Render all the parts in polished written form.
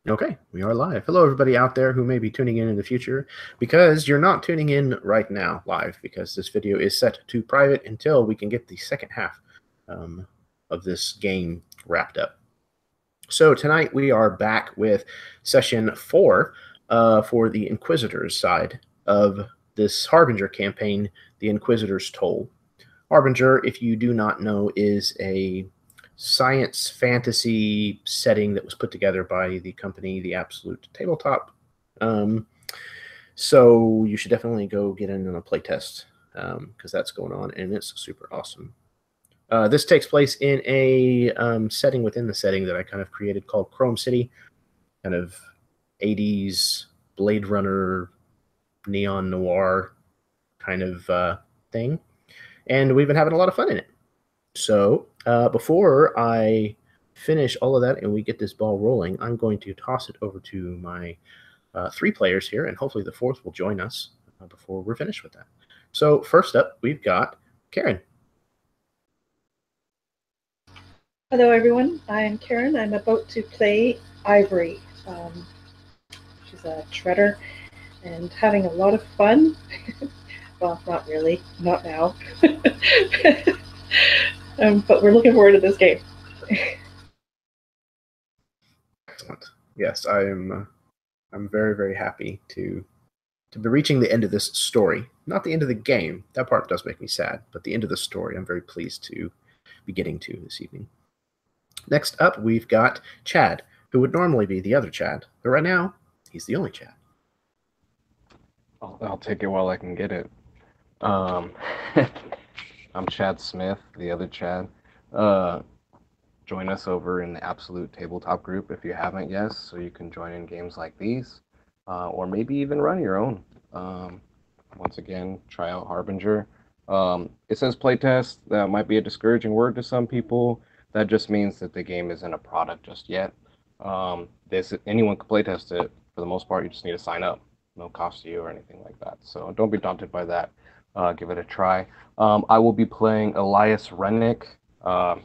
Okay, we are live. Hello, everybody out there who may be tuning in the future, because you're not tuning in right now live, because this video is set to private until we can get the second half of this game wrapped up. So tonight we are back with session 4 for the Inquisitors side of this Harbinger campaign, the Inquisitors Toll. Harbinger, if you do not know, is a science fantasy setting that was put together by the company The Absolute Tabletop. So you should definitely go get in on a playtest because that's going on and it's super awesome. This takes place in a setting within the setting that I kind of created called Chrome City, kind of 80s Blade Runner, neon noir kind of thing. And we've been having a lot of fun in it. So before I finish all of that and we get this ball rolling, I'm going to toss it over to my 3 players here, and hopefully the 4th will join us before we're finished with that. So first up, we've got Karen. Hello, everyone. I'm Karen. I'm about to play Ivory. She's a shredder and having a lot of fun. Well, not really. Not now. But we're looking forward to this game. Excellent. Yes, I'm very, very happy to be reaching the end of this story. Not the end of the game. That part does make me sad, but the end of the story I'm very pleased to be getting to this evening. Next up, we've got Chad, who would normally be the other Chad, but right now, he's the only Chad. I'll take it while I can get it. I'm Chad Smith, the other Chad. Join us over in the Absolute Tabletop group if you haven't yet, so you can join in games like these, or maybe even run your own. Once again, try out Harbinger. It says playtest. That might be a discouraging word to some people. That just means that the game isn't a product just yet. Anyone can playtest it. For the most part, you just need to sign up. No cost to you or anything like that. So don't be daunted by that. Give it a try. I will be playing Elias Rennick.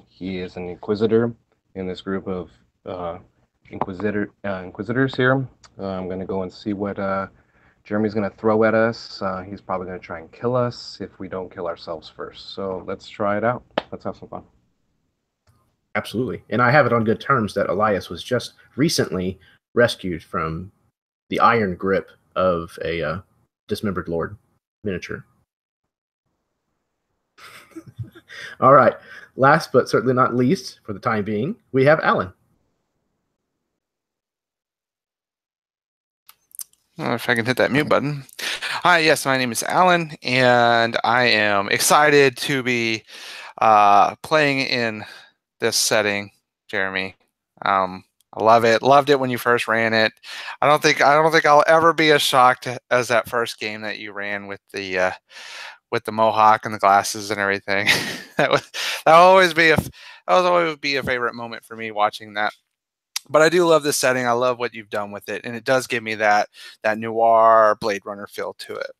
He is an Inquisitor in this group of Inquisitors here. I'm going to go and see what Jeremy's going to throw at us. He's probably going to try and kill us if we don't kill ourselves first. So let's try it out. Let's have some fun. Absolutely. And I have it on good terms that Elias was just recently rescued from the iron grip of a dismembered lord miniature. All right. Last but certainly not least, for the time being, we have Alan. If I can hit that mute button. Hi, yes, my name is Alan, and I am excited to be playing in this setting, Jeremy. I love it. Loved it when you first ran it. I don't think I'll ever be as shocked as that first game that you ran with the mohawk and the glasses and everything. that will always be a favorite moment for me watching that. But I do love this setting. I love what you've done with it, and it does give me that noir Blade Runner feel to it.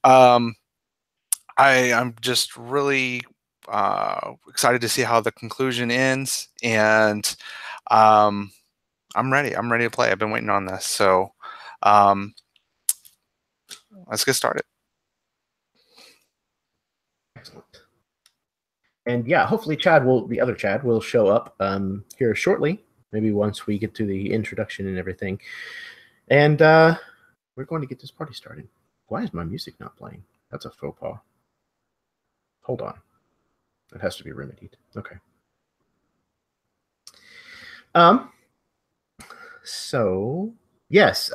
I'm just really excited to see how the conclusion ends, and I'm ready. I'm ready to play. I've been waiting on this, so let's get started. Excellent. And yeah, hopefully the other Chad will show up here shortly. Maybe once we get to the introduction and everything. And we're going to get this party started. Why is my music not playing? That's a faux pas. Hold on. That has to be remedied. Okay. So, yes,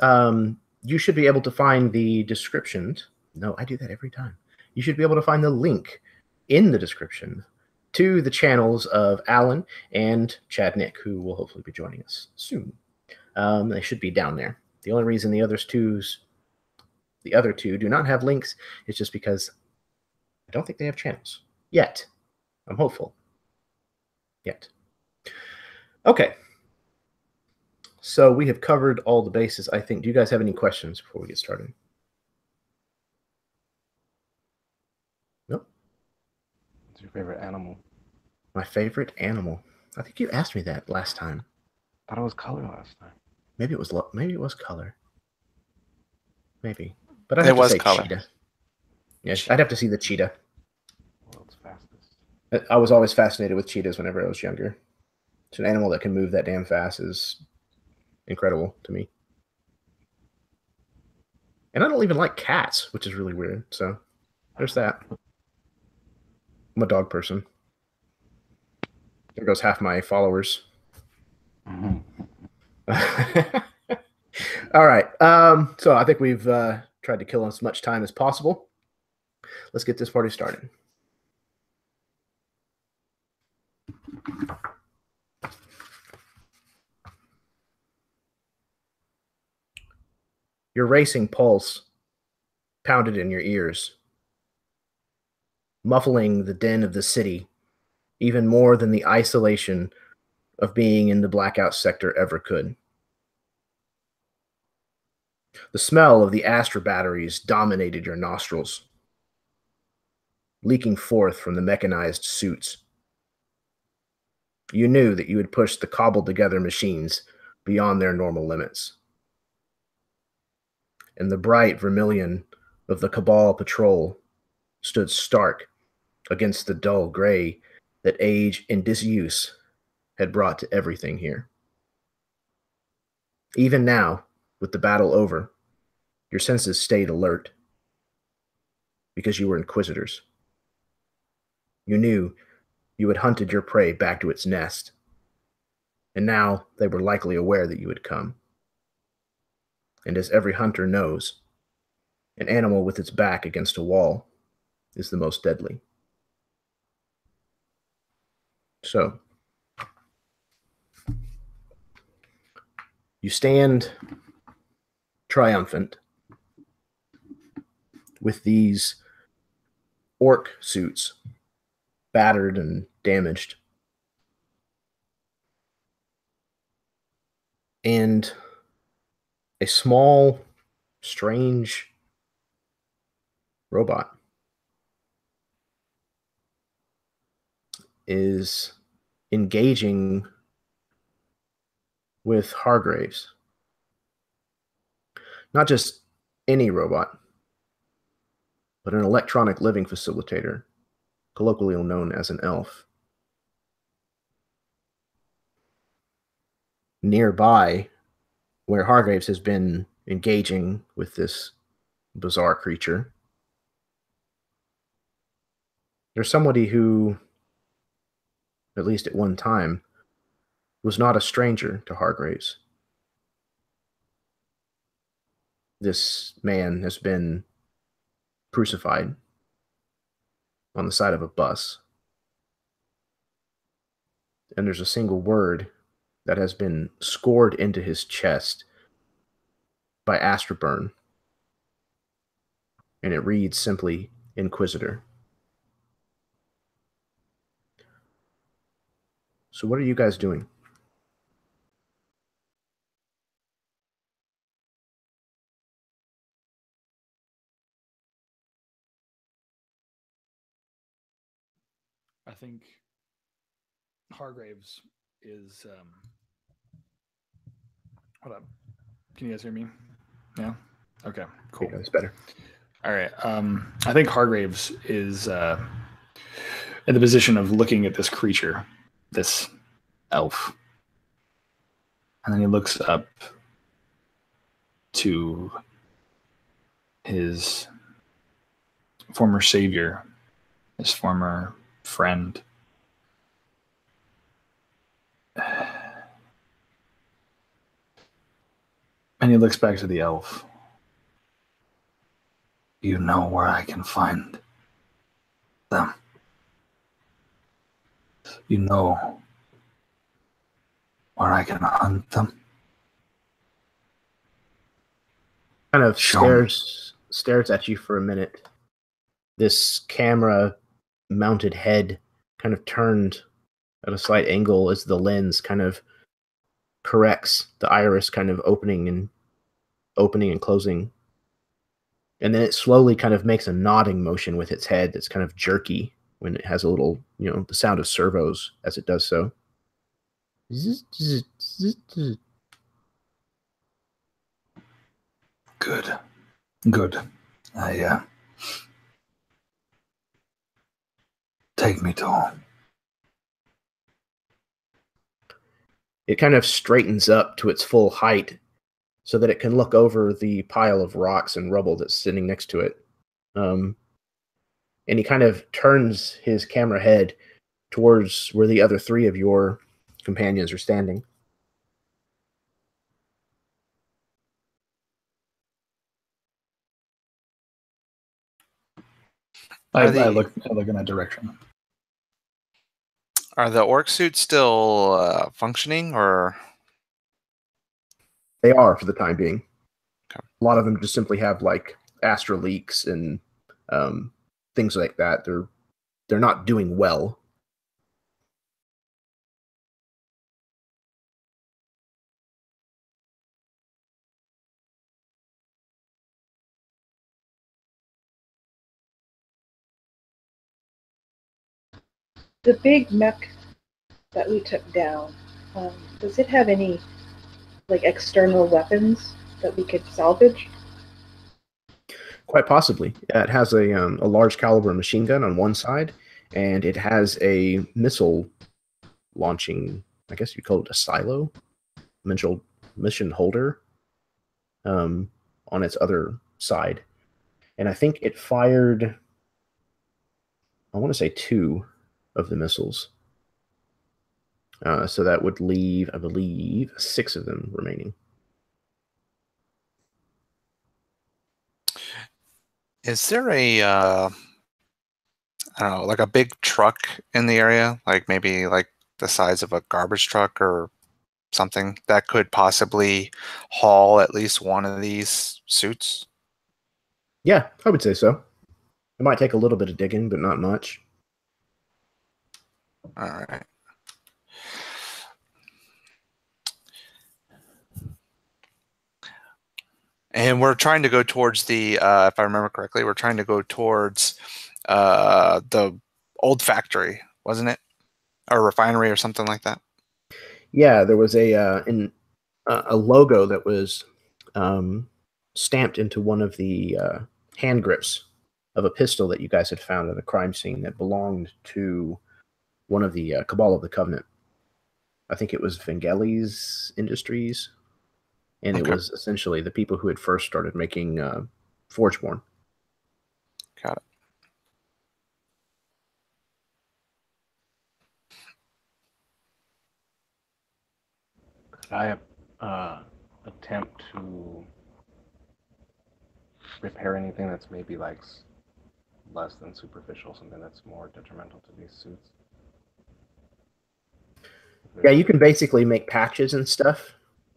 you should be able to find the descriptions. No, I do that every time. You should be able to find the link in the description to the channels of Alan and Chad Nick, who will hopefully be joining us soon. They should be down there. The only reason the other two do not have links is just because I don't think they have channels yet. I'm hopeful. Yet. Okay. So we have covered all the bases, I think. Do you guys have any questions before we get started? Nope. What's your favorite animal? My favorite animal? I think you asked me that last time. I thought it was color last time. Maybe it was color. Maybe. But I'd It have to was say color. cheetah. Yes, I'd have to see the cheetah. World's fastest. I was always fascinated with cheetahs whenever I was younger. It's an animal that can move that damn fast is incredible to me. And I don't even like cats, which is really weird. So there's that. I'm a dog person. There goes half my followers. All right. So I think we've tried to kill as much time as possible. Let's get this party started. Your racing pulse pounded in your ears, muffling the din of the city even more than the isolation of being in the blackout sector ever could. The smell of the Astra batteries dominated your nostrils, leaking forth from the mechanized suits. You knew that you had pushed the cobbled-together machines beyond their normal limits. And the bright vermilion of the Cabal patrol stood stark against the dull gray that age and disuse had brought to everything here. Even now, with the battle over, your senses stayed alert because you were Inquisitors. You knew you had hunted your prey back to its nest, and now they were likely aware that you had come. And as every hunter knows, an animal with its back against a wall is the most deadly. So, you stand triumphant with these orc suits, battered and damaged. And a small, strange robot is engaging with Hargraves. Not just any robot, but an electronic living facilitator, colloquially known as an elf. Nearby, where Hargraves has been engaging with this bizarre creature, there's somebody who, at least at one time, was not a stranger to Hargraves. This man has been crucified on the side of a bus. And there's a single word that has been scored into his chest by Astra-burn. And it reads simply, Inquisitor. So what are you guys doing? I think Hargraves is. Hold up. Can you guys hear me? Yeah. Okay. Cool. Okay, that's better. All right. I think Hargraves is in the position of looking at this creature, this elf, and then he looks up to his former savior, his former friend. And he looks back to the elf. You know where I can find them. You know where I can hunt them. Kind of stares at you for a minute. This camera mounted head kind of turned at a slight angle as the lens kind of corrects the iris kind of opening and closing. And then it slowly kind of makes a nodding motion with its head that's kind of jerky when it has a little, the sound of servos as it does so. Good. Good. Take me to him. It kind of straightens up to its full height so that it can look over the pile of rocks and rubble that's sitting next to it. And he kind of turns his camera head towards where the other three of your companions are standing. I look in that direction. Are the orc suits still functioning, or? They are for the time being. Okay. A lot of them just simply have like astra leaks and things like that. They're not doing well. The big mech that we took down, does it have any like external weapons that we could salvage? Quite possibly. It has a large caliber machine gun on one side, and it has a missile launching, I guess you'd call it a silo, mission holder, on its other side. And I think it fired, I want to say 2 of the missiles. So that would leave, I believe, 6 of them remaining. Is there a, I don't know, like a big truck in the area? Like maybe like the size of a garbage truck or something that could possibly haul at least one of these suits? Yeah, I would say so. It might take a little bit of digging, but not much. All right. And we're trying to go towards the, if I remember correctly, we're trying to go towards the old factory, wasn't it? Or refinery or something like that? Yeah, there was a logo that was stamped into one of the hand grips of a pistol that you guys had found at a crime scene that belonged to one of the Cabal of the Covenant. I think it was Vangeli's Industries, and Okay. it was essentially the people who had first started making Forgeborn. Got it. Could I attempt to repair anything that's maybe like less than superficial, something that's more detrimental to these suits? Yeah, you can basically make patches and stuff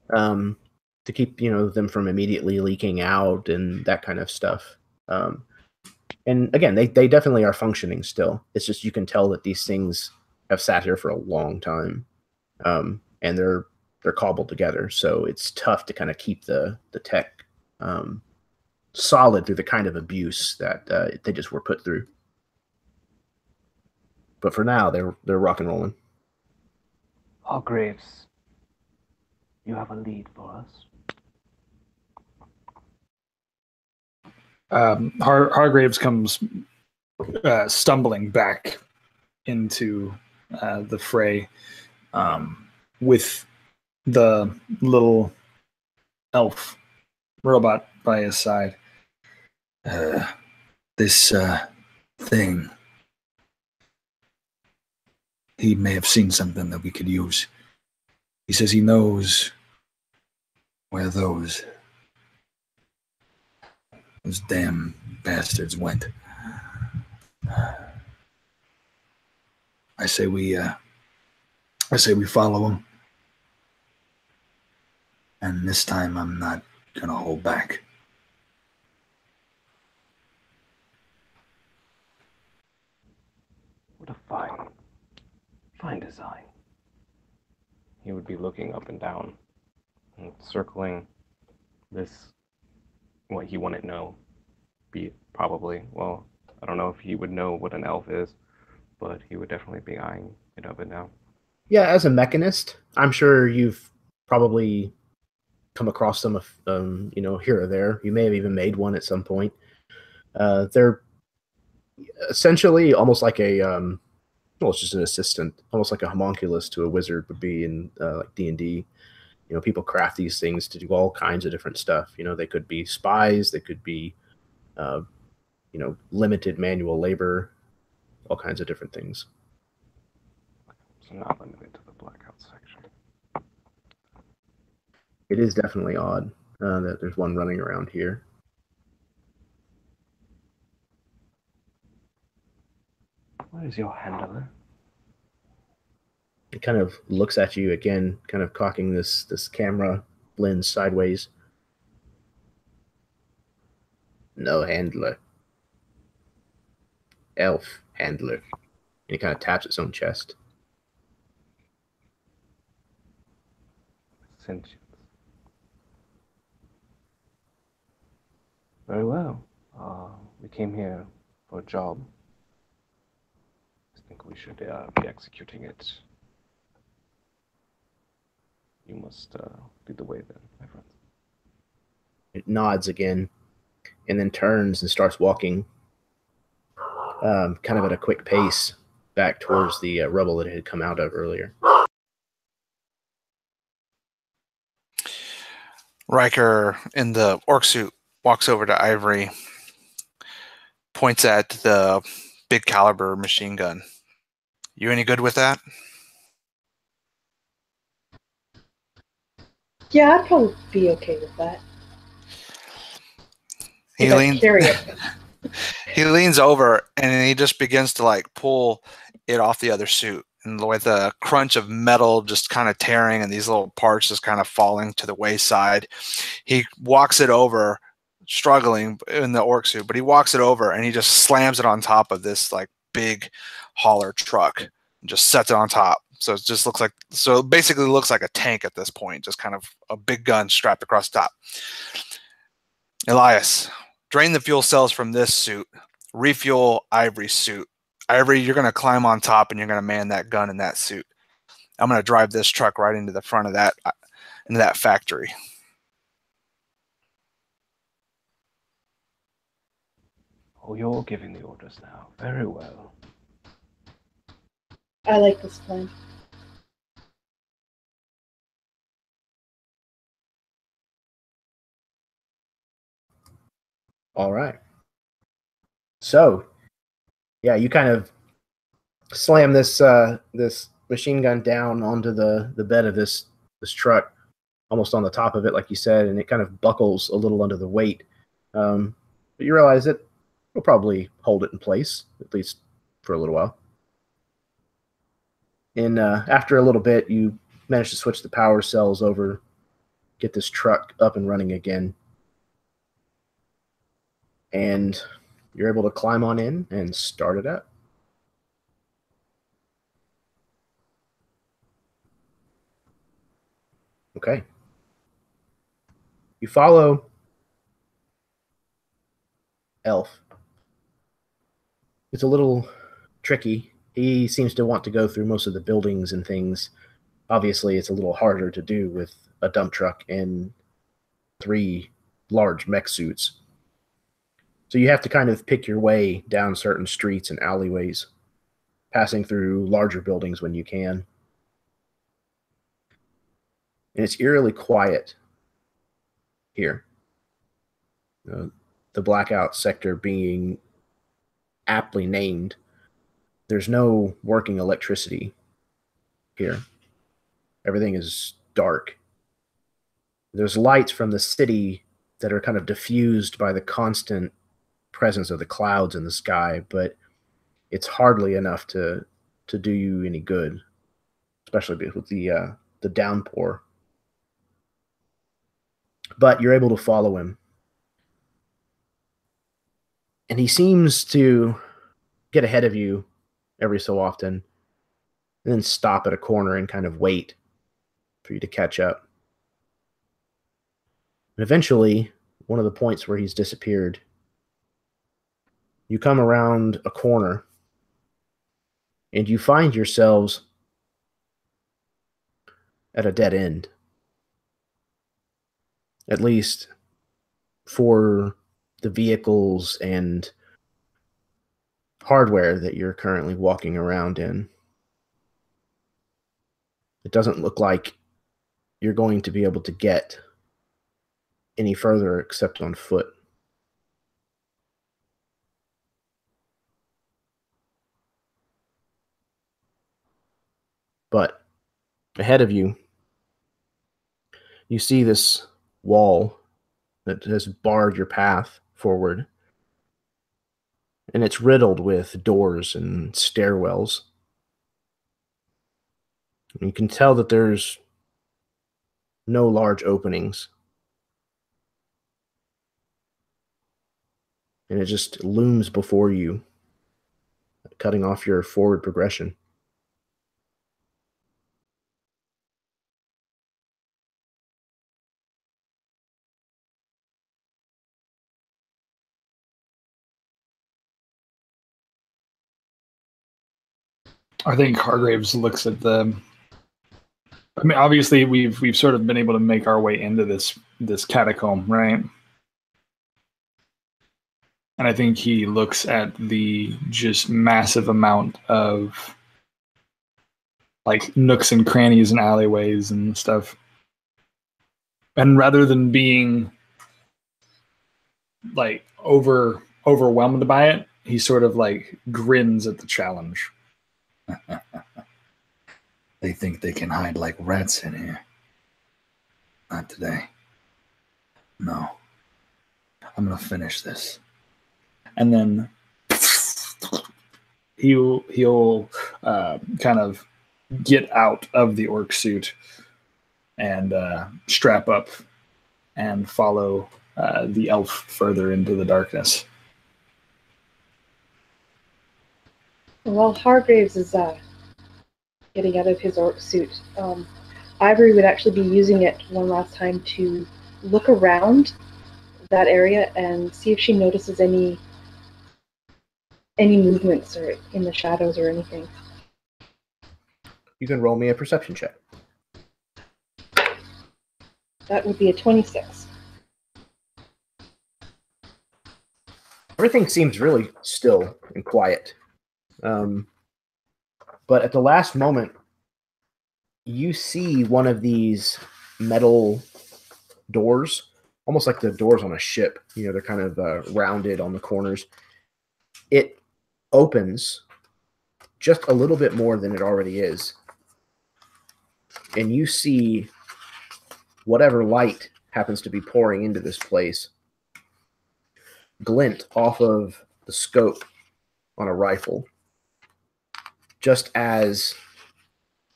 to keep them from immediately leaking out and that kind of stuff. And again, they definitely are functioning still. It's just you can tell that these things have sat here for a long time, and they're cobbled together. So it's tough to kind of keep the tech solid through the kind of abuse that they just were put through. But for now, they're rock and rolling. Hargraves, you have a lead for us. Hargraves comes stumbling back into the fray with the little elf robot by his side. This thing, he may have seen something that we could use. He says he knows where those damn bastards went. I say we follow him. And this time I'm not gonna hold back. What a fine design. He would be looking up and down and circling this, what he wouldn't know, probably, well, I don't know if he would know what an elf is, but he would definitely be eyeing it up and down. Yeah, as a mechanist, I'm sure you've probably come across them, you know, here or there. You may have even made one at some point. They're essentially almost like a well, it's just an assistant, almost like a homunculus to a wizard would be in like D&D. You know, people craft these things to do all kinds of different stuff. You know, they could be spies, they could be, you know, limited manual labor, all kinds of different things. So not limited to the blackout section. It is definitely odd that there's one running around here. Where is your handler? It kind of looks at you again, kind of cocking this camera lens sideways. No handler. Elf handler. And he kind of taps its own chest. Sentience. Very well. We came here for a job. I think we should be executing it. You must lead the way then, my friends. It nods again, and then turns and starts walking, kind of at a quick pace, back towards the rubble that it had come out of earlier. Riker in the orc suit walks over to Ivory, points at the big caliber machine gun. You any good with that? Yeah, I'd probably be okay with that. He leans, he leans over and he just begins to like pull it off the other suit. And with the crunch of metal just kind of tearing and these little parts just kind of falling to the wayside, he walks it over, struggling in the orc suit, but he walks it over and he just slams it on top of this like big hauler truck and just sets it on top. So it just looks like, so it basically looks like a tank at this point, just kind of a big gun strapped across the top. Elias, drain the fuel cells from this suit, refuel Ivory's suit. Ivory, you're going to climb on top and you're going to man that gun in that suit. I'm going to drive this truck right into the front of that, into that factory. Oh, you're giving the orders now. Very well. I like this plan. All right. So, yeah, you kind of slam this this machine gun down onto the bed of this truck, almost on the top of it, like you said, and it kind of buckles a little under the weight. But you realize it will probably hold it in place, at least for a little while. And after a little bit, you manage to switch the power cells over, get this truck up and running again. And you're able to climb on in and start it up. Okay. You follow Elf. It's a little tricky. He seems to want to go through most of the buildings and things. Obviously, it's a little harder to do with a dump truck and 3 large mech suits. So you have to kind of pick your way down certain streets and alleyways, passing through larger buildings when you can. And it's eerily quiet here. The blackout sector being aptly named, there's no working electricity here. Everything is dark. There's lights from the city that are kind of diffused by the constant presence of the clouds in the sky, but it's hardly enough to do you any good, especially with the downpour. But you're able to follow him, and he seems to get ahead of you every so often, and then stop at a corner and kind of wait for you to catch up. And eventually, one of the points where he's disappeared, you come around a corner and you find yourselves at a dead end. at least for the vehicles and hardware that you're currently walking around in. It doesn't look like you're going to be able to get any further except on foot. But ahead of you, you see this wall that has barred your path forward. And it's riddled with doors and stairwells. And you can tell that there's no large openings. And it just looms before you, cutting off your forward progression. I think Hargraves looks at the. I mean, obviously, we've sort of been able to make our way into this catacomb, right? And I think he looks at the just massive amount of like nooks and crannies and alleyways and stuff. And rather than being like overwhelmed by it, he sort of like grins at the challenge. They think they can hide like rats in here. Not today. No. I'm gonna finish this. And then he'll kind of get out of the orc suit and strap up and follow the elf further into the darkness. While Hargraves is getting out of his orc suit, Ivory would actually be using it one last time to look around that area and see if she notices any movements or in the shadows or anything. You can roll me a perception check. That would be a 26. Everything seems really still and quiet. But at the last moment, you see one of these metal doors, almost like the doors on a ship. You know, they're kind of rounded on the corners. It opens just a little bit more than it already is. And you see whatever light happens to be pouring into this place glint off of the scope on a rifle, just as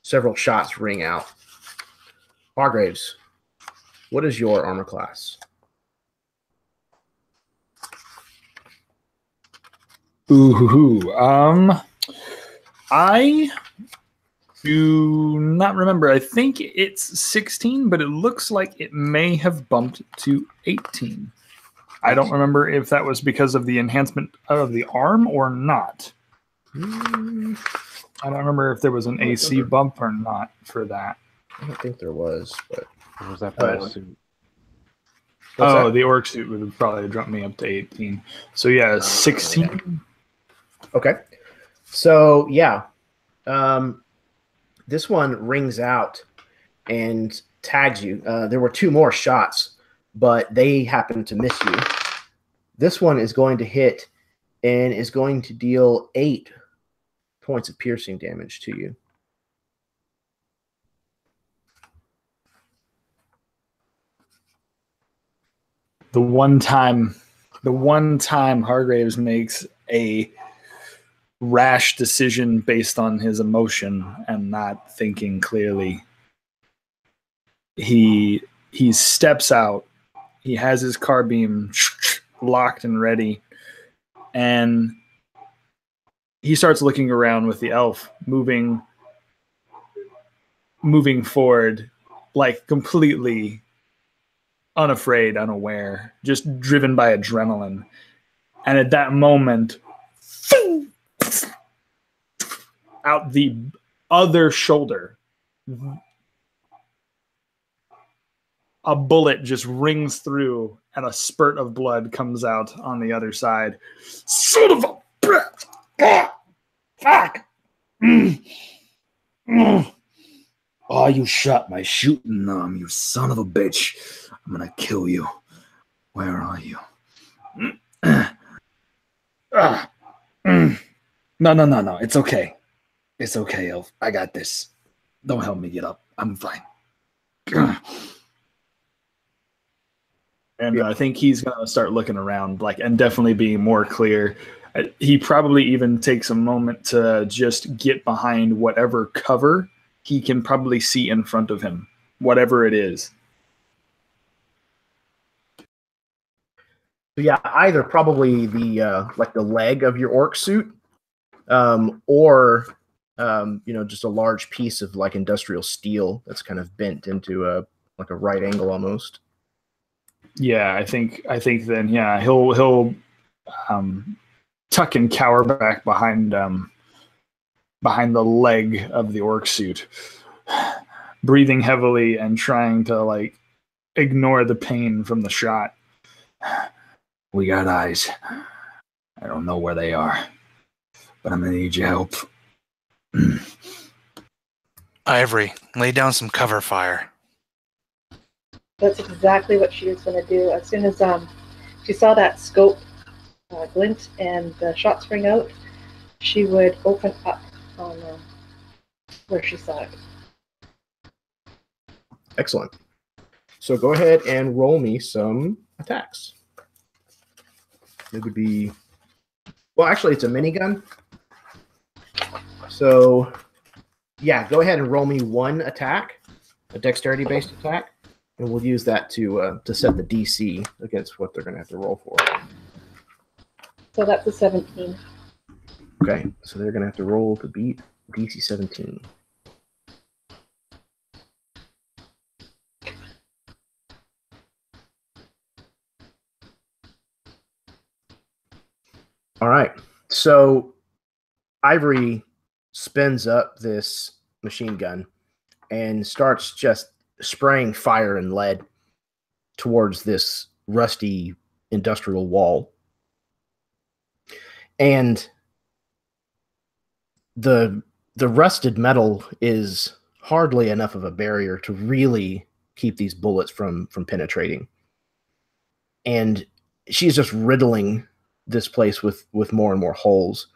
several shots ring out. Hargraves, what is your armor class? Ooh, I do not remember. I think it's 16, but it looks like it may have bumped to 18. I don't remember if that was because of the enhancement of the arm or not. I don't remember if there was an AC bump or not for that. I don't think there was, but What was that for the suit? The orc suit would have probably dropped me up to 18. So yeah, 16. Okay. So yeah, this one rings out and tags you. There were two more shots, but they happened to miss you. This one is going to hit and is going to deal 8 points of piercing damage to you. The one time Hargraves makes a rash decision based on his emotion and not thinking clearly. He steps out. He has his carbine locked and ready, and he starts looking around with the elf, moving forward, like completely unafraid, unaware, just driven by adrenaline. And at that moment, out the other shoulder, a bullet just rings through and a spurt of blood comes out on the other side. Son of a bitch! Fuck! Oh, you shot my shooting arm, you son of a bitch. I'm gonna kill you. Where are you? No. It's okay. It's okay, Elf. I got this. Don't help me get up. I'm fine. And I think he's going to start looking around, and definitely being more clear. He probably even takes a moment to just get behind whatever cover he can probably see in front of him, whatever it is. Yeah, either probably the the leg of your orc suit, or just a large piece of industrial steel that's kind of bent into a right angle almost. Yeah, I think then he'll tuck and cower back behind the leg of the orc suit, breathing heavily and trying to ignore the pain from the shot. We got eyes. I don't know where they are, but I'm gonna need your help. Ivory, lay down some cover fire. That's exactly what she was going to do. As soon as she saw that scope glint and the shot spring out, she would open up on where she saw it. Excellent. So go ahead and roll me some attacks. It would be... Well, actually, it's a minigun. So, yeah, go ahead and roll me one attack, a dexterity-based attack. And we'll use that to set the DC against what they're going to have to roll for. So that's a 17. Okay, so they're going to have to roll to beat DC 17. All right, so Ivory spins up this machine gun and starts just spraying fire and lead towards this rusty industrial wall. And the rusted metal is hardly enough of a barrier to really keep these bullets from penetrating. And she's just riddling this place with more and more holes.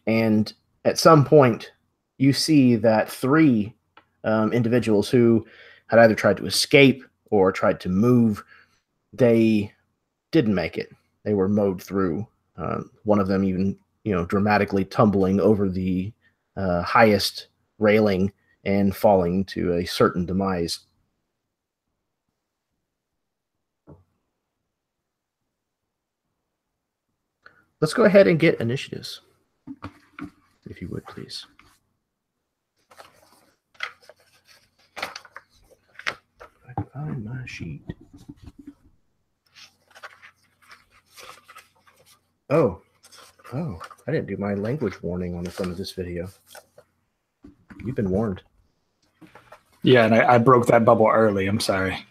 And at some point, you see that three individuals who had either tried to escape or tried to move, they didn't make it. They were mowed through. One of them even, dramatically tumbling over the highest railing and falling to a certain demise. Let's go ahead and get initiatives, if you would, please. I can find my sheet. Oh, I didn't do my language warning on the front of this video. You've been warned. Yeah, and I broke that bubble early. I'm sorry.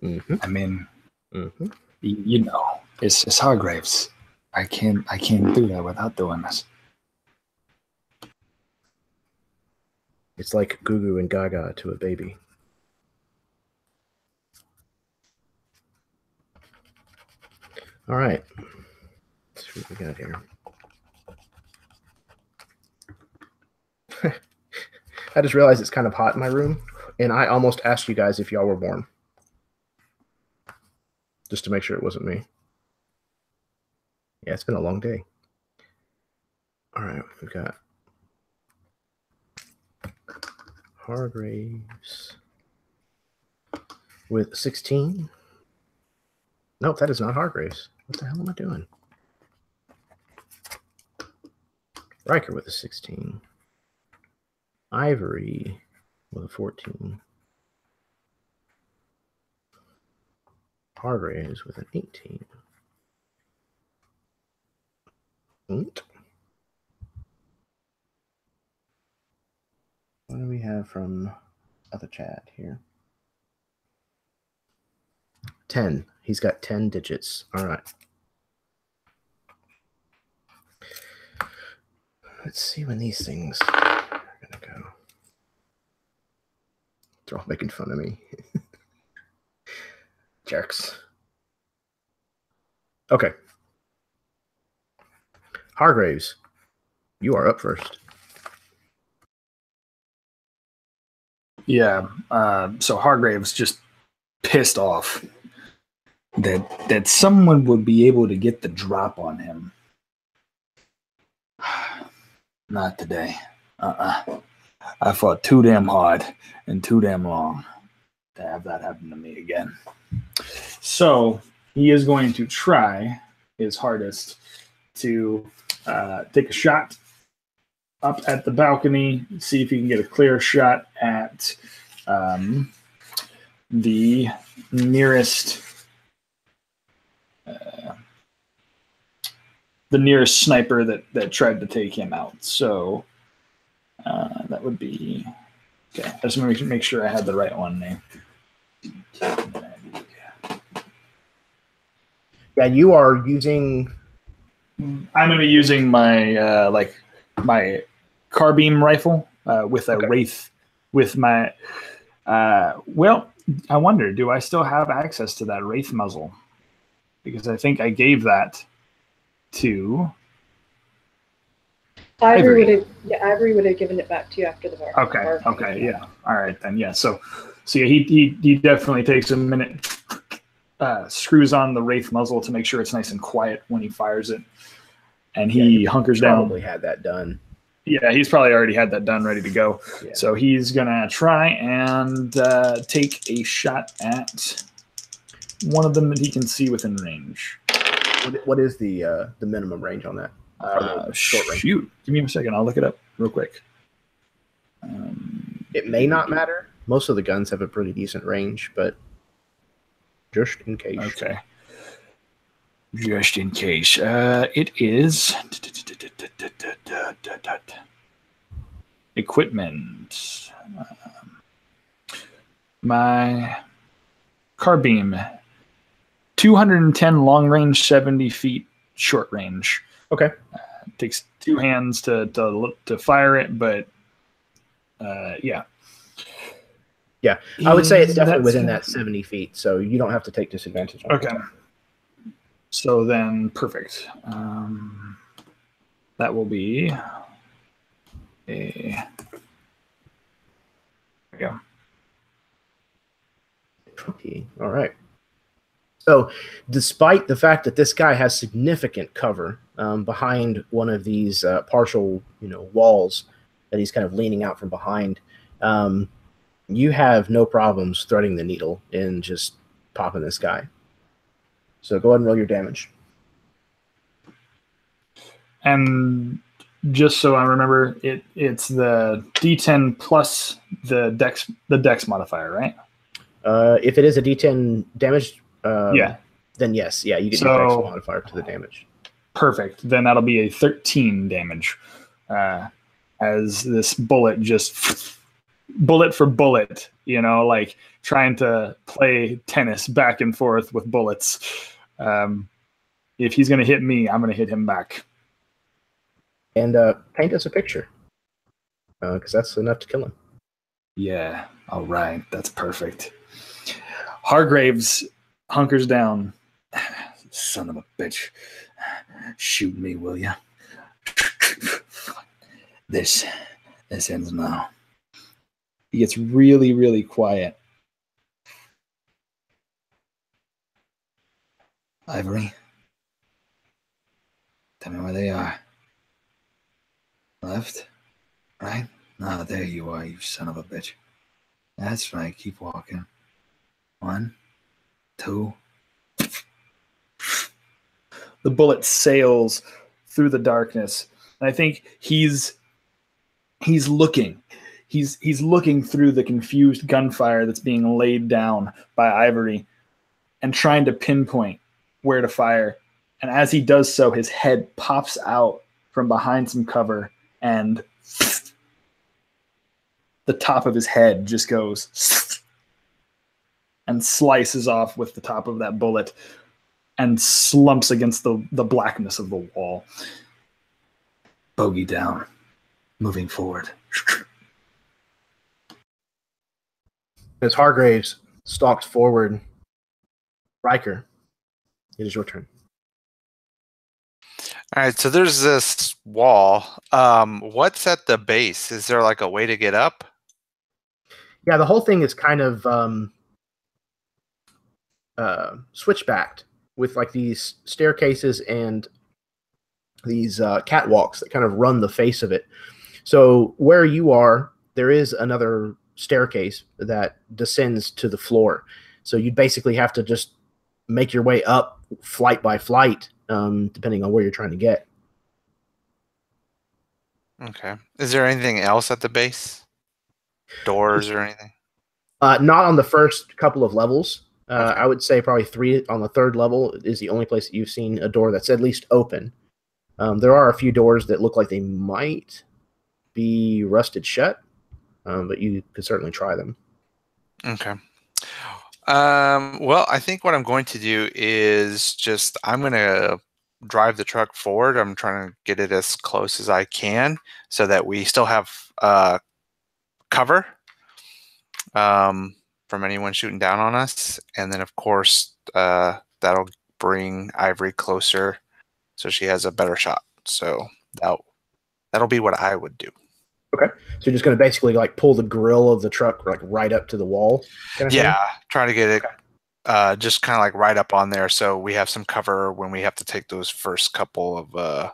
Mm-hmm. I mean, Mm-hmm. It's Hargraves. I can't do that without doing this. It's like Goo Goo and Gaga to a baby. All right. Let's see what we got here. I just realized it's kind of hot in my room, and I almost asked you guys if y'all were warm. Just to make sure it wasn't me. Yeah, it's been a long day. All right, we've got Hargraves with 16. Nope, that is not Hargraves. What the hell am I doing? Riker with a 16. Ivory with a 14. Hargraves with an 18. What do we have from other chat here? 10. He's got 10 digits. All right. Let's see when these things are going to go. They're all making fun of me. Jerks. Okay. Hargraves, you are up first. Yeah. So Hargraves just pissed off that someone would be able to get the drop on him. Not today. I fought too damn hard and too damn long to have that happen to me again. So he is going to try his hardest to take a shot up at the balcony, see if he can get a clear shot at the nearest sniper that tried to take him out. So that would be okay. I just want to make sure I had the right one name. Yeah, you are using. I'm going to be using my my carbine rifle with a wraith with my. Well, I wonder, do I still have access to that wraith muzzle? Because I think I gave that to Ivory would have given it back to you after the bar. Okay, yeah. All right then, yeah. So yeah, he definitely takes a minute, screws on the wraith muzzle to make sure it's nice and quiet when he fires it, and he hunkers down. Probably had that done. Yeah, he's probably already had that done, ready to go. Yeah. So he's gonna try and take a shot at one of them that he can see within range. What is the minimum range on that? Short range. Shoot, give me a second. I'll look it up real quick. It may not matter. Most of the guns have a pretty decent range, but just in case. Okay. Just in case. It is equipment. My carbine. 210 long range, 70 feet short range. Okay. It takes two hands to fire it, but yeah. Yeah, I would say it's definitely within that 70 feet, so you don't have to take disadvantage on it. Okay. So then, perfect. That will be a. There we go. 20. All right. So, despite the fact that this guy has significant cover behind one of these partial, walls that he's kind of leaning out from behind, you have no problems threading the needle and just popping this guy. So go ahead and roll your damage. And just so I remember, it's the D10 plus the dex modifier, right? If it is a D10 damage, yeah, then yes, yeah, you get your dex modifier to the damage. Perfect. Then that'll be a 13 damage, as this bullet just bullet for bullet, like trying to play tennis back and forth with bullets. If he's going to hit me, I'm going to hit him back. And paint us a picture, because that's enough to kill him. Yeah. All right. That's perfect. Hargraves hunkers down. Son of a bitch. Shoot me, will ya? This ends now. He gets really, really quiet. Ivory, tell me where they are. Left? Right? No, there you are, you son of a bitch. That's right, keep walking. 1, 2. The bullet sails through the darkness. And I think he's looking. He's looking through the confused gunfire that's being laid down by Ivory and trying to pinpoint where to fire. And as he does so, his head pops out from behind some cover, and the top of his head just goes. and slices off with the top of that bullet and slumps against the blackness of the wall. Bogey down. Moving forward. As Hargraves stalks forward, Riker, it is your turn. All right, so there's this wall. What's at the base? Is there like a way to get up? Yeah, the whole thing is kind of switchbacked with like these staircases and these catwalks that kind of run the face of it. So where you are, there is another staircase that descends to the floor. So you'd basically have to just make your way up flight by flight, depending on where you're trying to get. Okay. Is there anything else at the base? Doors or anything? Not on the first couple of levels. Okay. I would say probably 3 on the third level is the only place that you've seen a door that's at least open. There are a few doors that look like they might be rusted shut, but you could certainly try them. Okay. Well, I think what I'm going to do is I'm going to drive the truck forward. I'm trying to get it as close as I can so that we still have cover from anyone shooting down on us. And then, of course, that'll bring Ivory closer so she has a better shot. So that'll be what I would do. Okay. So you're just going to basically like pull the grill of the truck like right up to the wall? Kind of thing? Try to get it just kind of like right up on there so we have some cover when we have to take those first couple of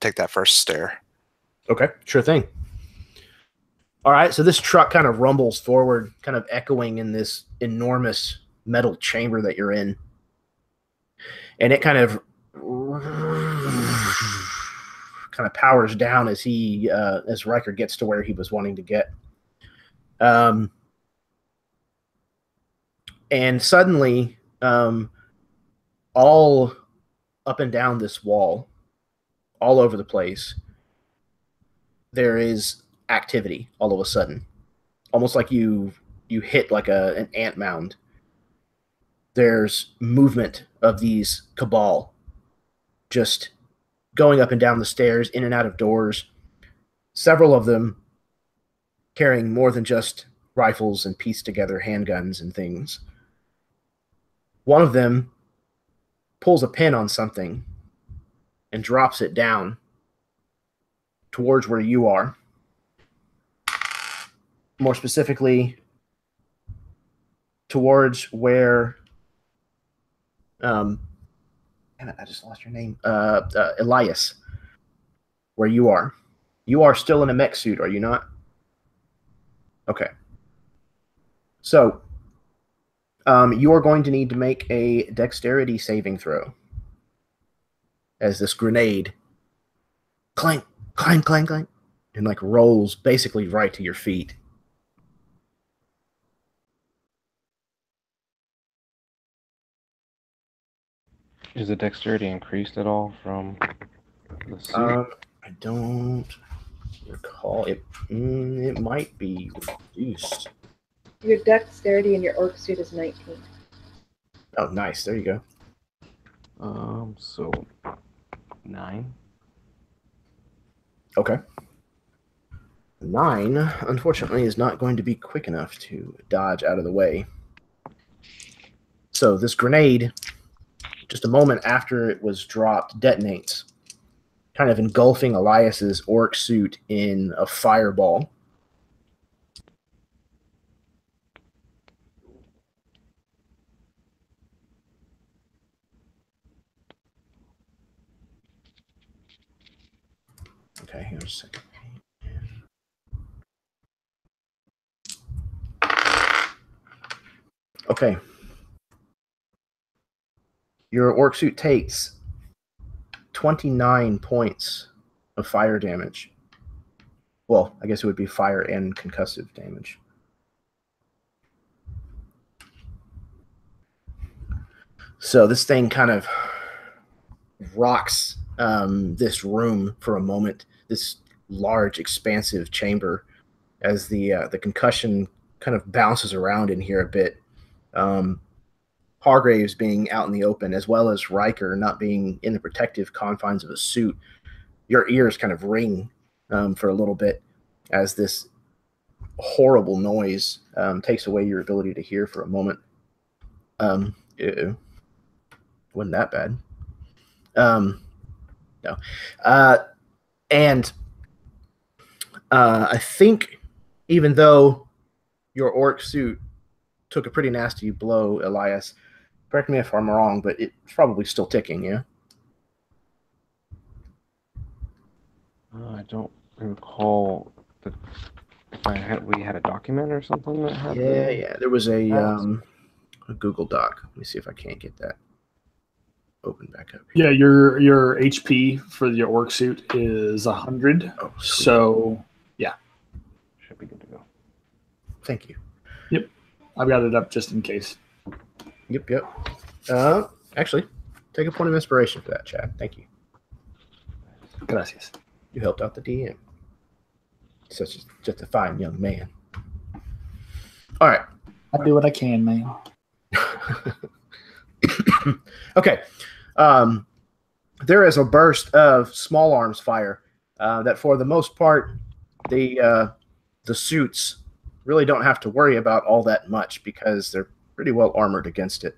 take that first stair. Okay, sure thing. All right, so this truck kind of rumbles forward, kind of echoing in this enormous metal chamber that you're in. And it kind of powers down as as Riker gets to where he was wanting to get. And suddenly, all up and down this wall, all over the place, there is activity all of a sudden. Almost like you hit like an ant mound. There's movement of these cabal just going up and down the stairs, in and out of doors. Several of them carrying more than just rifles and pieced together handguns and things. One of them pulls a pin on something and drops it down towards where you are. More specifically, towards where I just lost your name. Elias, where you are. You are still in a mech suit, are you not? Okay. So, you are going to need to make a dexterity saving throw. As this grenade clank, clank, clank, clank, and like rolls basically right to your feet. Is the dexterity increased at all from the suit? I don't recall. It might be reduced. Your dexterity in your orc suit is 19. Oh, nice. There you go. So 9. Okay. 9, unfortunately, is not going to be quick enough to dodge out of the way. So this grenade, just a moment after it was dropped, detonates, kind of engulfing Elias's orc suit in a fireball. Okay, here's a second. Okay. Your orc suit takes 29 points of fire damage. Well, I guess it would be fire and concussive damage. So this thing kind of rocks this room for a moment, this large, expansive chamber, as the concussion kind of bounces around in here a bit. Hargraves being out in the open, as well as Riker not being in the protective confines of a suit, your ears kind of ring for a little bit as this horrible noise takes away your ability to hear for a moment. Ew. Wasn't that bad. No. And I think even though your orc suit took a pretty nasty blow, Elias, correct me if I'm wrong, but it's probably still ticking, yeah? I don't recall if we had a document or something that had. Yeah. There was a Google Doc. Let me see if I can't get that open back up here. Yeah, your HP for your orc suit is 100. Oh, so yeah, should be good to go. Thank you. Yep, I've got it up just in case. Yep. Actually, take a point of inspiration for that, Chad. Thank you. Gracias. You helped out the DM. Just a fine young man. All right. I do what I can, man. Okay. There is a burst of small arms fire that, for the most part, the suits really don't have to worry about all that much because they're pretty well armored against it.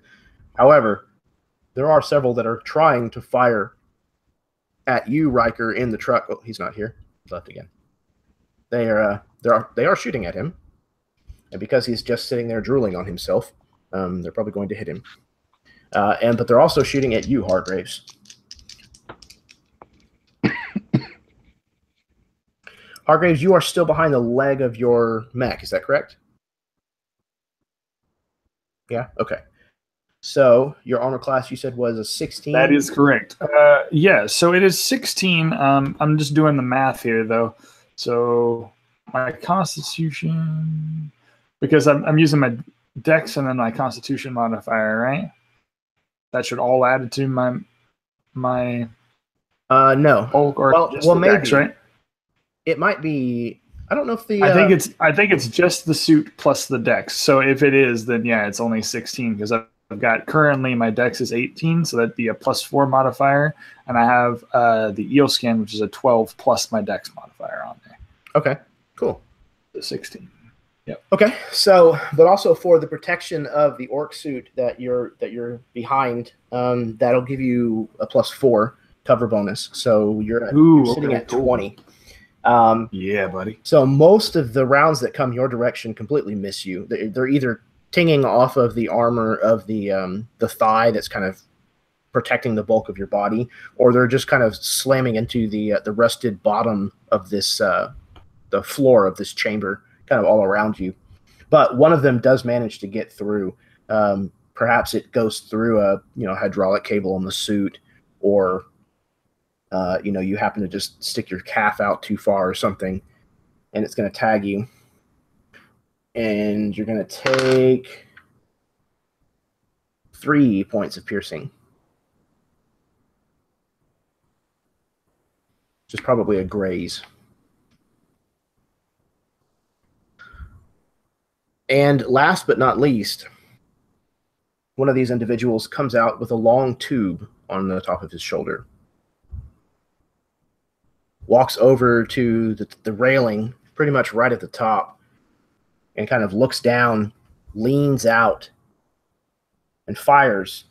However, there are several that are trying to fire at you, Riker, in the truck. Oh, he's not here. He's left again. They are shooting at him, and because he's just sitting there drooling on himself, they're probably going to hit him. But they're also shooting at you, Hargraves. Hargraves, you are still behind the leg of your mech. Is that correct? Yeah. Okay. So your armor class, you said, was a 16? That is correct. Yeah, so it is 16. I'm just doing the math here, though. So my constitution, because I'm using my dex and then my constitution modifier, right? That should all add to my no. bulk or well, just the maybe. dex, right? It might be. I don't know if the. I think it's just the suit plus the dex. So if it is, then yeah, it's only 16 because I've got currently my dex is 18, so that'd be a +4 modifier, and I have the EO scan, which is a 12 plus my dex modifier on there. Okay, cool. The 16. Yep. Okay, so but also for the protection of the orc suit that you're behind, that'll give you a +4 cover bonus. So you're sitting at 20. Yeah, buddy. So most of the rounds that come your direction completely miss you. They're either tinging off of the armor of the thigh that's kind of protecting the bulk of your body, or they're just kind of slamming into the rusted bottom of this the floor of this chamber, kind of all around you. But one of them does manage to get through. Perhaps it goes through a hydraulic cable on the suit, or you happen to just stick your calf out too far or something, and it's going to tag you. And you're going to take 3 points of piercing. Which is probably a graze. And last but not least, one of these individuals comes out with a long tube on the top of his shoulder. Walks over to the railing, pretty much right at the top, and kind of looks down, leans out, and fires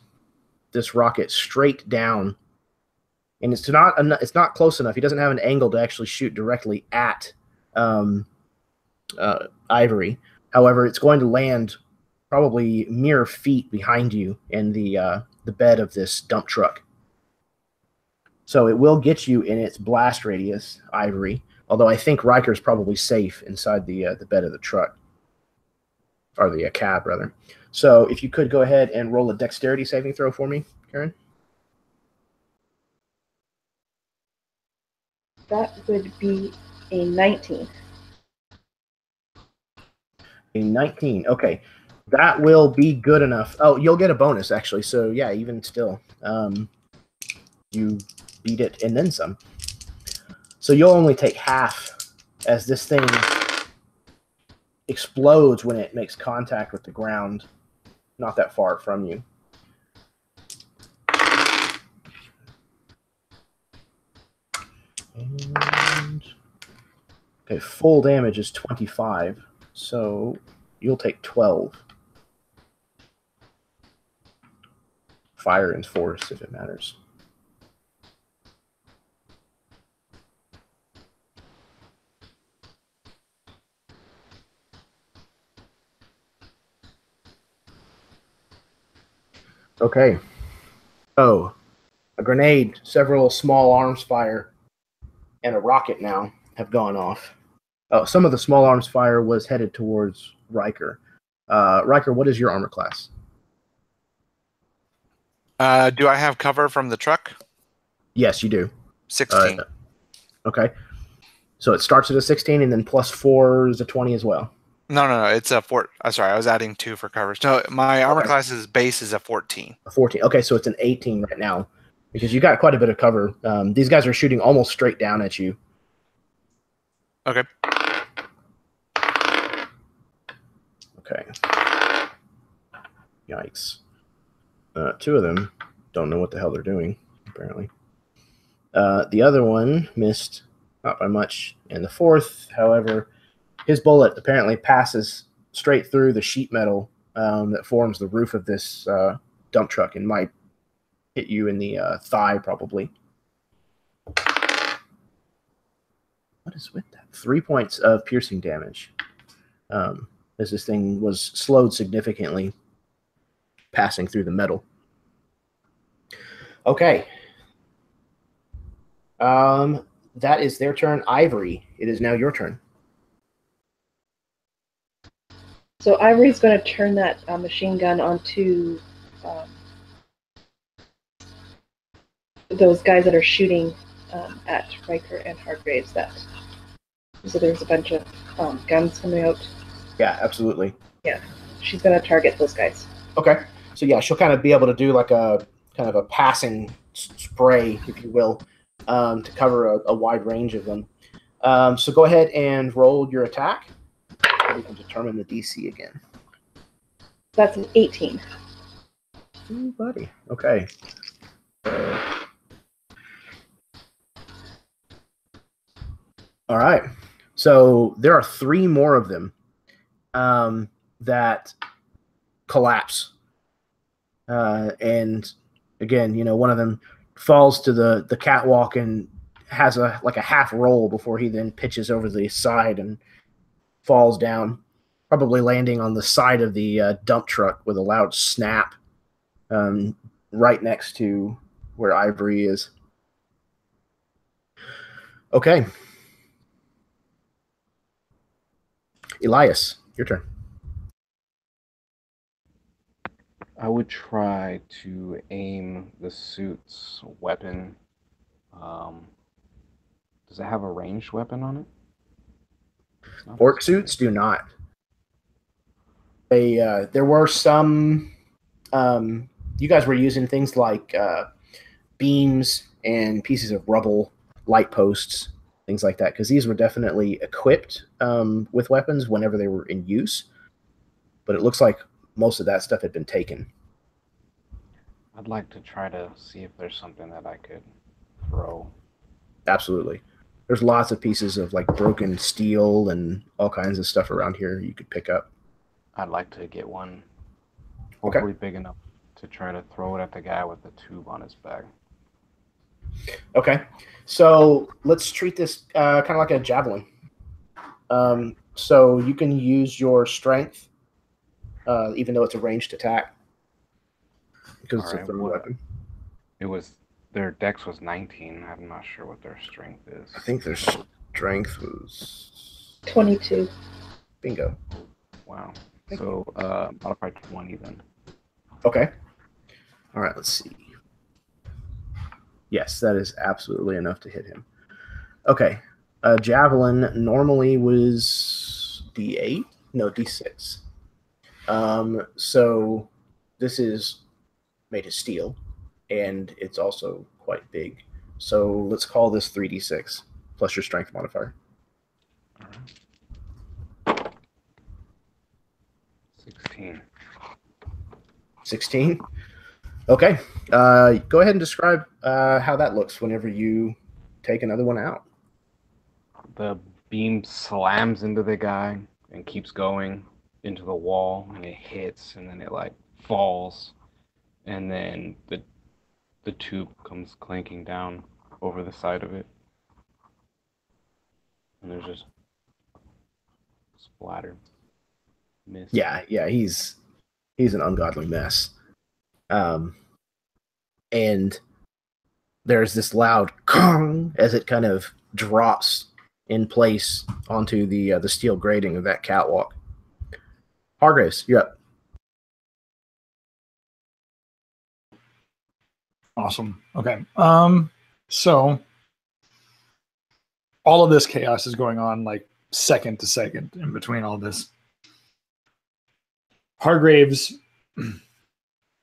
this rocket straight down. And it's not close enough. He doesn't have an angle to actually shoot directly at Ivory. However, it's going to land probably mere feet behind you in the bed of this dump truck. So it will get you in its blast radius, Ivory. Although I think Riker's probably safe inside the bed of the truck. Or the cab, rather. So if you could go ahead and roll a dexterity saving throw for me, Karen. That would be a 19. A 19. Okay. That will be good enough. Oh, you'll get a bonus, actually. So, yeah, even still. You beat it and then some. So you'll only take half as this thing explodes when it makes contact with the ground. not that far from you. And, okay, full damage is 25, so you'll take 12. Fire and force, if it matters. Okay. Oh, a grenade, several small arms fire, and a rocket now have gone off. Oh, some of the small arms fire was headed towards Riker. Riker, what is your armor class? Do I have cover from the truck? Yes, you do. 16. Okay. So it starts at a 16, and then plus 4 is a 20 as well. No. It's a 4. Sorry, I was adding 2 for coverage. No, my armor class's base is a 14. A 14. Okay, so it's an 18 right now because you got quite a bit of cover. These guys are shooting almost straight down at you. Okay. Okay. Yikes. 2 of them don't know what the hell they're doing, apparently. The other one missed, not by much. And the 4th, however, his bullet apparently passes straight through the sheet metal that forms the roof of this dump truck and might hit you in the thigh, probably. What is with that? 3 points of piercing damage. As this thing was slowed significantly, passing through the metal. Okay. That is their turn. Ivory, it is now your turn. So Ivory's going to turn that machine gun onto those guys that are shooting at Riker and Hargraves. So there's a bunch of guns coming out. Yeah, absolutely. Yeah, she's going to target those guys. Okay. So yeah, she'll kind of be able to do like a kind of a passing spray, if you will, to cover a wide range of them. So go ahead and roll your attack. We can determine the DC again. That's an 18. Ooh, buddy. Okay. All right. So there are 3 more of them that collapse. And again, one of them falls to the catwalk and has a half roll before he then pitches over the side and falls down, probably landing on the side of the dump truck with a loud snap right next to where Ivory is. Okay. Elias, your turn. I would try to aim the suit's weapon. Does it have a ranged weapon on it? Orc suits do not. There were some. You guys were using things like beams and pieces of rubble, light posts, things like that, because these were definitely equipped with weapons whenever they were in use. But it looks like most of that stuff had been taken. I'd like to try to see if there's something that I could throw. Absolutely. There's lots of pieces of like broken steel and all kinds of stuff around here you could pick up. I'd like to get one, hopefully big enough to try to throw it at the guy with the tube on his back. Okay. So let's treat this kind of like a javelin. So you can use your strength, even though it's a ranged attack, because it's a throw weapon. Their dex was 19. I'm not sure what their strength is. I think their strength was 22. Bingo. Wow. So modified 20 then. Okay. All right, let's see. Yes, that is absolutely enough to hit him. Okay. Javelin normally was D8? No, D6. So this is made of steel, and it's also quite big. So let's call this 3d6 plus your strength modifier. All right. 16. 16. Okay. Go ahead and describe how that looks whenever you take another one out. The beam slams into the guy and keeps going into the wall, and it hits, and then it like falls, and then the tube comes clanking down over the side of it, and there's just splatter. Miss. Yeah, he's an ungodly mess. And there's this loud "kong" as it kind of drops in place onto the steel grating of that catwalk. Hargraves, you're up. Awesome. Okay. So all of this chaos is going on like second to second in between all this. Hargraves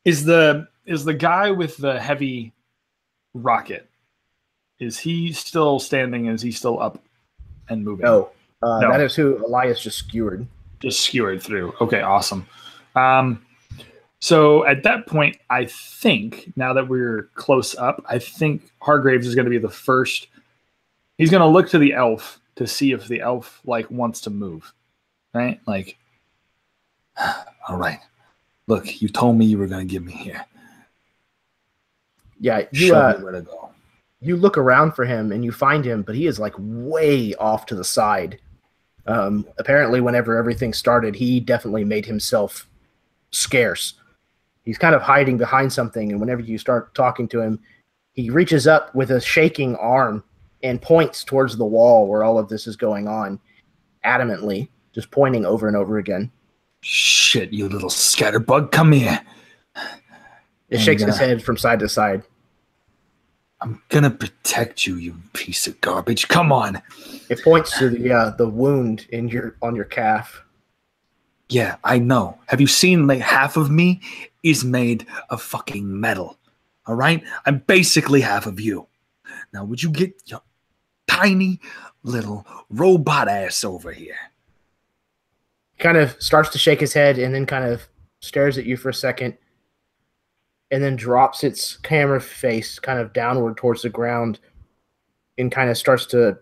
is the guy with the heavy rocket. Is he still standing? Is he still up and moving? No. No. That is who Elias just skewered. Just skewered through. Okay, awesome. So at that point, I think, now that we're close up, I think Hargraves is going to be the first. He's going to look to the elf to see if the elf like wants to move, right? Like, All right. Look, you told me you were going to get me here. Yeah, Show me where to go. you look around for him and you find him, but he is like way off to the side. Apparently, whenever everything started, he definitely made himself scarce. He's kind of hiding behind something, and whenever you start talking to him, he reaches up with a shaking arm and points towards the wall where all of this is going on, adamantly, just pointing over and over again. Shit, you little scatterbug, come here. It shakes his head from side to side. I'm gonna protect you, you piece of garbage. Come on. It points to the wound on your calf. Yeah, I know. Have you seen like half of me is made of fucking metal? All right? I'm basically half of you. Now, would you get your tiny little robot ass over here? Kind of starts to shake his head and then kind of stares at you for a second and then drops its camera face kind of downward towards the ground and kind of starts to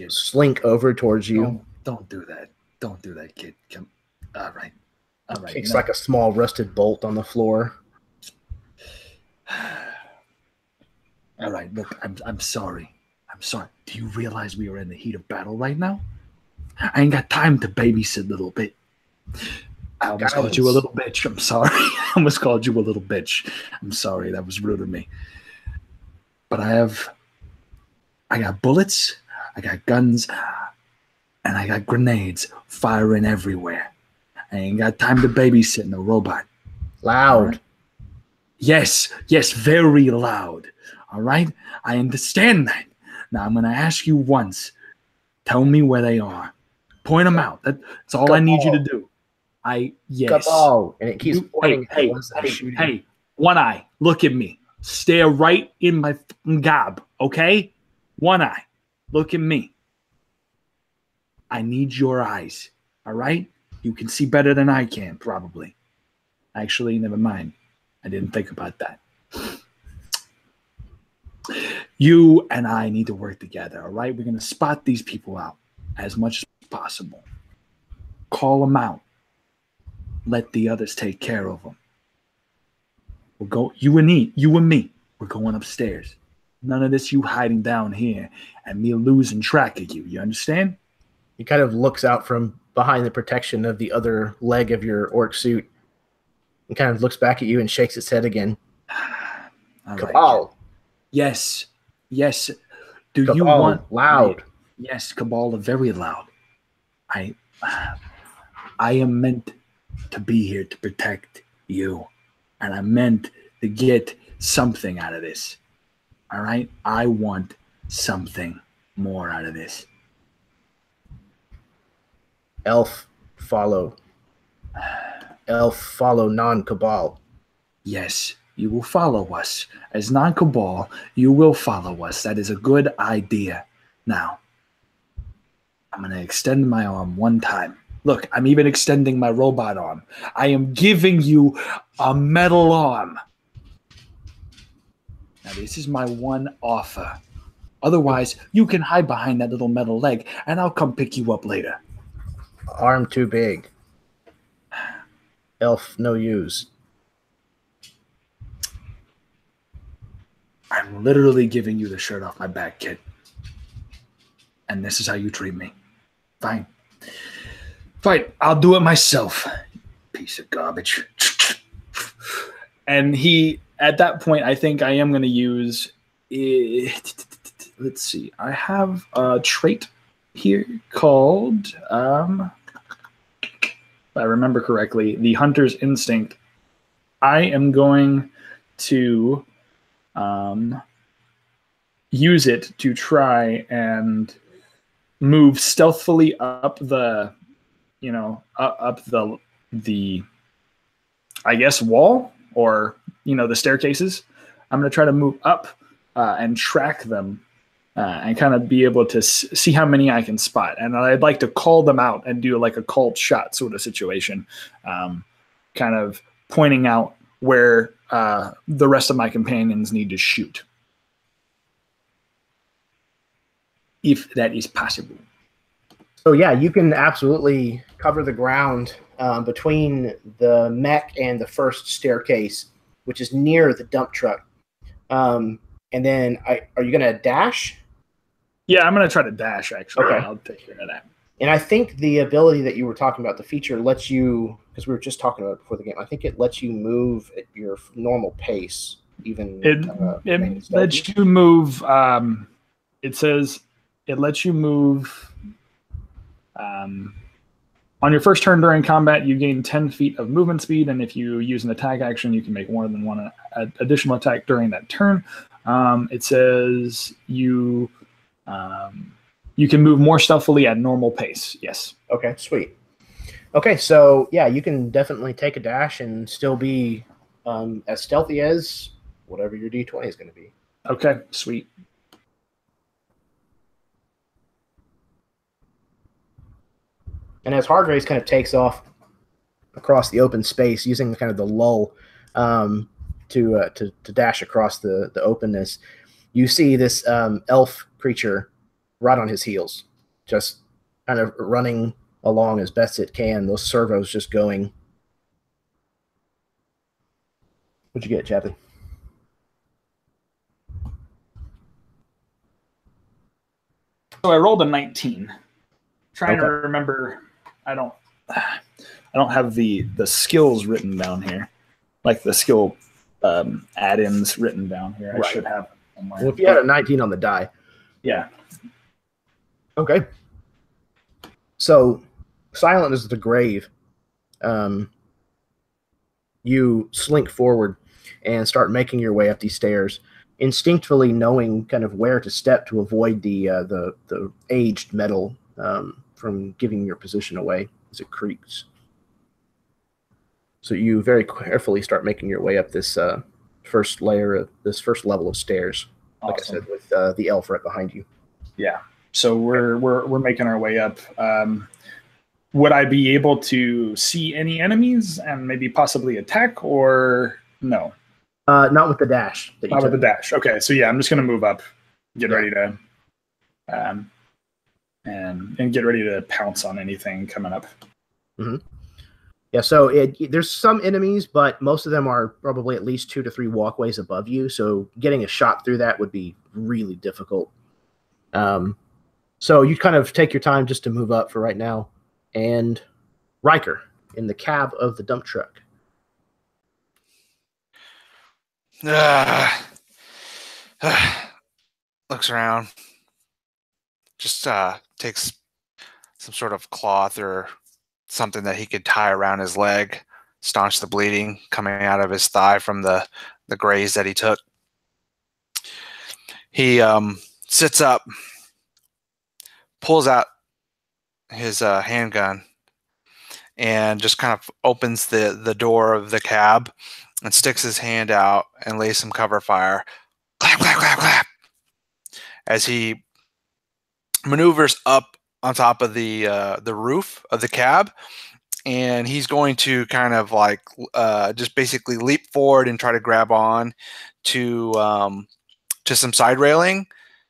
slink over towards you. Don't do that. Don't do that, kid. Come. All right. Kicks like a small rusted bolt on the floor. All right. Look, I'm sorry. I'm sorry. Do you realize we are in the heat of battle right now? I ain't got time to babysit a little bit. I almost called you a little bitch. I'm sorry. I almost called you a little bitch. I'm sorry. That was rude of me. But I got bullets, I got guns, and I got grenades firing everywhere. I ain't got time to babysit no robot. Loud. Right? Yes, very loud. All right? I understand that. Now I'm going to ask you once. Tell me where they are. Point them out. That's all I need you to do. Yes. Cabal. And it keeps pointing at ones that are shooting. Hey, one eye. Look at me. Stare right in my gob, okay? One eye. Look at me. I need your eyes, all right? You can see better than I can, probably. Actually, never mind. I didn't think about that. You and I need to work together, all right? We're going to spot these people out as much as possible. Call them out. Let the others take care of them. We'll go, you and me, we're going upstairs. None of this you hiding down here and me losing track of you. You understand? He kind of looks out from behind the protection of the other leg of your orc suit and kind of looks back at you and shakes its head again. Cabal. Right. Yes. Do Cabal, you want loud? Yes, Cabal, very loud. I am meant to be here to protect you, and I'm meant to get something out of this. All right? I want something more out of this. Elf, follow non-Cabal. Yes, you will follow us. As non-Cabal, you will follow us. That is a good idea. Now, I'm going to extend my arm one time. Look, I'm even extending my robot arm. I am giving you a metal arm. Now, this is my one offer. Otherwise, you can hide behind that little metal leg, and I'll come pick you up later. Arm too big. Elf no use. I'm literally giving you the shirt off my back, kid. And this is how you treat me. Fine. Fine, I'll do it myself. Piece of garbage. And he, at that point, I think I am going to use... let's see. I have a trait here called... if I remember correctly, the Hunter's Instinct. I am going to use it to try and move stealthily up the, up the I guess wall, or the staircases. I'm going to try to move up and track them and kind of be able to see how many I can spot. And I'd like to call them out and do like a called shot sort of situation, kind of pointing out where the rest of my companions need to shoot, if that is possible. So yeah, you can absolutely cover the ground between the mech and the first staircase, which is near the dump truck. And then, are you going to dash? Yeah, I'm going to try to dash, actually. Okay. I'll take care of that. And I think the ability that you were talking about, the feature, lets you, because we were just talking about it before the game, I think it lets you move at your normal pace, even. It lets you move. It says it lets you move. On your first turn during combat, you gain 10 feet of movement speed, and if you use an attack action, you can make more than one additional attack during that turn. It says you can move more stealthily at normal pace. Yes. Okay, sweet. Okay, so yeah, you can definitely take a dash and still be as stealthy as whatever your D20 is going to be. Okay, sweet. And as Hargraves kind of takes off across the open space, using kind of the lull to dash across the openness, you see this elf creature right on his heels, just kind of running along as best it can. Those servos just going. What'd you get, Chappie? So I rolled a 19. Trying to remember. I don't have the skills written down here, like the skill add-ins written down here. I should have it somewhere. Well, if you had a 19 on the die. Yeah. Okay. So, silent as the grave, you slink forward and start making your way up these stairs, instinctively knowing kind of where to step to avoid the aged metal from giving your position away as it creaks. So you very carefully start making your way up this first level of stairs. Awesome. Like I said, with the elf right behind you. Yeah. So we're making our way up. Would I be able to see any enemies and maybe possibly attack, or no? Not with the dash. Not with the dash. Okay. So yeah, I'm just gonna move up, get ready to, and get ready to pounce on anything coming up. Mm-hmm. Yeah, so there's some enemies, but most of them are probably at least 2 to 3 walkways above you, so getting a shot through that would be really difficult. So you kind of take your time just to move up for right now. And Riker, in the cab of the dump truck. Looks around. Just takes some sort of cloth or something that he could tie around his leg, staunch the bleeding coming out of his thigh from the graze that he took. He sits up, pulls out his handgun, and just kind of opens the door of the cab and sticks his hand out and lays some cover fire. Clap, clap, clap, clap. As he maneuvers up on top of the roof of the cab, and he's going to kind of like just basically leap forward and try to grab on to some side railing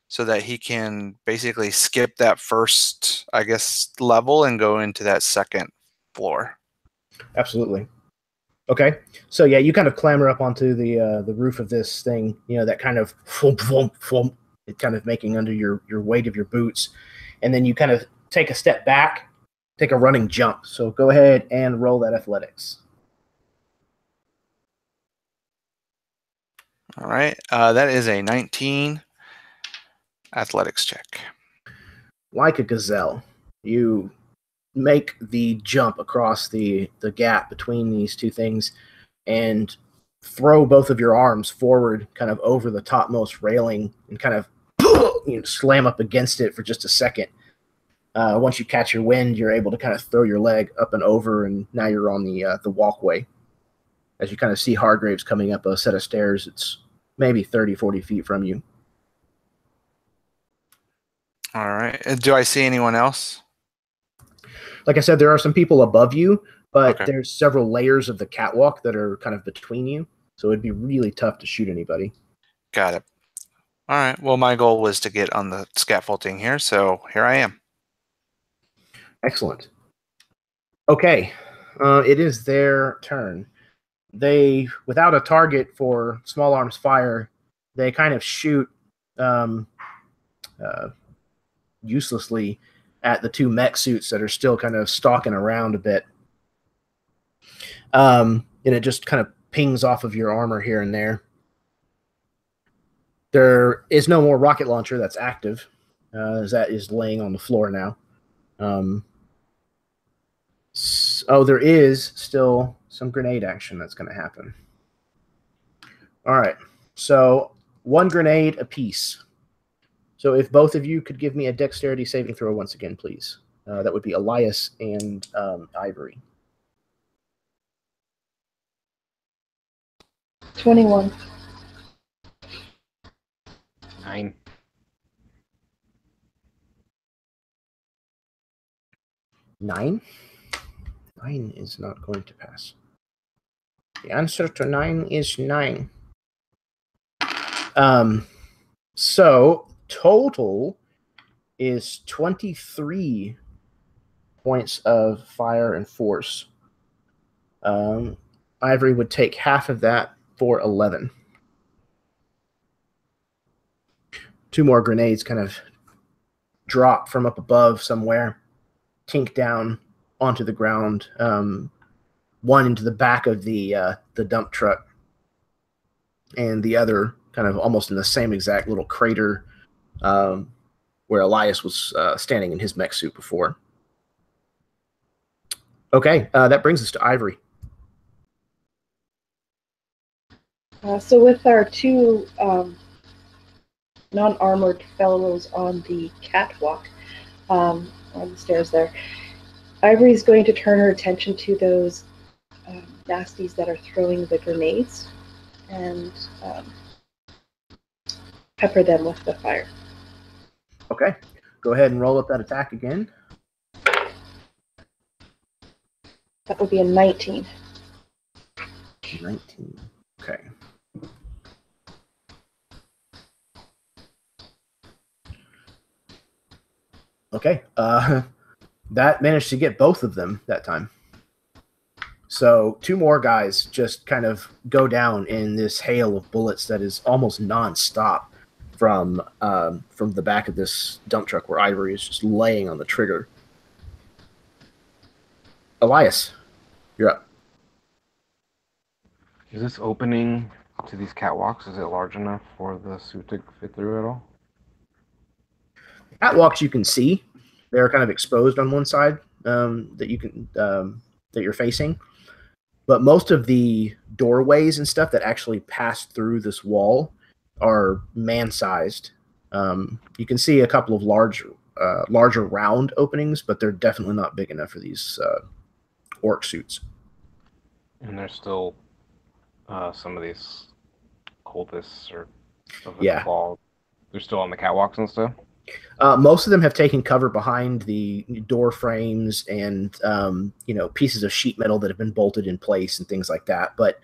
so that he can basically skip that first, I guess, level and go into that second floor. Absolutely. Okay, so yeah, you kind of clamber up onto the roof of this thing. You know, that kind of thump, thump, thump, it kind of making under your weight of your boots, and then you kind of take a step back, take a running jump. So go ahead and roll that athletics. All right, that is a 19 athletics check. Like a gazelle, you make the jump across the gap between these two things and throw both of your arms forward kind of over the topmost railing and kind of slam up against it for just a second. Once you catch your wind, you're able to kind of throw your leg up and over, and now you're on the walkway. As you kind of see Hargraves coming up a set of stairs, it's maybe 30, 40 feet from you. All right. Do I see anyone else? Like I said, there are some people above you, but Okay. there's several layers of the catwalk that are kind of between you, so it'd be really tough to shoot anybody. Got it. All right. Well, my goal was to get on the scaffolding here, so here I am. Excellent. Okay, it is their turn. They, without a target for small arms fire, they kind of shoot uselessly at the two mech suits that are still kind of stalking around a bit. And it just kind of pings off of your armor here and there. There is no more rocket launcher that's active, as that is laying on the floor now. There is still some grenade action that's going to happen. All right, so 1 grenade apiece. So if both of you could give me a dexterity saving throw once again, please. That would be Elias and Ivory. 21. 9. 9? 9 is not going to pass. The answer to 9 is 9. So total is 23 points of fire and force. Ivory would take half of that for 11. 2 more grenades kind of drop from up above somewhere, tink down onto the ground. One into the back of the dump truck, and the other kind of almost in the same exact little crater where Elias was standing in his mech suit before. Okay, that brings us to Ivory. So with our 2 non-armored fellows on the catwalk, on the stairs there, Ivory's going to turn her attention to those nasties that are throwing the grenades and pepper them with the fire. Okay, go ahead and roll up that attack again. That would be a 19. 19. Okay. Okay, that managed to get both of them that time. So 2 more guys just kind of go down in this hail of bullets that is almost non-stop from the back of this dump truck where Ivory is just laying on the trigger. Elias, you're up. Is this opening to these catwalks, is it large enough for the suit to fit through at all? Catwalks you can see. They're kind of exposed on one side that you can that you're facing. But most of the doorways and stuff that actually pass through this wall are man-sized. You can see a couple of larger round openings, but they're definitely not big enough for these orc suits. And there's still some of these cultists or of the Yeah. cabal. They're still on the catwalks and stuff? Most of them have taken cover behind the door frames and pieces of sheet metal that have been bolted in place and things like that. But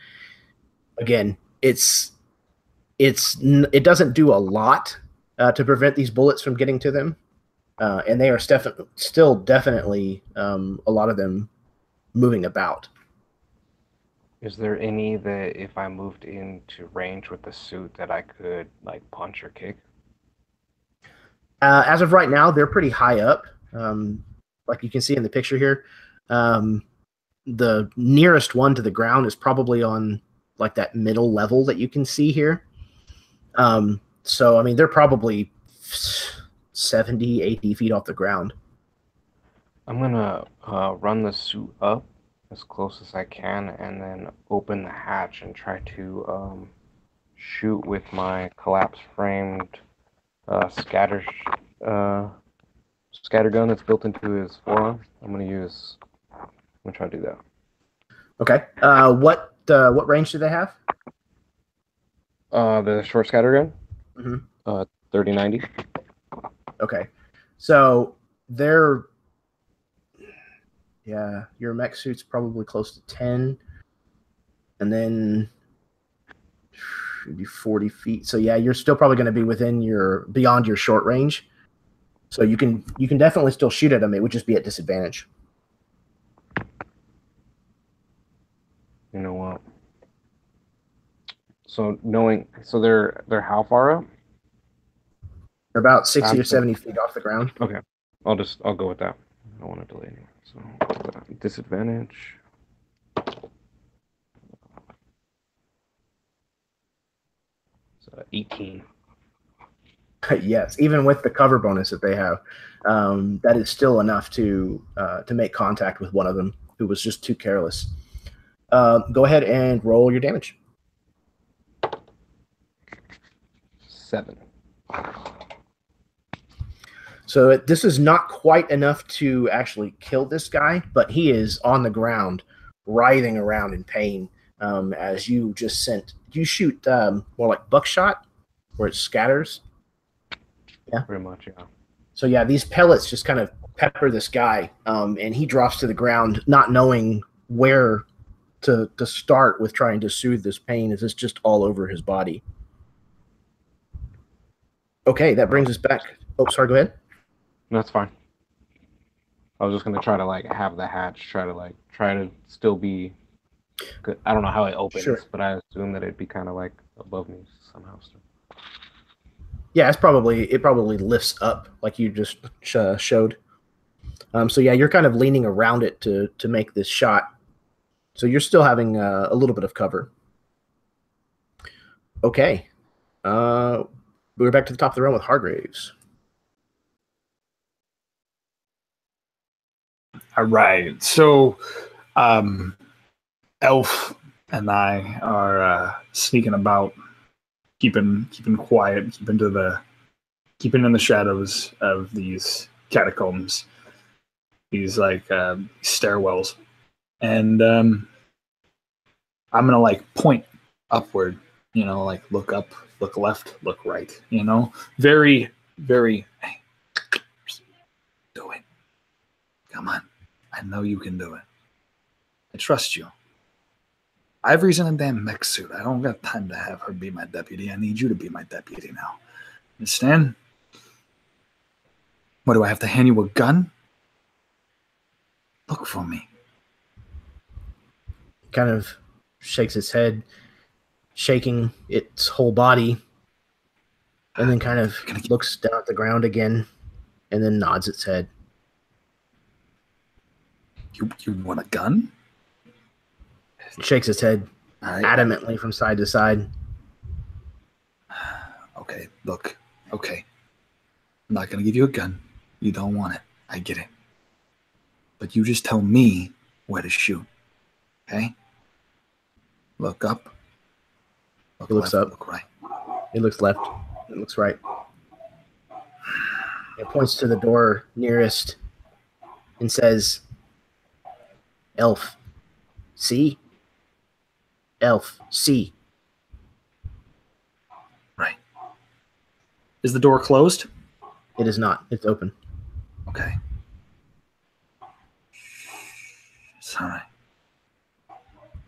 again, it doesn't do a lot to prevent these bullets from getting to them, and they are still definitely a lot of them moving about. Is there any that if I moved into range with the suit that I could like punch or kick? As of right now, they're pretty high up. Like you can see in the picture here, the nearest one to the ground is probably on like that middle level that you can see here. So, I mean, they're probably 70, 80 feet off the ground. I'm gonna run the suit up as close as I can and then open the hatch and try to shoot with my collapse framed scatter gun that's built into his forearm. I'm gonna try to do that. Okay. What range do they have? The short scatter gun. Mm-hmm. 30-90. Okay. So they're your mech suit's probably close to 10, and then maybe 40 feet. So yeah, you're still probably going to be beyond your short range. So you can definitely still shoot at them. It would just be at disadvantage. You know what? So they're how far up? They're about 60 or 70 feet off the ground. Okay, I'll go with that. I don't want to delay anymore. So disadvantage. So 18. Yes, even with the cover bonus that they have, that is still enough to make contact with one of them who was just too careless. Go ahead and roll your damage. 7. So this is not quite enough to actually kill this guy, but he is on the ground, writhing around in pain as you shoot more like buckshot, where it scatters. Yeah, pretty much, yeah. So yeah, these pellets just kind of pepper this guy, and he drops to the ground, not knowing where to start with trying to soothe this pain, as it's just all over his body. Okay, that brings us back. Oh, sorry, go ahead. No, that's fine. I was just gonna try to have the hatch, try to still be good. I don't know how it opens, sure, but I assume that it'd be kind of like above me somehow still. Yeah, it probably lifts up like you just showed. So yeah, you're kind of leaning around it to make this shot. So you're still having a little bit of cover. Okay. We're back to the top of the round with Hargraves. All right. So Elf and I are sneaking about, keeping quiet, keeping in the shadows of these catacombs, these like stairwells, and I'm gonna point upward, look up, look left, look right, very, very. Hey, do it. Come on, I know you can do it. I trust you. Ivory's in a damn mech suit. I don't got time to have her be my deputy. I need you to be my deputy now. Understand? What, do I have to hand you a gun? Look for me. Kind of shakes its head, shaking its whole body, and then kind of looks down at the ground again, and then nods its head. You want a gun? Shakes its head adamantly from side to side. Okay, look. Okay. I'm not going to give you a gun. You don't want it. I get it. But you just tell me where to shoot. Okay? Look up. Look he looks left, up. Look right. He looks left. It looks right. It points to the door nearest and says, Elf, see? Elf, see. Right. Is the door closed? It is not. It's open. Okay. Sorry.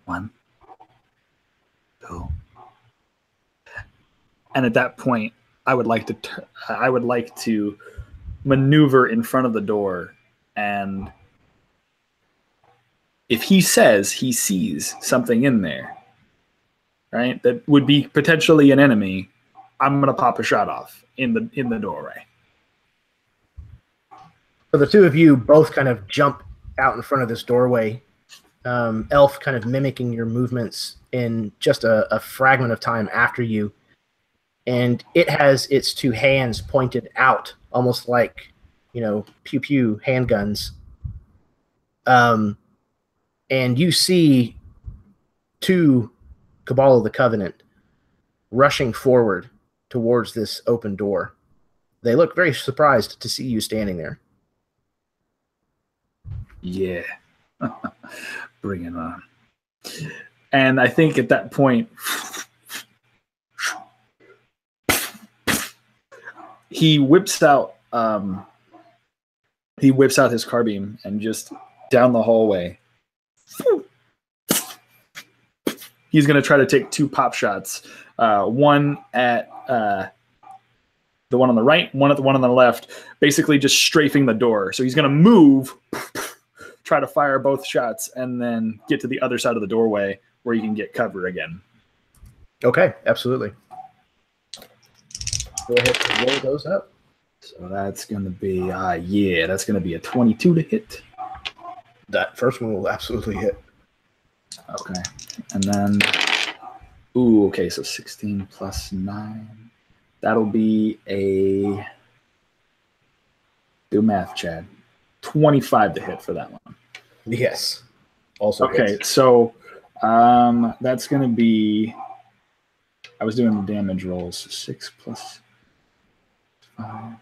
1, 2. And at that point, I would like to maneuver in front of the door, and if he says he sees something in there, right, that would be potentially an enemy, I'm gonna pop a shot off in the doorway. So the two of you both kind of jump out in front of this doorway. Elf kind of mimicking your movements in just a fragment of time after you. And it has its two hands pointed out, almost like, pew pew handguns. And you see two Cabal of the Covenant rushing forward towards this open door. They look very surprised to see you standing there. Yeah. Bring it on. And I think at that point, he whips out his carbine and just down the hallway. He's going to try to take 2 pop shots. One at the one on the right, one at the one on the left, basically just strafing the door. So he's going to move, try to fire both shots, and then get to the other side of the doorway where you can get cover again. Okay, absolutely. Go ahead and roll those up. So that's going to be, that's going to be a 22 to hit. That first one will absolutely hit. Okay. And then, okay, so 16 plus 9. That'll be do math, Chad. 25 to hit for that one. Yes. Also okay, hits. So that's going to be, I was doing the damage rolls. 6 plus 5.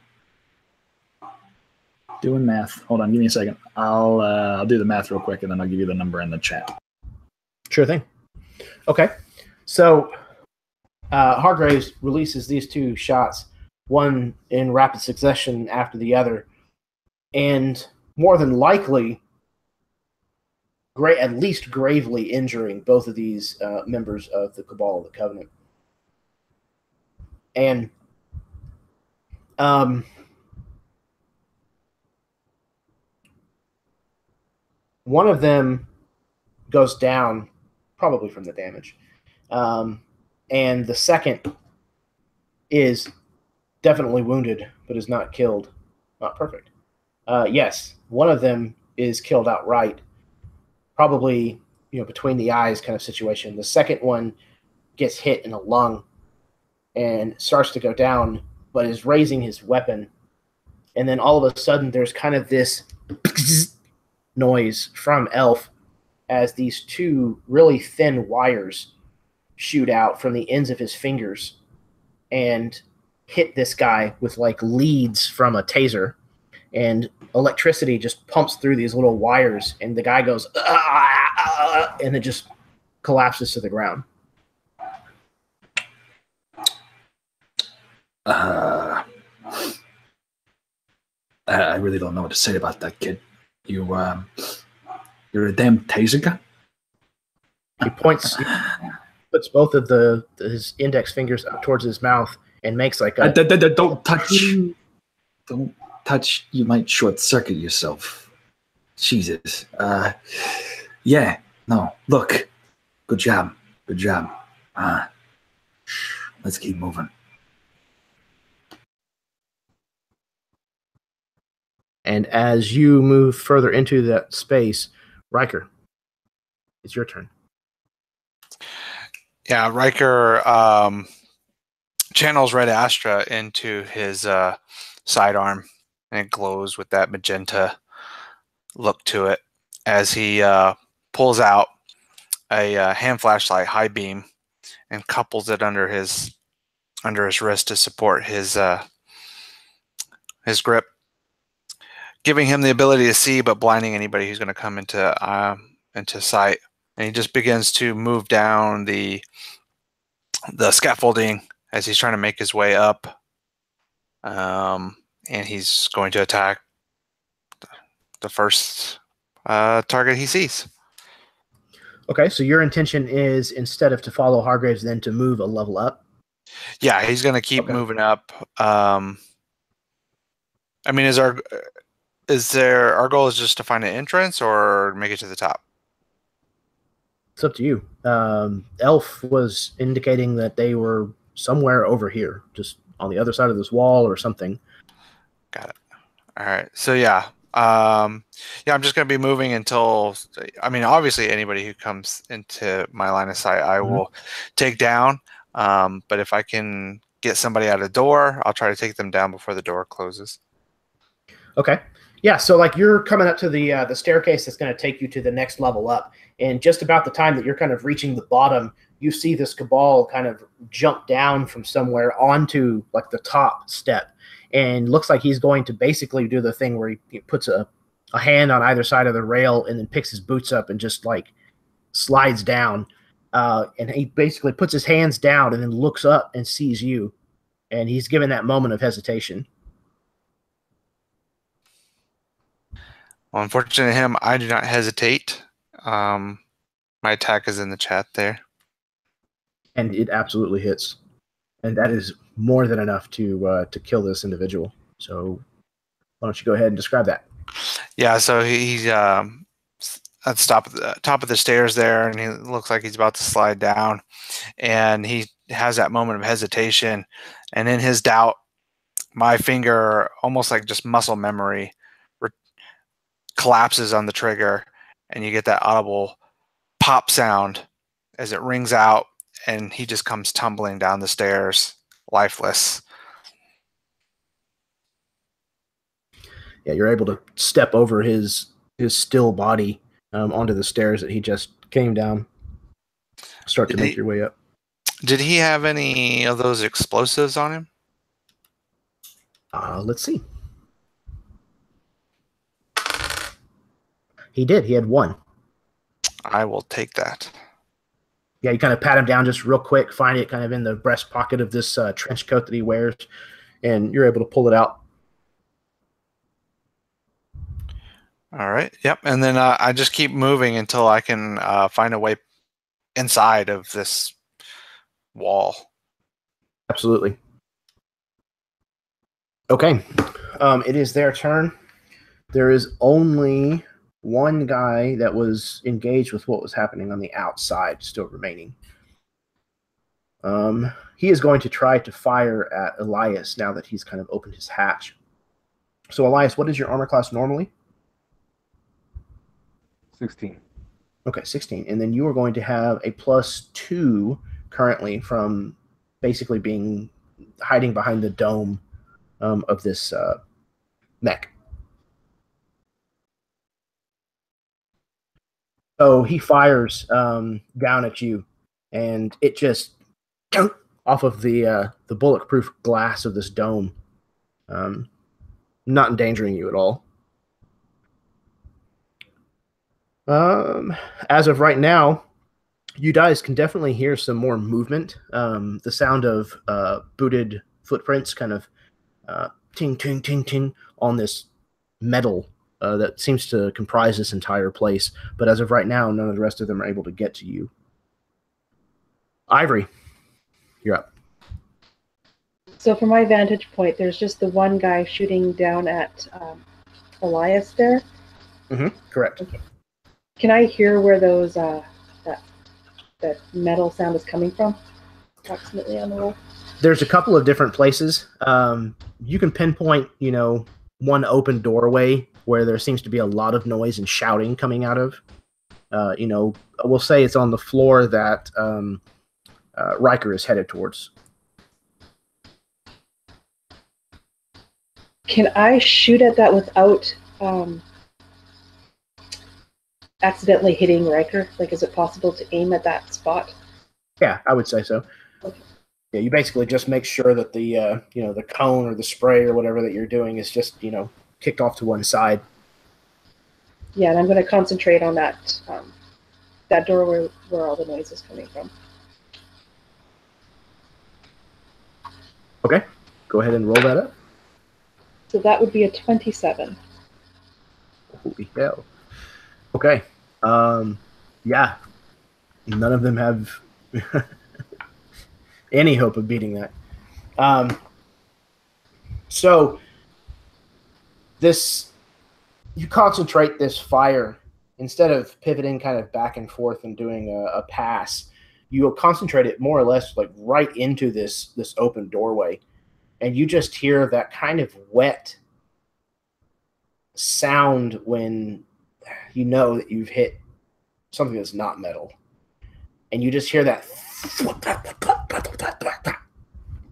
Doing math. Hold on, give me a second. I'll do the math real quick, and then I'll give you the number in the chat. Sure thing. Okay. So Hargraves releases these 2 shots, one in rapid succession after the other, and more than likely, at least gravely injuring both of these members of the Cabal of the Covenant. And one of them goes down, probably from the damage. And the second is definitely wounded, but is not killed. Not perfect. Yes, one of them is killed outright, probably between the eyes kind of situation. The second one gets hit in the lung and starts to go down, but is raising his weapon. And then all of a sudden, there's kind of this noise from Elf as these 2 really thin wires shoot out from the ends of his fingers and hit this guy with like leads from a taser, and electricity just pumps through these little wires, and the guy goes and it just collapses to the ground. I really don't know what to say about that, kid. You're a damn taser guy. He puts both of his index fingers up towards his mouth and makes like a... Don't touch. Don't touch. You might short circuit yourself. Jesus. Yeah. No. Look. Good job. Good job. Let's keep moving. And as you move further into that space, Riker, it's your turn. Yeah, Riker channels Red Astra into his sidearm, and it glows with that magenta look to it as he pulls out a hand flashlight high beam and couples it under his wrist to support his grip, giving him the ability to see but blinding anybody who's going to come into sight. And he just begins to move down the scaffolding as he's trying to make his way up and he's going to attack the first target he sees. Okay, so your intention is, instead of to follow Hargraves, then to move a level up? Yeah, he's going to keep moving up. I mean, our goal is just to find an entrance or make it to the top? It's up to you. Elf was indicating that they were somewhere over here, just on the other side of this wall or something. Got it. All right. So yeah, I'm just going to be moving until, I mean, obviously anybody who comes into my line of sight, I will take down. But if I can get somebody out of the door, I'll try to take them down before the door closes. Okay. Yeah, so like you're coming up to the staircase that's going to take you to the next level up, and just about the time that you're kind of reaching the bottom, you see this Cabal kind of jump down from somewhere onto like the top step, and looks like he's going to basically do the thing where he puts a hand on either side of the rail and then picks his boots up and just like slides down, and he basically puts his hands down and then looks up and sees you, and he's given that moment of hesitation. Well, unfortunately, him, I do not hesitate. My attack is in the chat there. And it absolutely hits. And that is more than enough to kill this individual. So why don't you go ahead and describe that? Yeah, so he's at the top of the stairs there, and he looks like he's about to slide down. And he has that moment of hesitation. And in his doubt, my finger, almost like just muscle memory, collapses on the trigger, and you get that audible pop sound as it rings out, and he just comes tumbling down the stairs, lifeless. Yeah, you're able to step over his still body onto the stairs that he just came down. Start to make your way up. Did he have any of those explosives on him? Let's see. He did. He had one. I will take that. Yeah, you kind of pat him down just real quick, find it kind of in the breast pocket of this trench coat that he wears, and you're able to pull it out. All right. Yep. And then I just keep moving until I can find a way inside of this wall. Absolutely. Okay. It is their turn. There is only one guy that was engaged with what was happening on the outside still remaining. He is going to try to fire at Elias now that he's kind of opened his hatch. So, Elias, what is your armor class normally? 16. Okay, 16. And then you are going to have a +2 currently from basically hiding behind the dome of this mech. So he fires down at you, and it just off of the bulletproof glass of this dome, not endangering you at all. As of right now, you guys can definitely hear some more movement. The sound of booted footprints kind of ting, ting, ting, ting on this metal that seems to comprise this entire place. But as of right now, none of the rest of them are able to get to you. Ivory, you're up. So from my vantage point, there's just the one guy shooting down at Elias there. Mm-hmm. Correct. Okay. Can I hear where those that metal sound is coming from? Approximately on the wall. There's a couple of different places. You can pinpoint, one open doorway where there seems to be a lot of noise and shouting coming out of. We'll say it's on the floor that Riker is headed towards. Can I shoot at that without accidentally hitting Riker? Like, is it possible to aim at that spot? Yeah, I would say so. Okay. Yeah, you basically just make sure that the cone or the spray or whatever that you're doing is just kicked off to one side. Yeah, and I'm going to concentrate on that that door where all the noise is coming from. Okay, go ahead and roll that up. So that would be a 27. Holy hell. Okay. Yeah. None of them have any hope of beating that. So this, you concentrate this fire instead of pivoting kind of back and forth and doing a pass. You will concentrate it more or less like right into this open doorway, and you just hear that kind of wet sound when you know that you've hit something that's not metal, and you just hear that,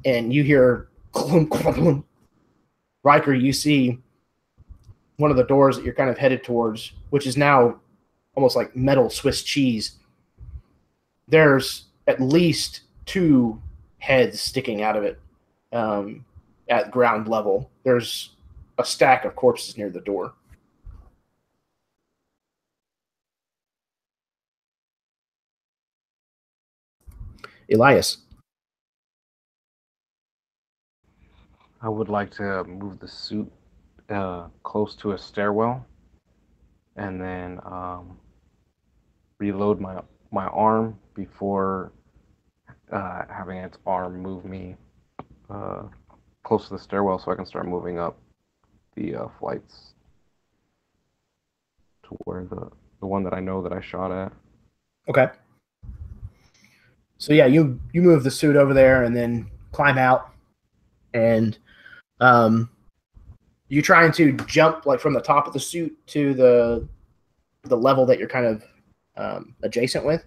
and you hear Riker, you see one of the doors that you're kind of headed towards, which is now almost like metal Swiss cheese. There's at least 2 heads sticking out of it at ground level. There's a stack of corpses near the door. Elias. I would like to move the suit close to a stairwell, and then reload my arm before having its arm move me close to the stairwell, so I can start moving up the flights to where the one that I know that I shot at. Okay. So yeah, you move the suit over there and then climb out, and you trying to jump like from the top of the suit to the level that you're kind of adjacent with.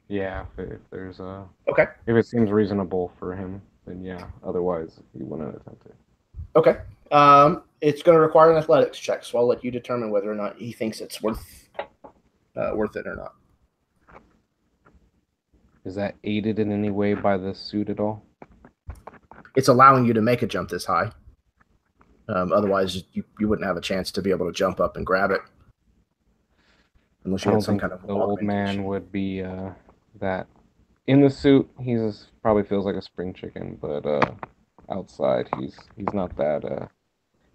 Yeah, if there's a okay, if it seems reasonable for him, then yeah. Otherwise, he wouldn't attempt it. Okay. It's going to require an athletics check, so I'll let you determine whether or not he thinks it's worth it or not. Is that aided in any way by the suit at all? It's allowing you to make a jump this high. Otherwise, you wouldn't have a chance to be able to jump up and grab it. Unless you had some kind of the old man would be that in the suit. He's probably feels like a spring chicken, but outside he's not that.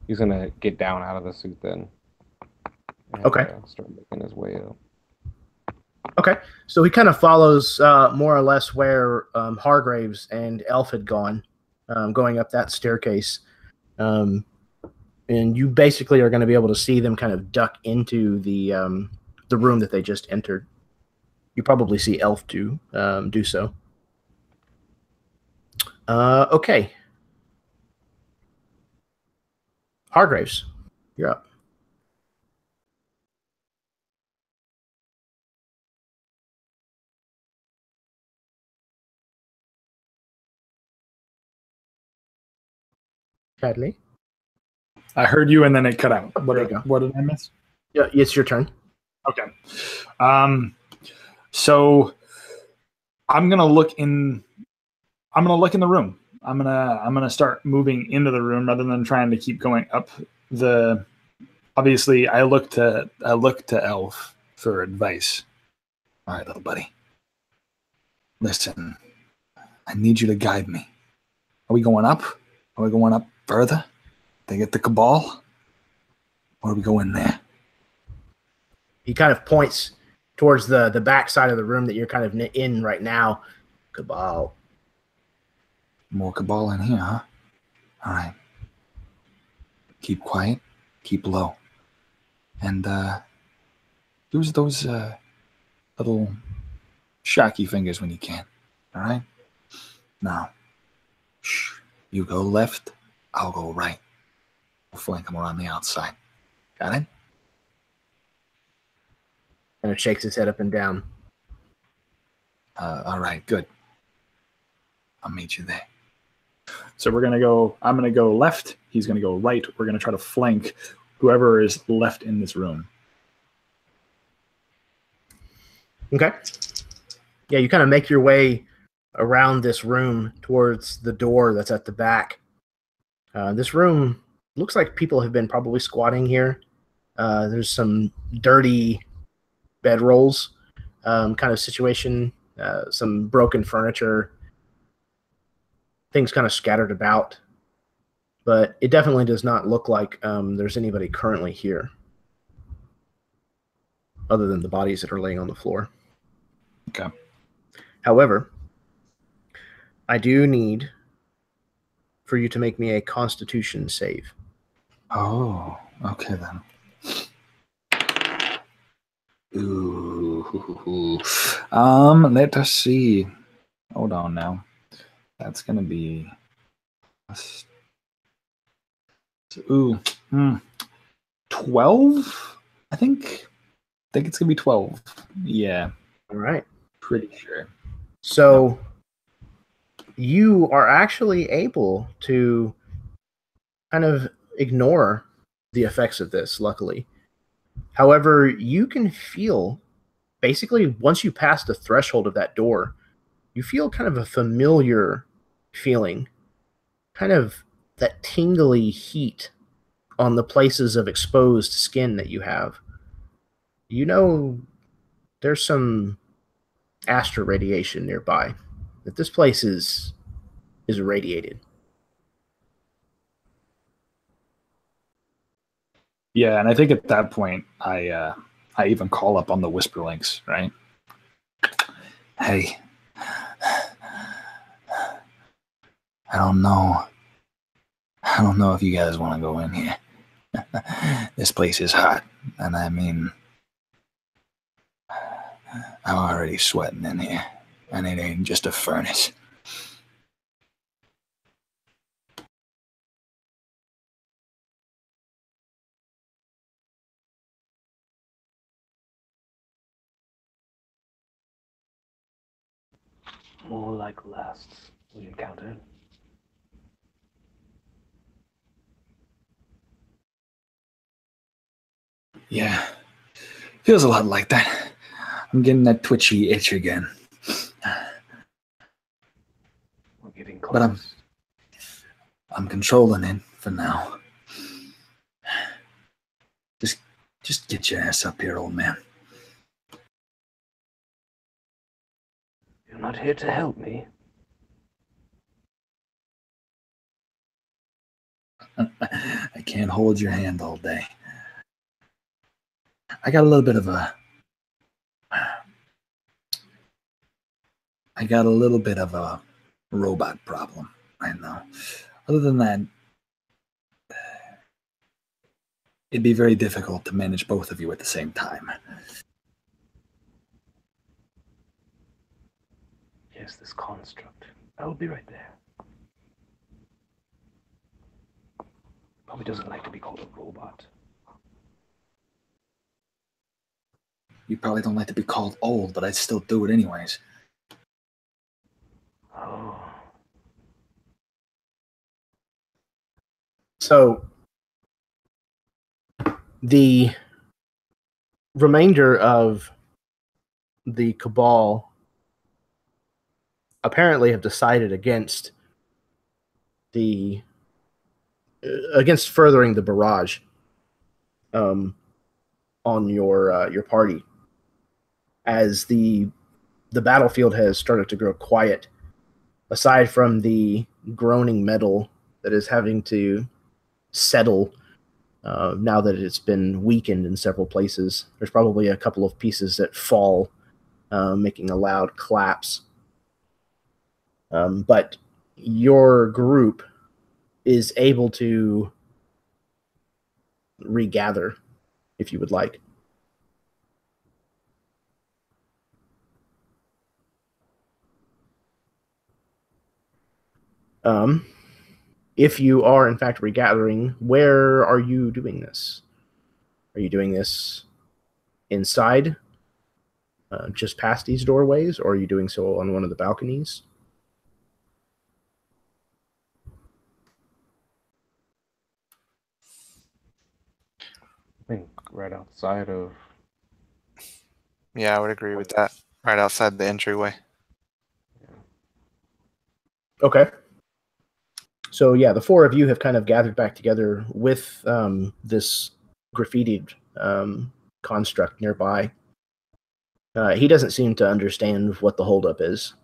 He's gonna get down out of the suit then. And, okay. Start making his way up. Okay, so he kind of follows more or less where Hargraves and Elf had gone, going up that staircase. And you basically are going to be able to see them kind of duck into the room that they just entered. You probably see Elf do so. Okay. Hargraves, you're up. Chadley? I heard you and then it cut out. What did I miss? Yeah, it's your turn. Okay. So I'm gonna look in the room. I'm gonna start moving into the room rather than trying to keep going up the. Obviously, I look to Elf for advice. All right, little buddy. Listen, I need you to guide me. Are we going up? Are we going up further? They get the Cabal? Or do we go in there? He kind of points towards the back side of the room that you're kind of in right now. Cabal. More Cabal in here, huh? All right. Keep quiet. Keep low. And use those little shocky fingers when you can. All right? Now, shh. You go left, I'll go right. We'll flank them around the outside. Got it? And it shakes his head up and down. All right, good. I'll meet you there. So I'm going to go left. He's going to go right. We're going to try to flank whoever is left in this room. Okay. Yeah, you kind of make your way around this room towards the door that's at the back. This room looks like people have been probably squatting here. There's some dirty bedrolls kind of situation, some broken furniture, things kind of scattered about. but it definitely does not look like there's anybody currently here other than the bodies that are laying on the floor. Okay. However, I do need for you to make me a Constitution save. Oh, okay then. Ooh. Let us see. Hold on now. That's gonna be. Ooh. 12? I think it's gonna be 12. Yeah. All right. Pretty sure. So you are actually able to kind of ignore the effects of this, luckily. However, you can feel, basically, once you pass the threshold of that door, you feel kind of a familiar feeling, kind of that tingly heat on the places of exposed skin that you have. You know there's some astral radiation nearby, that this place is irradiated. Yeah, and I think at that point, I even call up on the Whisperlinks, right? Hey, I don't know if you guys want to go in here. This place is hot, and I mean, I'm already sweating in here, and it ain't just a furnace. More like last we encountered. Yeah, feels a lot like that. I'm getting that twitchy itch again. We're getting close. But I'm controlling it for now. Just get your ass up here, old man. You're not here to help me. I can't hold your hand all day. I got a little bit of a robot problem right now. Other than that, it'd be very difficult to manage both of you at the same time. Yes, this construct. I will be right there. Probably doesn't like to be called a robot. You probably don't like to be called old, but I'd still do it anyways. Oh. So the remainder of the Cabal apparently have decided against furthering the barrage on your party, as the battlefield has started to grow quiet. Aside from the groaning metal that is having to settle now that it's been weakened in several places, there's probably a couple of pieces that fall, making a loud collapse. But your group is able to regather, if you would like. If you are in fact regathering, where are you doing this? Are you doing this inside, just past these doorways, or are you doing so on one of the balconies? I think right outside of... Yeah, I would agree with that. Right outside the entryway. Okay. So yeah, the four of you have kind of gathered back together with this graffitied construct nearby. He doesn't seem to understand what the holdup is.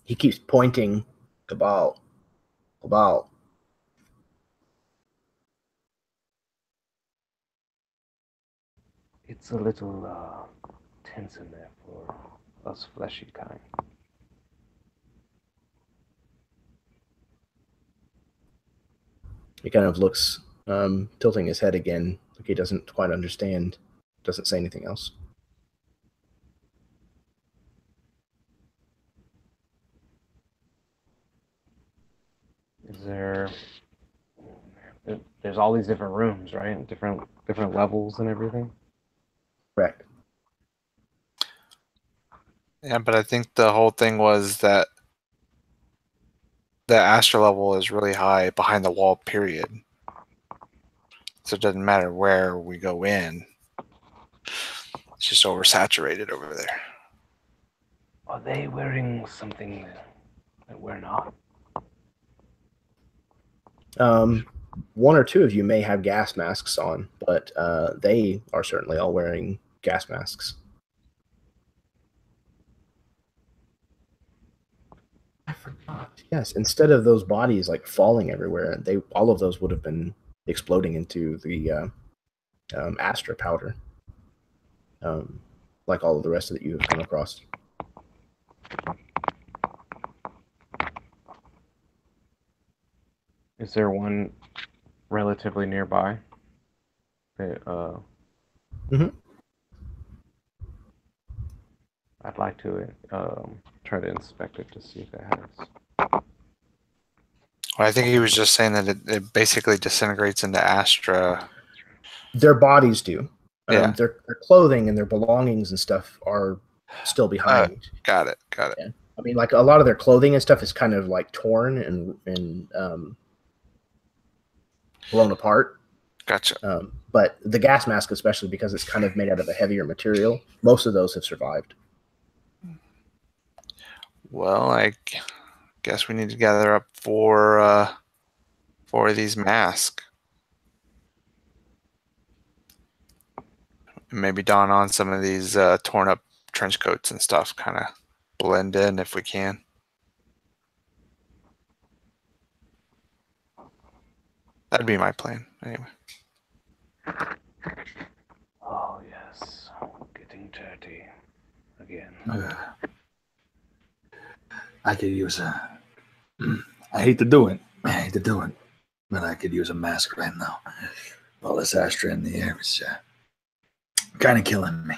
He keeps pointing, Cabal, Cabal. It's a little tense in there for us fleshy kind. He kind of looks, tilting his head again, like he doesn't quite understand, doesn't say anything else. Is there... There's all these different rooms, right? Different levels and everything? Correct. Yeah, but I think the whole thing was that the Astra level is really high behind the wall, period. So it doesn't matter where we go in. It's just oversaturated over there. Are they wearing something that we're not? One or two of you may have gas masks on, but they are certainly all wearing gas masks. I forgot. Yes, instead of those bodies like falling everywhere, all of those would have been exploding into the Astra powder, like all of the rest of that you have come across. Is there one relatively nearby? I'd like to try to inspect it to see if it has. Well, I think he was just saying that it basically disintegrates into Astra. Their bodies do. Yeah. Their clothing and their belongings and stuff are still behind. Got it. Yeah. I mean, like a lot of their clothing and stuff is kind of like torn and blown apart. Gotcha. But the gas mask, especially because it's kind of made out of a heavier material, most of those have survived. Well, I guess we need to gather up for these masks. Maybe don on some of these torn up trench coats and stuff, kind of blend in if we can. That'd be my plan, anyway. Oh, yes. Getting dirty again. I could use I hate to do it, but I could use a mask right now. All this Astra in the air is kind of killing me.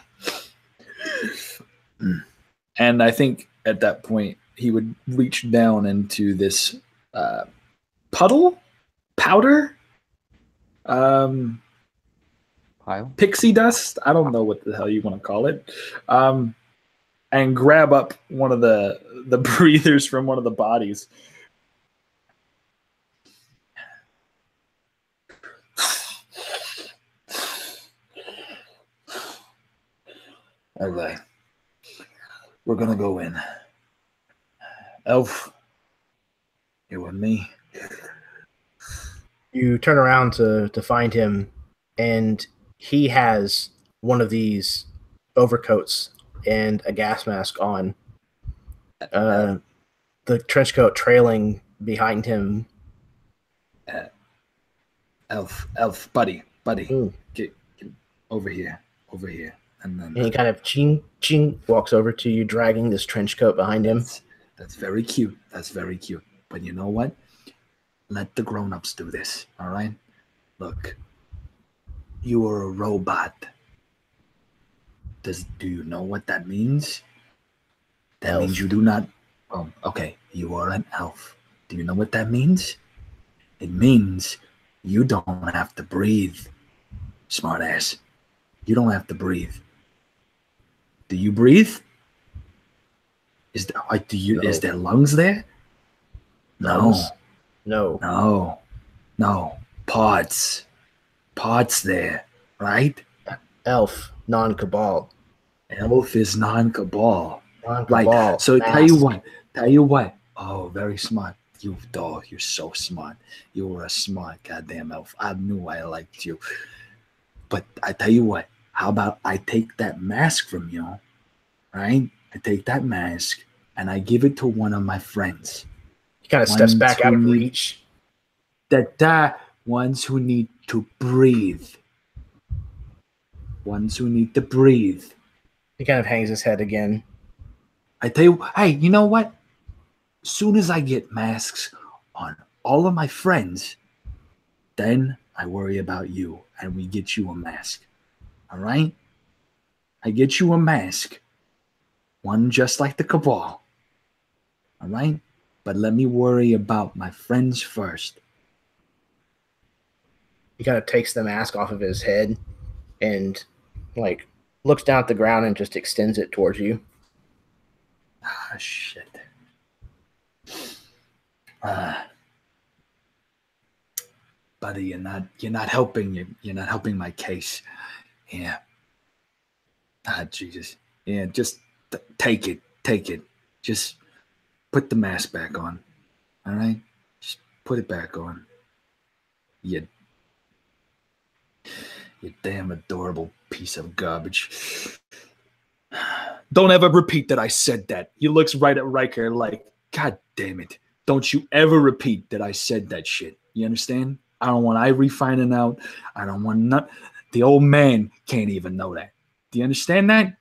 And I think at that point, he would reach down into this powder, Pile? pixie dust. I don't know what the hell you want to call it. And grab up one of the breathers from one of the bodies. Okay. We're gonna go in. Elf, you with me? You turn around to find him, and he has one of these overcoats and a gas mask on. The trench coat trailing behind him. Elf, buddy, get over here, and then. And he kind of ching walks over to you, dragging this trench coat behind him. That's very cute. But you know what? Let the grown-ups do this. All right. Look, you are a robot. Do you know what that means? That means you do not. Oh, okay. You are an elf. Do you know what that means? It means you don't have to breathe. Smartass. You don't have to breathe. Do you breathe? Is there lungs there? No. Pods there, right? Elf, non-cabal. Elf is non-cabal. Non-cabal. Right. So mask. tell you what. Oh, very smart. You're so smart. You were a smart goddamn elf. I knew I liked you. But I tell you what, how about I take that mask from you, right? I take that mask and I give it to one of my friends. He kind of steps back out of reach. That ones who need to breathe. Ones who need to breathe. He kind of hangs his head again. I tell you, hey, you know what? As soon as I get masks on all of my friends, then I worry about you and we get you a mask. All right? I get you a mask. One just like the Cabal. All right? But let me worry about my friends first. He kind of takes the mask off of his head and, like, looks down at the ground and just extends it towards you. Ah, shit. Buddy, you're not helping. You're not helping my case. Yeah. Ah, Jesus. Yeah, just take it. Take it. Just put the mask back on. All right? Just put it back on. You damn adorable piece of garbage. Don't ever repeat that I said that. He looks right at Riker like, God damn it. Don't you ever repeat that I said that shit. You understand? I don't want Ivory finding out. I don't want none. The old man can't even know that. Do you understand that?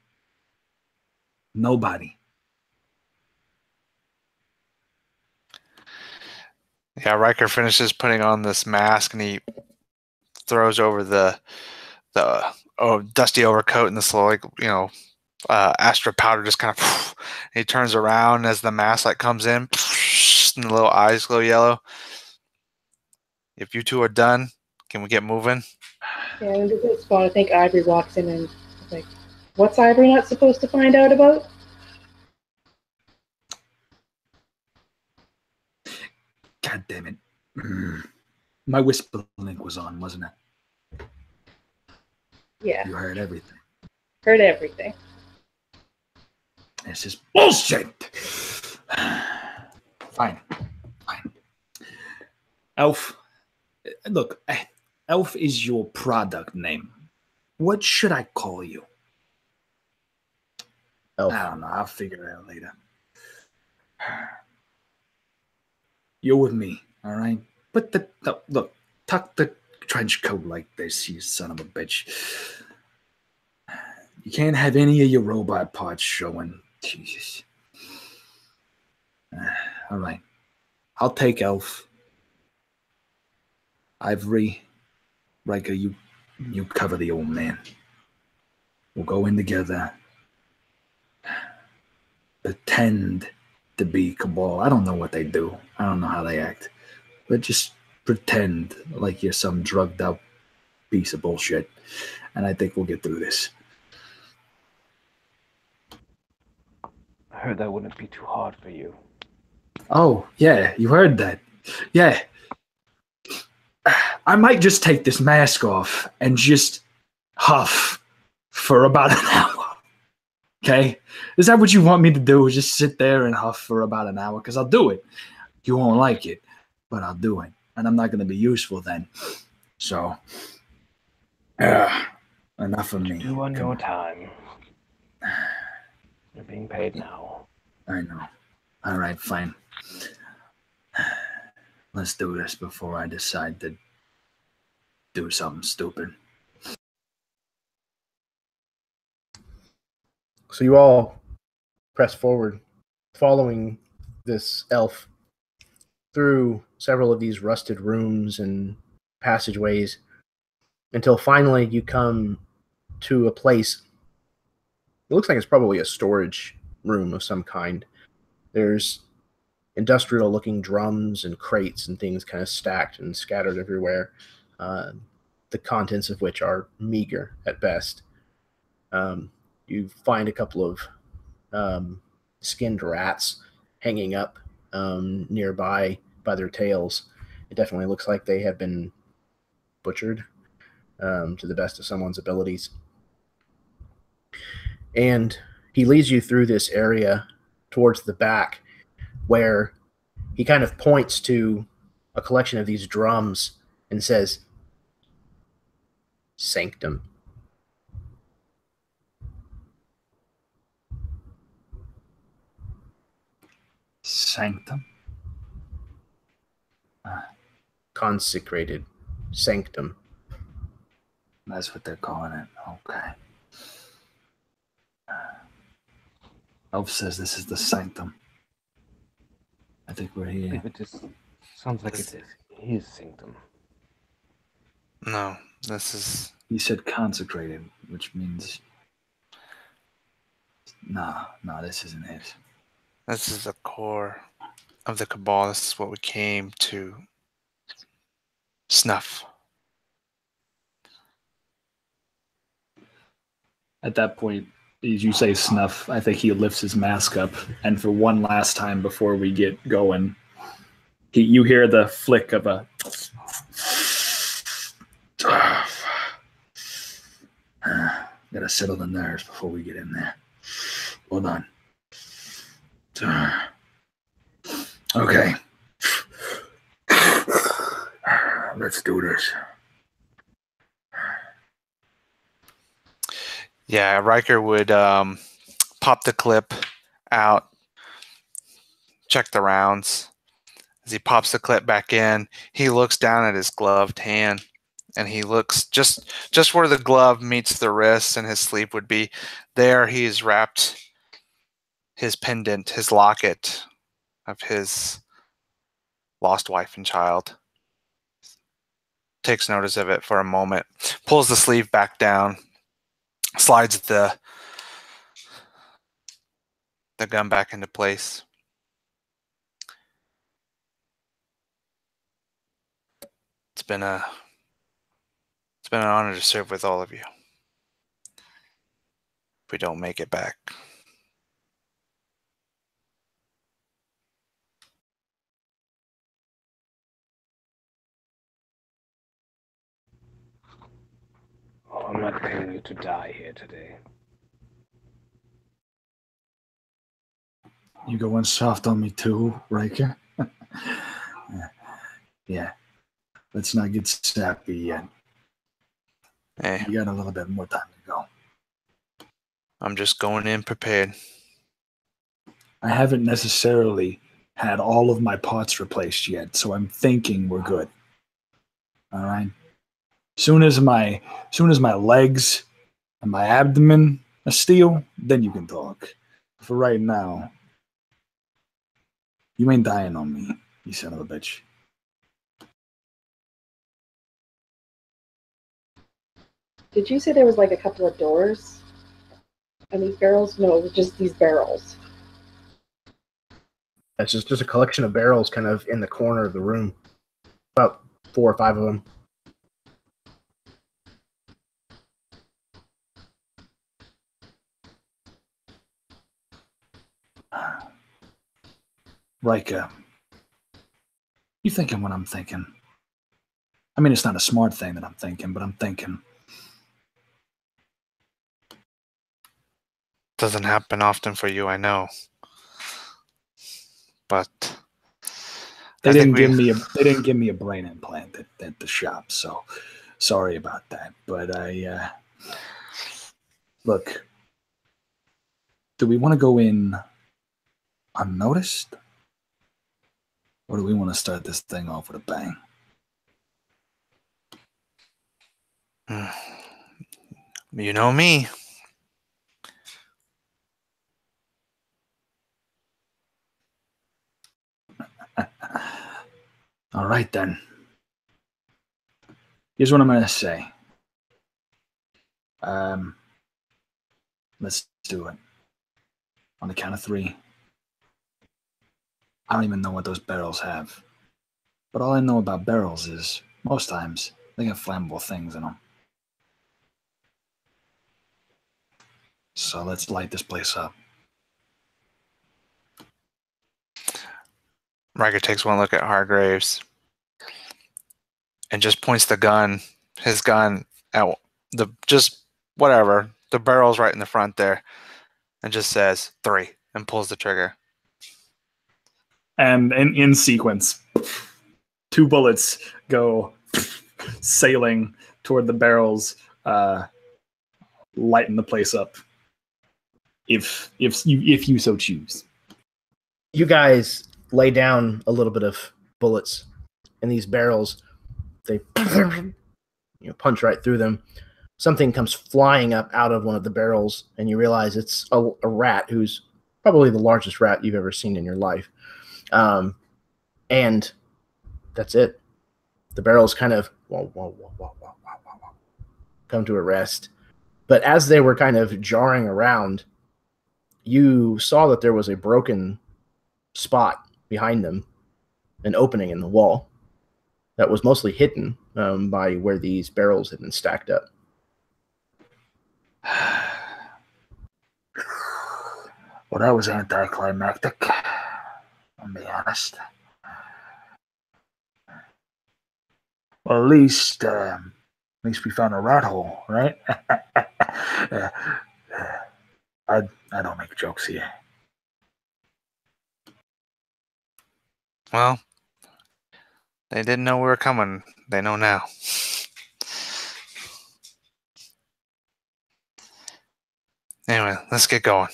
Nobody. Yeah, Riker finishes putting on this mask and he throws over the dusty overcoat and this little, astra powder just kind of. He turns around as the mask comes in, and the little eyes glow yellow. If you two are done, can we get moving? Yeah, in this spot, I think Ivory walks in and is like, what's Ivory not supposed to find out about? God damn it. My whisper link was on, wasn't it? Yeah. You heard everything. Heard everything. This is bullshit. Fine. Elf. Look, Elf is your product name. What should I call you? Elf. I don't know. I'll figure it out later. You're with me, all right? Look, tuck the trench coat like this, you son of a bitch. You can't have any of your robot parts showing. Jesus. All right. I'll take Elf. Ivory, Riker, you cover the old man. We'll go in together. Pretend to be Cabal. I don't know what they do. I don't know how they act. But just pretend like you're some drugged up piece of bullshit. And I think we'll get through this. I heard that wouldn't be too hard for you. Oh, yeah, you heard that. Yeah. I might just take this mask off and just huff for about an hour. Okay? Is that what you want me to do? Just sit there and huff for about an hour? Because I'll do it. You won't like it, but I'll do it. And I'm not going to be useful then. So, enough of me. Do on your time. You're being paid now. I know. All right, fine. Let's do this before I decide to do something stupid. So you all press forward, following this elf through several of these rusted rooms and passageways until finally you come to a place. It looks like it's probably a storage room of some kind. There's industrial-looking drums and crates and things kind of stacked and scattered everywhere, the contents of which are meager at best. You find a couple of skinned rats hanging up nearby by their tails. It definitely looks like they have been butchered to the best of someone's abilities. And he leads you through this area towards the back, where he kind of points to a collection of these drums and says, "Sanctum." Sanctum? Consecrated. Sanctum. That's what they're calling it. Okay. Elf says this is the sanctum. I think we're here. It just sounds like it's his sanctum. No, this is... He said consecrated, which means... No, this isn't it. This is the core of the Cabal. This is what we came to snuff. At that point, as you say snuff, I think he lifts his mask up, and for one last time before we get going, you hear the flick of a... Gotta settle the nerves before we get in there. Hold on. Okay. Let's do this. Yeah, Riker would pop the clip out, check the rounds. As he pops the clip back in, he looks down at his gloved hand, and he looks just where the glove meets the wrist and his sleeve would be. There he's wrapped his pendant, his locket of his lost wife and child. Takes notice of it for a moment, pulls the sleeve back down, slides the gun back into place. It's been an honor to serve with all of you. If we don't make it back. Oh, I'm not paying you to die here today. You going soft on me too, Riker? Yeah. Let's not get sappy yet. Hey, You got a little bit more time to go. I'm just going in prepared. I haven't necessarily had all of my parts replaced yet, so I'm thinking we're good. All right. Soon as my legs and my abdomen are steel, then you can talk. For right now, you ain't dying on me, you son of a bitch. Did you say there was like a couple of doors on these barrels? No, it was just these barrels. That's just a collection of barrels kind of in the corner of the room. About 4 or 5 of them. Riker, you thinking what I'm thinking? I mean, it's not a smart thing that I'm thinking, but I'm thinking. Doesn't happen often for you, I know. But They didn't give me a brain implant at the shop, so sorry about that. But look, do we want to go in unnoticed? Or do we want to start this thing off with a bang? You know me. All right, then. Here's what I'm going to say. Let's do it. On the count of 3. I don't even know what those barrels have. But all I know about barrels is, most times, they got flammable things in them. So let's light this place up. Riker takes one look at Hargraves and just points his gun at the barrel's right in the front there, and just says 3 and pulls the trigger. And in sequence, 2 bullets go sailing toward the barrels, lighting the place up. If you so choose. You guys lay down a little bit of bullets, and these barrels, they punch right through them. something comes flying up out of one of the barrels, and you realize it's a rat who's probably the largest rat you've ever seen in your life. And that's it. The barrels kind of come to a rest. But as they were kind of jarring around, you saw that there was a broken spot behind them, an opening in the wall that was mostly hidden by where these barrels had been stacked up. Well, that was anticlimactic. I'll be honest. Well, at least we found a rat hole, right? I don't make jokes here. Well, they didn't know we were coming. They know now. Anyway, let's get going.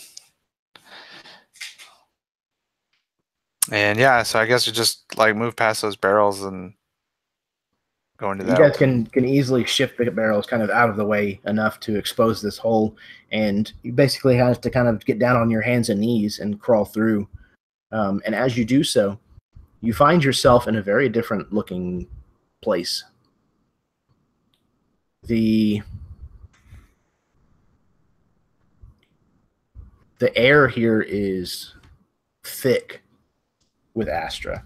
And yeah, so I guess you just like move past those barrels and go into that. You guys can easily shift the barrels kind of out of the way enough to expose this hole, and you basically have to kind of get down on your hands and knees and crawl through. And as you do so, you find yourself in a very different looking place. The air here is thick with Astra.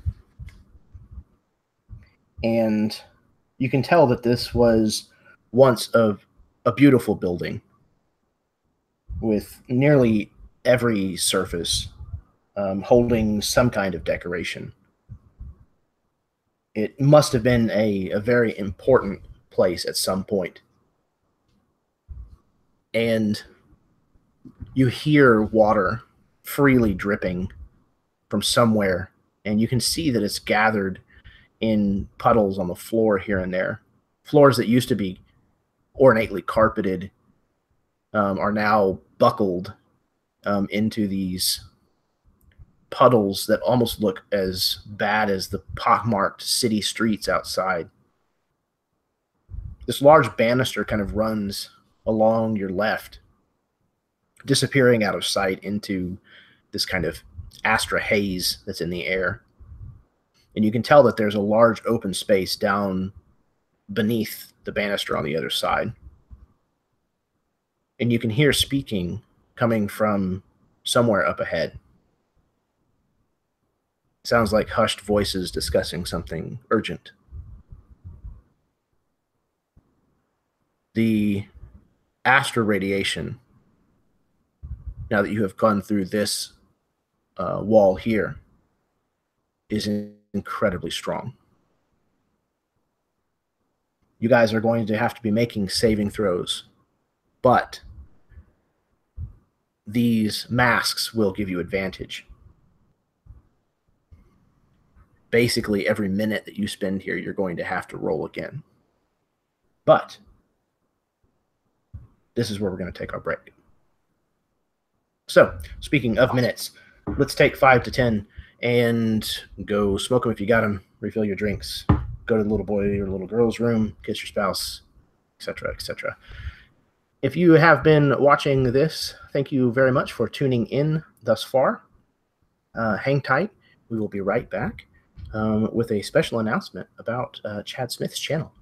And you can tell that this was once a beautiful building with nearly every surface holding some kind of decoration. It must have been a very important place at some point. And you hear water freely dripping from somewhere, and you can see that it's gathered in puddles on the floor here and there. Floors that used to be ornately carpeted are now buckled into these puddles that almost look as bad as the pockmarked city streets outside. This large banister kind of runs along your left, disappearing out of sight into this kind of Astra haze that's in the air. And you can tell that there's a large open space down beneath the banister on the other side. And you can hear speaking coming from somewhere up ahead. Sounds like hushed voices discussing something urgent. The Astra radiation, now that you have gone through this wall here, is incredibly strong. You guys are going to have to be making saving throws, but these masks will give you advantage. Basically, every minute that you spend here, you're going to have to roll again. But this is where we're going to take our break. So, speaking of minutes, let's take 5 to 10 and go smoke them if you got them, refill your drinks, go to the little boy or little girl's room, kiss your spouse, etc., etc. If you have been watching this, thank you very much for tuning in thus far. Hang tight. We will be right back with a special announcement about Chad Smith's channel.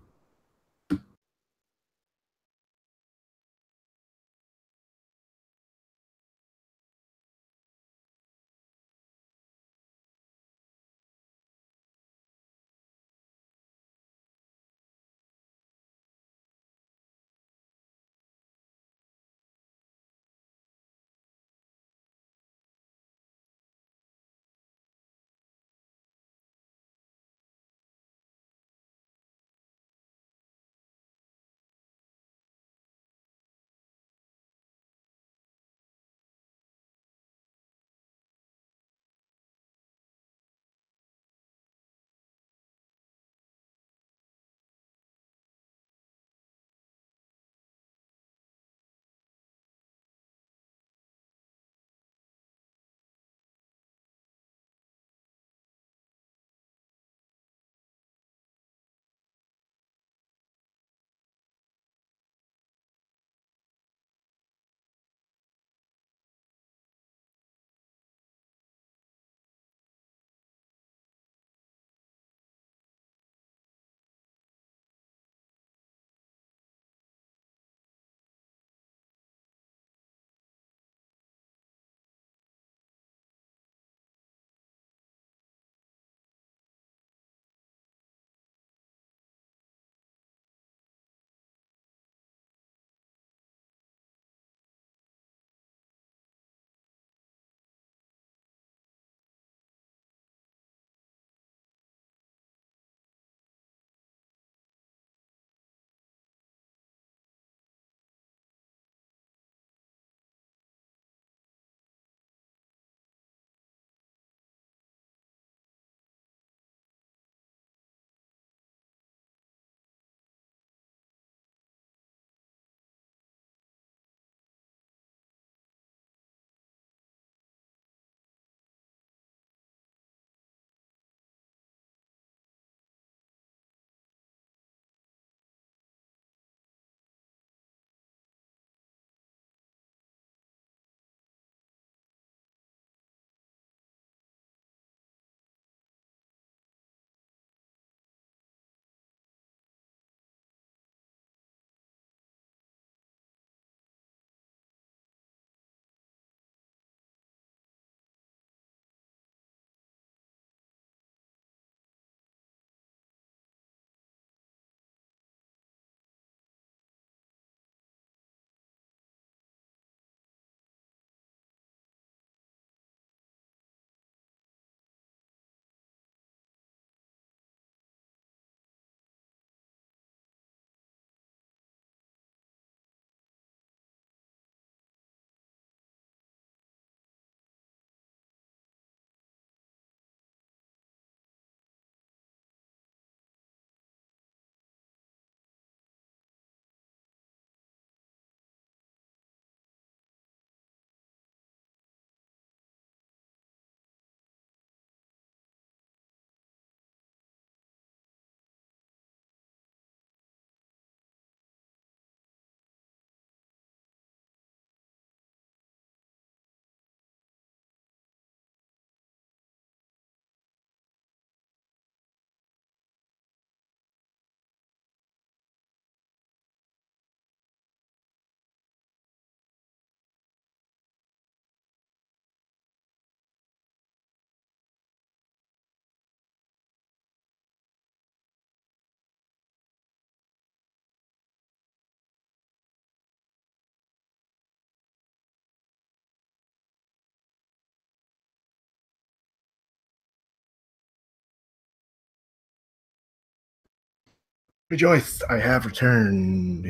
Rejoice, I have returned.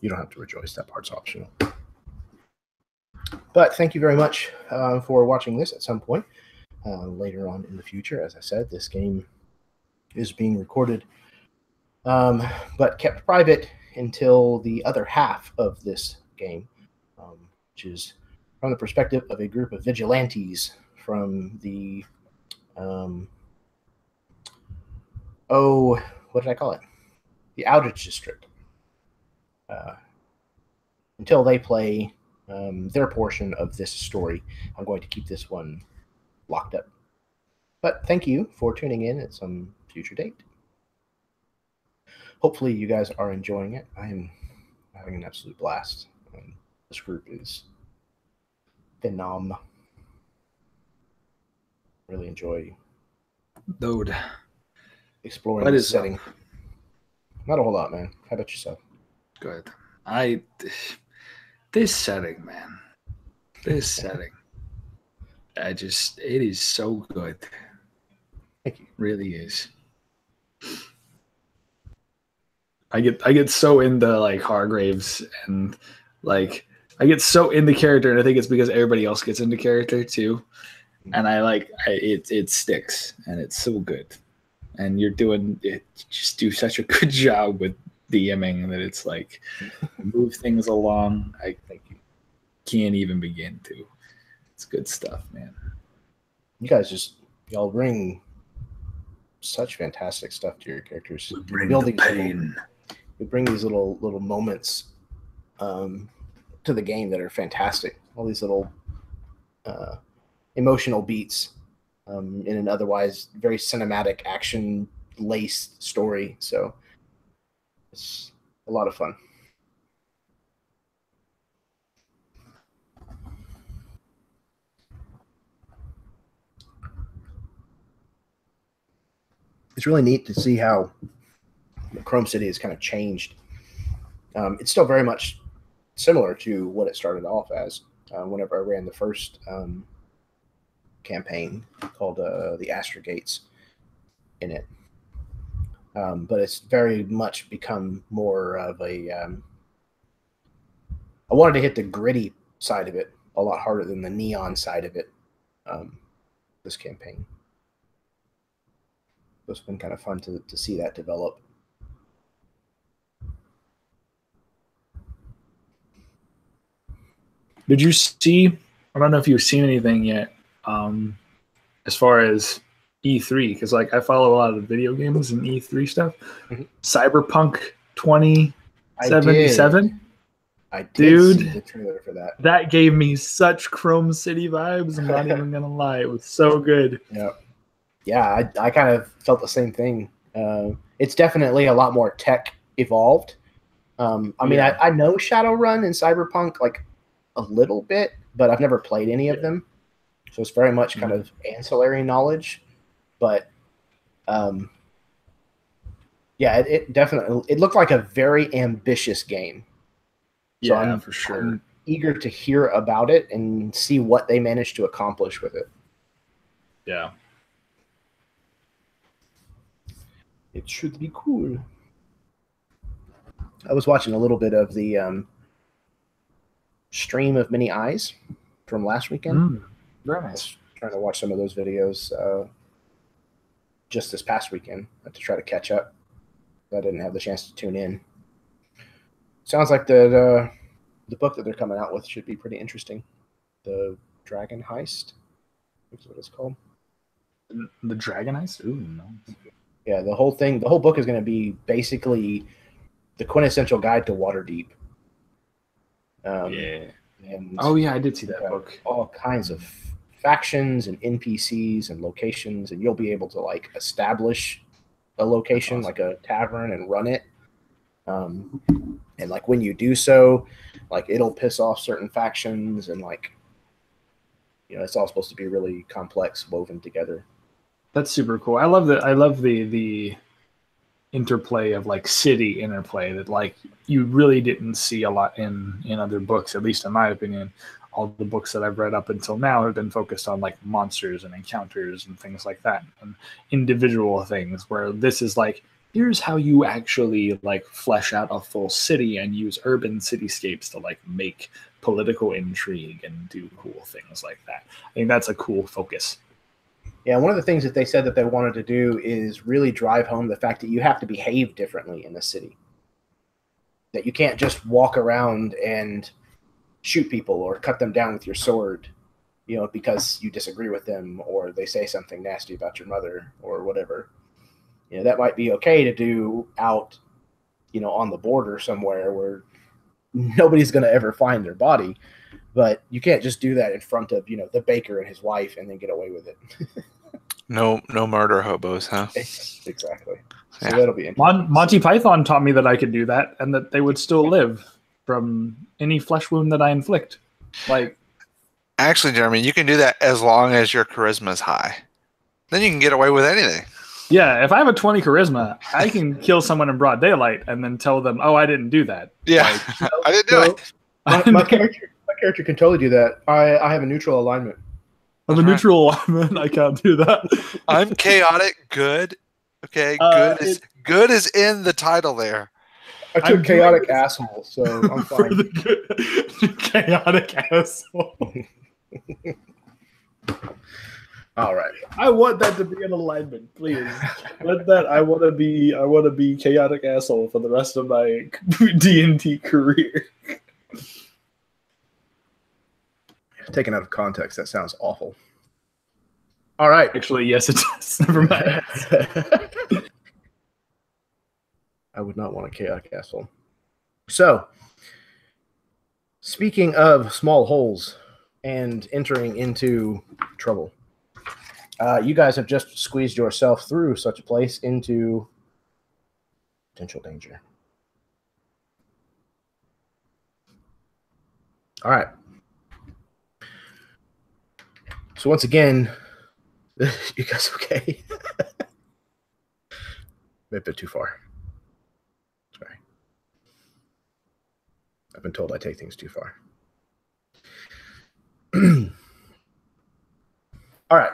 You don't have to rejoice, that part's optional. But thank you very much for watching this at some point later on in the future. As I said, this game is being recorded, but kept private until the other half of this game, which is from the perspective of a group of vigilantes from the, what did I call it? The Outage District. Until they play their portion of this story, I'm going to keep this one locked up. But thank you for tuning in at some future date. Hopefully you guys are enjoying it. I am having an absolute blast. This group is phenom. Really enjoy Dude, exploring what this is setting. Not a whole lot, man. How about yourself? good. This setting, man. This setting. It is so good. Thank you. Really is. I get so into like Hargraves and like I get so into character, and I think it's because everybody else gets into character too. And it sticks, and it's so good. And you're doing it. You just do such a good job with DMing that it's like move things along. I think you can't even begin to. It's good stuff, man. You guys y'all bring such fantastic stuff to your characters. We bring the pain. You bring these little moments to the game that are fantastic. All these little emotional beats in an otherwise very cinematic, action-laced story. So it's a lot of fun. It's really neat to see how Chrome City has kind of changed. It's still very much similar to what it started off as whenever I ran the first campaign called the Astra Gates in it. But it's very much become more of a... I wanted to hit the gritty side of it a lot harder than the neon side of it this campaign. It's been kind of fun to see that develop. Did you see? I don't know if you've seen anything yet, as far as E3, because like I follow a lot of the video games and E3 stuff. Mm-hmm. Cyberpunk 2077. I did Dude, see the trailer for that. That gave me such Chrome City vibes. I'm not even gonna lie, it was so good. Yeah, I kind of felt the same thing. It's definitely a lot more tech evolved. I mean, I know Shadowrun and Cyberpunk like a little bit, but I've never played any of them, so it's very much kind of ancillary knowledge. But yeah, it definitely looked like a very ambitious game. So Yeah, for sure. I'm eager to hear about it and see what they managed to accomplish with it. Yeah. It should be cool. I was watching a little bit of the stream of Many Eyes from last weekend. Very I nice. was trying to watch some of those videos just this past weekend to try to catch up. I didn't have the chance to tune in. Sounds like the book that they're coming out with should be pretty interesting. The Dragon Heist, that's what it's called. The Dragon Heist? Ooh, no. Yeah, the whole book is going to be basically the quintessential guide to Waterdeep. Yeah. And Oh yeah, I did see that book. all kinds of factions and NPCs and locations, and you'll be able to like establish a location, like a tavern, and run it. And like when you do so, like it'll piss off certain factions, and like it's all supposed to be really complex, woven together. That's super cool. I love the interplay of like city interplay that like you really didn't see a lot in other books, at least in my opinion. All the books that I've read up until now have been focused on like monsters and encounters and things like that, and individual things, where this is like here's how you actually like flesh out a full city and use urban cityscapes to like make political intrigue and do cool things like that. I think that's a cool focus. Yeah, one of the things that they said that they wanted to do is really drive home the fact that you have to behave differently in the city. That you can't just walk around and shoot people or cut them down with your sword, you know, because you disagree with them or they say something nasty about your mother or whatever. You know, that might be okay to do out, you know, on the border somewhere where nobody's going to ever find their body. But you can't just do that in front of, you know, the baker and his wife and then get away with it. No murder hobos, huh? Exactly. Yeah. So that'll be interesting. Monty Python taught me that I could do that and that they would still live from any flesh wound that I inflict. Like, actually, Jeremy, you can do that as long as your charisma is high. Then you can get away with anything. yeah, if I have a 20 charisma, I can kill someone in broad daylight and then tell them, "Oh, I didn't do that." Yeah, Like, I didn't do it. My character can totally do that. I have a neutral alignment. I'm a neutral alignment. I can't do that. I'm chaotic good. Okay, good is in the title there. I took chaotic asshole, so I'm fine. Chaotic asshole. All right. I want that to be an alignment, please. Let that. I want to be chaotic asshole for the rest of my D&D career. Taken out of context, that sounds awful. All right. Actually, yes, it does. Never mind. I would not want a chaotic asshole. So, speaking of small holes and entering into trouble, you guys have just squeezed yourself through such a place into potential danger. All right. So once again, you guys okay? Maybe a bit too far. Sorry. I've been told I take things too far. All right.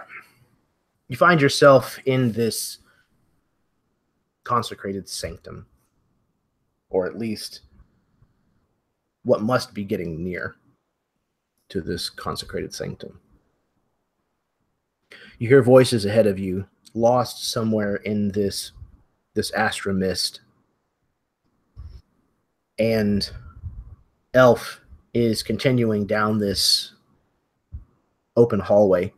You find yourself in this consecrated sanctum, or at least what must be getting near to this consecrated sanctum. You hear voices ahead of you, lost somewhere in this astra mist. And Elf is continuing down this open hallway,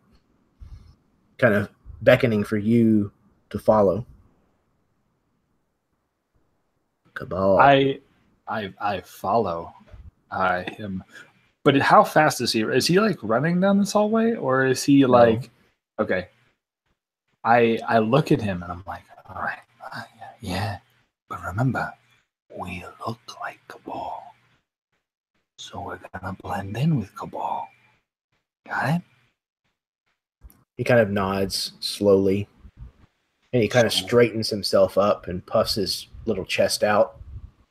kind of beckoning for you to follow. Cabal. I follow him. But how fast is he? Is he like running down this hallway, or is he like? Okay. I look at him and I'm like, all right, yeah. But remember, we look like Cabal, so we're gonna blend in with Cabal. Got it? He kind of nods slowly, and he kind of straightens himself up and puffs his little chest out,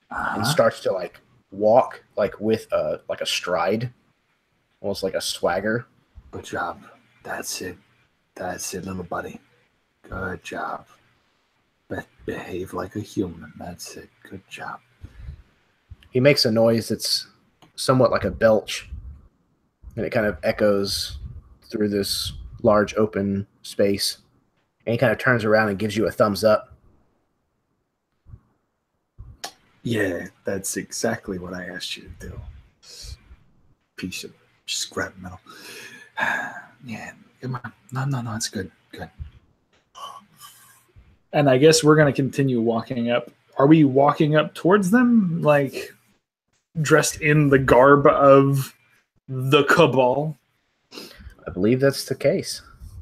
and starts to like walk like with a stride, almost like a swagger. Good job. That's it. That's it, little buddy. Good job. Behave like a human. That's it. Good job. He makes a noise that's somewhat like a belch, and it kind of echoes through this large open space. And he kind of turns around and gives you a thumbs up. Yeah, that's exactly what I asked you to do. Piece of scrap metal. Yeah, come on. No, it's good. Good. And I guess we're going to continue walking up. Are we walking up towards them, like dressed in the garb of the Cabal? I believe that's the case.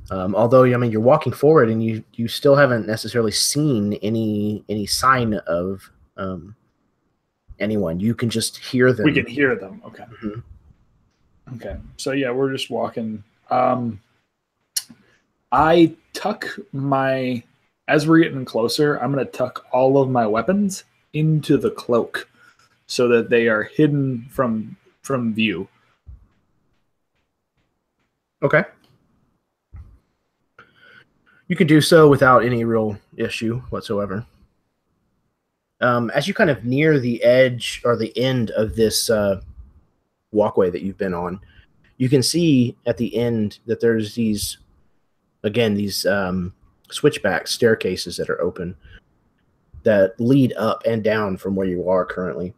Although, I mean, you're walking forward and you still haven't necessarily seen any sign of anyone. You can just hear them. We can hear them. Okay. Mm-hmm. Okay. So, yeah, we're just walking. I tuck as we're getting closer, I'm going to tuck all of my weapons into the cloak so that they are hidden from view. Okay. You can do so without any real issue whatsoever. As you kind of near the edge or the end of this walkway that you've been on, you can see at the end that there's these switchback staircases that are open that lead up and down from where you are currently.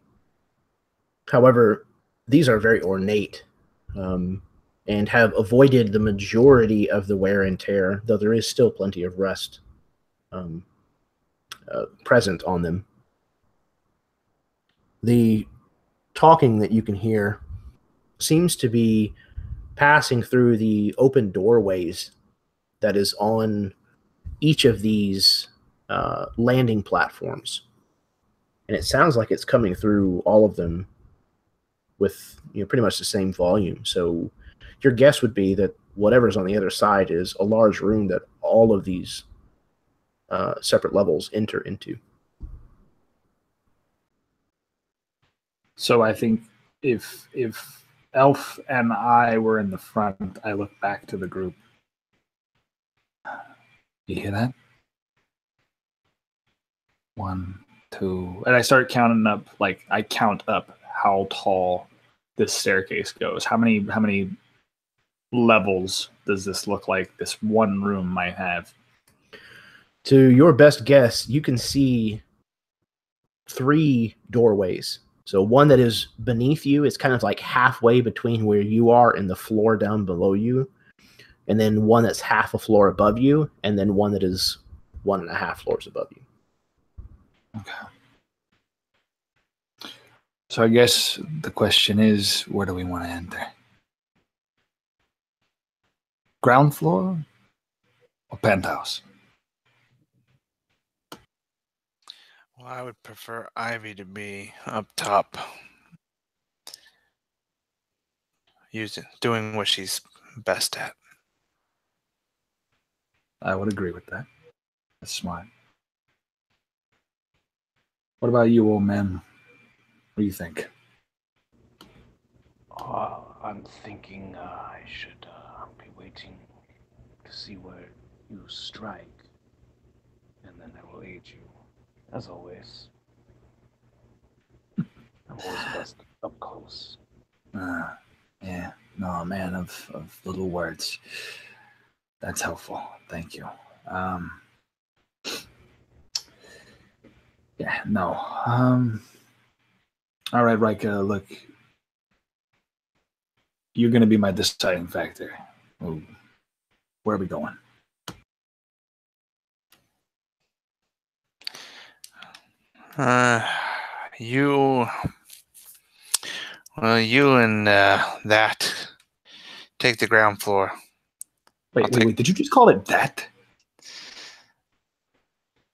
However, these are very ornate and have avoided the majority of the wear and tear, though there is still plenty of rust present on them. The talking that you can hear seems to be passing through the open doorways that is on each of these landing platforms. And it sounds like it's coming through all of them with pretty much the same volume. So your guess would be that whatever's on the other side is a large room that all of these separate levels enter into. So I think if Elf and I were in the front, I look back to the group. You hear that? 1, 2, and I start counting up. Like I count up how tall this staircase goes. How many levels does this look like this one room might have? To your best guess, you can see 3 doorways. So one that is beneath you is kind of like halfway between where you are and the floor down below you. And then one that's half a floor above you, and then one that is 1.5 floors above you. Okay. So I guess the question is, where do we want to enter? Ground floor or penthouse? Well, I would prefer Ivy to be up top, doing what she's best at. I would agree with that. That's smart. What about you, old man? What do you think? I'm thinking I should be waiting to see where you strike, and then I will aid you, as always. I'm always best up close. Yeah, no, man of little words. That's helpful. Thank you. Yeah, no. All right, Rika, look. You're going to be my deciding factor. Ooh, where are we going? You and that take the ground floor. Wait, did you just call it that?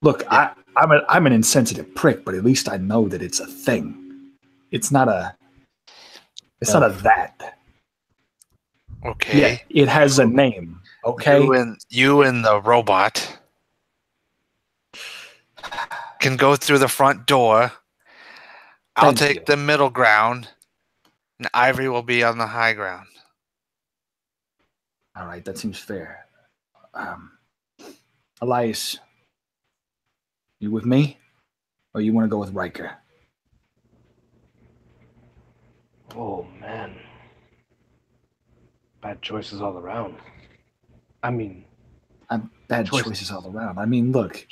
Look, yeah. I'm an insensitive prick, but at least I know that it's a thing. It's not a that. Okay. Yeah, it has a name. Okay. You and the robot can go through the front door. I'll take the middle ground, and Ivory will be on the high ground. All right, that seems fair. Elias, you with me, or you want to go with Riker? Oh man, bad choices all around. I mean, bad choices all around. I mean, look,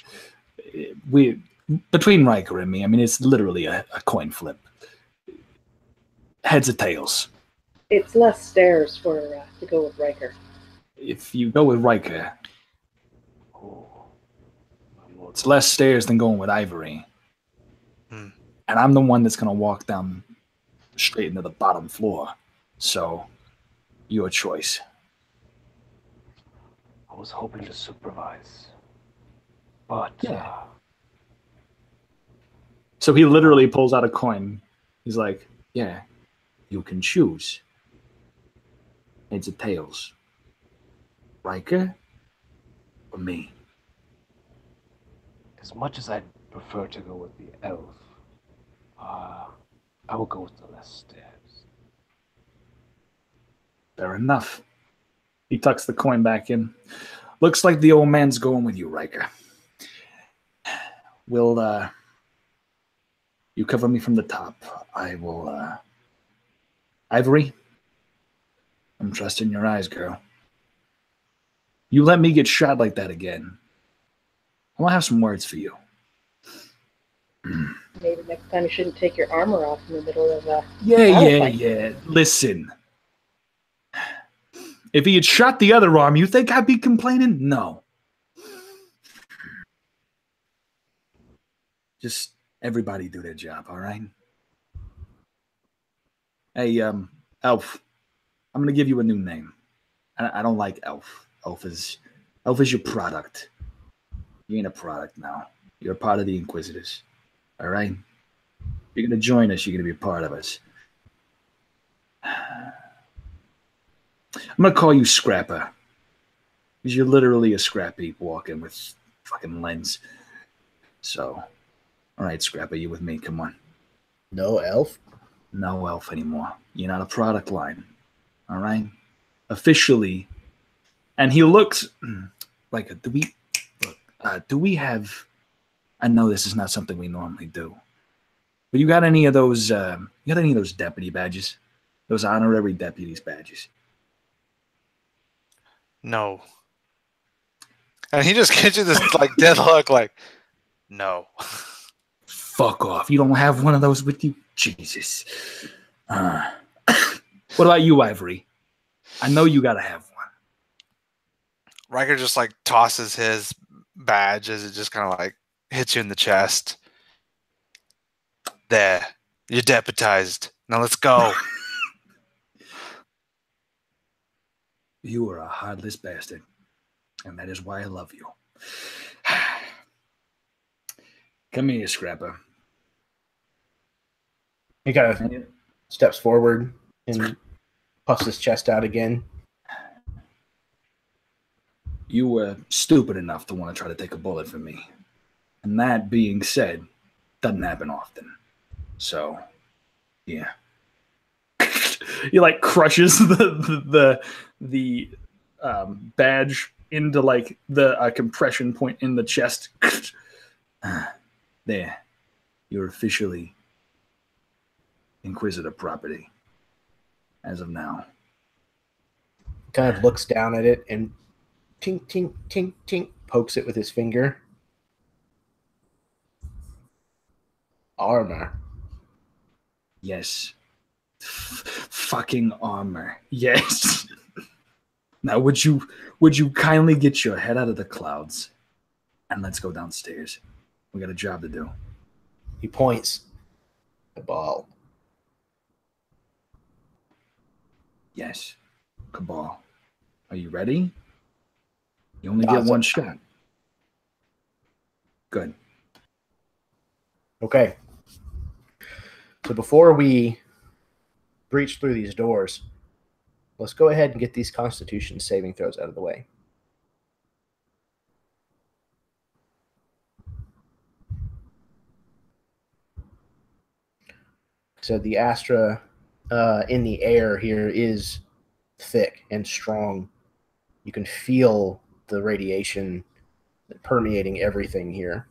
between Riker and me, I mean, it's literally a coin flip. Heads or tails. It's less stairs to go with Riker. If you go with Riker, it's less stairs than going with Ivory. And I'm the one that's going to walk down straight into the bottom floor. So, your choice. I was hoping to supervise. But... yeah. So he literally pulls out a coin. He's like, yeah, you can choose. Heads or tails. Riker or me? As much as I'd prefer to go with the elf, I will go with the less stairs. Fair enough. He tucks the coin back in. Looks like the old man's going with you, Riker. We'll You cover me from the top. I will, Ivory, I'm trusting your eyes, girl. You let me get shot like that again, I want to have some words for you. Maybe next time you shouldn't take your armor off in the middle of a Yeah. Listen. If he had shot the other arm, you think I'd be complaining? No. Just everybody do their job, all right? Hey, Elf, I'm going to give you a new name. I don't like Elf. Elf is your product. You ain't a product now. You're a part of the Inquisitors. All right? You're going to join us. You're going to be a part of us. I'm going to call you Scrapper. Because you're literally a scrap heap walking with fucking lens. So, all right, Scrapper, you with me? Come on. No elf? No elf anymore. You're not a product line. All right? Officially. And he looks like, do we have, I know this is not something we normally do, but you got any of those deputy badges? Those honorary deputies badges? No. And he just gives you this like dead look like, no. Fuck off. You don't have one of those with you? Jesus. What about you, Ivory? I know you got to have one. Riker just like tosses his badge as it just kind of like hits you in the chest. There. You're deputized. Now let's go. You are a heartless bastard. And that is why I love you. Come here, Scrapper. He kind of steps forward and puffs his chest out again. You were stupid enough to want to try to take a bullet from me. And that being said, doesn't happen often. So, yeah. He like crushes the badge into like the compression point in the chest. There. You're officially Inquisitor property. As of now. Kind of looks down at it and tink, tink, tink, tink, pokes it with his finger. Armor. Yes. Fucking armor. Yes. Now, would you kindly get your head out of the clouds and let's go downstairs? We got a job to do. He points the ball. Yes. Cabal. Are you ready? You only get one shot. Good. Okay. So before we breach through these doors, let's go ahead and get these Constitution saving throws out of the way. So the Astra in the air here is thick and strong. You can feel the radiation permeating everything here.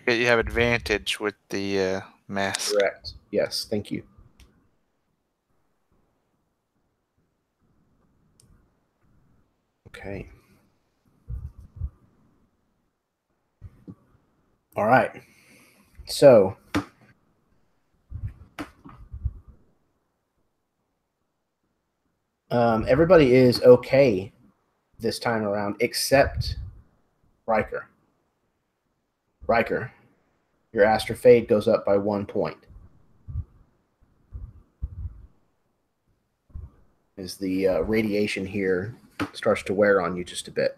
You have advantage with the mask. Correct. Yes, thank you. Okay. All right. So everybody is okay this time around except Riker. Riker, your Astra Fade goes up by 1 point. As the radiation here starts to wear on you just a bit.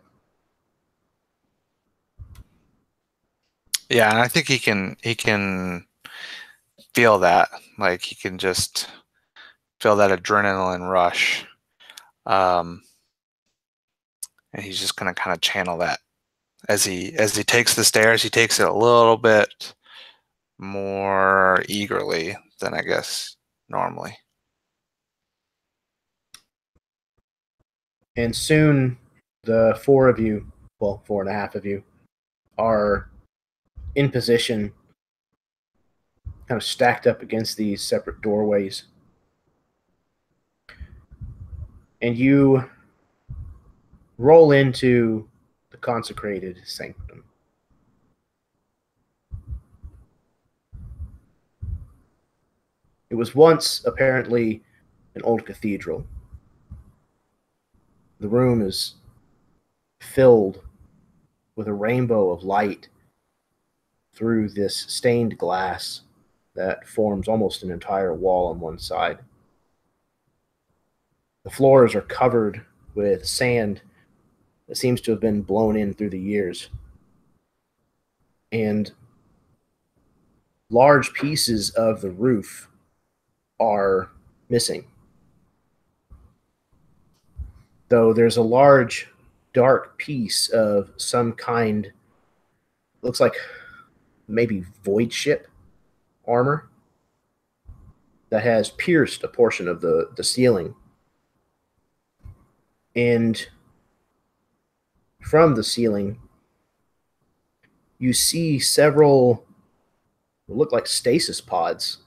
Yeah, and I think he can feel that. Like he can just feel that adrenaline rush. And he's just gonna kind of channel that as he takes the stairs. He takes it a little bit more eagerly than I guess normally. And soon the four of you, well, 4.5 of you, are in position, kind of stacked up against these separate doorways. And you roll into the consecrated sanctum. It was once apparently an old cathedral. The room is filled with a rainbow of light through this stained glass that forms almost an entire wall on one side. The floors are covered with sand that seems to have been blown in through the years. And large pieces of the roof are missing. Though there's a large, dark piece of some kind, looks like maybe void ship armor, that has pierced a portion of the ceiling. And from the ceiling, you see several what look like stasis pods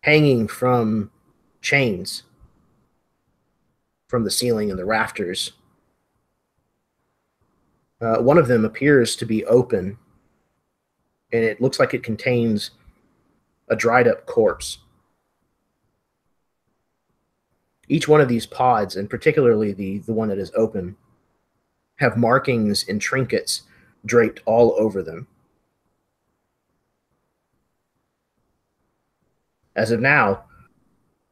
hanging from chains from the ceiling and the rafters. One of them appears to be open, and it looks like it contains a dried up corpse. Each one of these pods, and particularly the one that is open, have markings and trinkets draped all over them. As of now,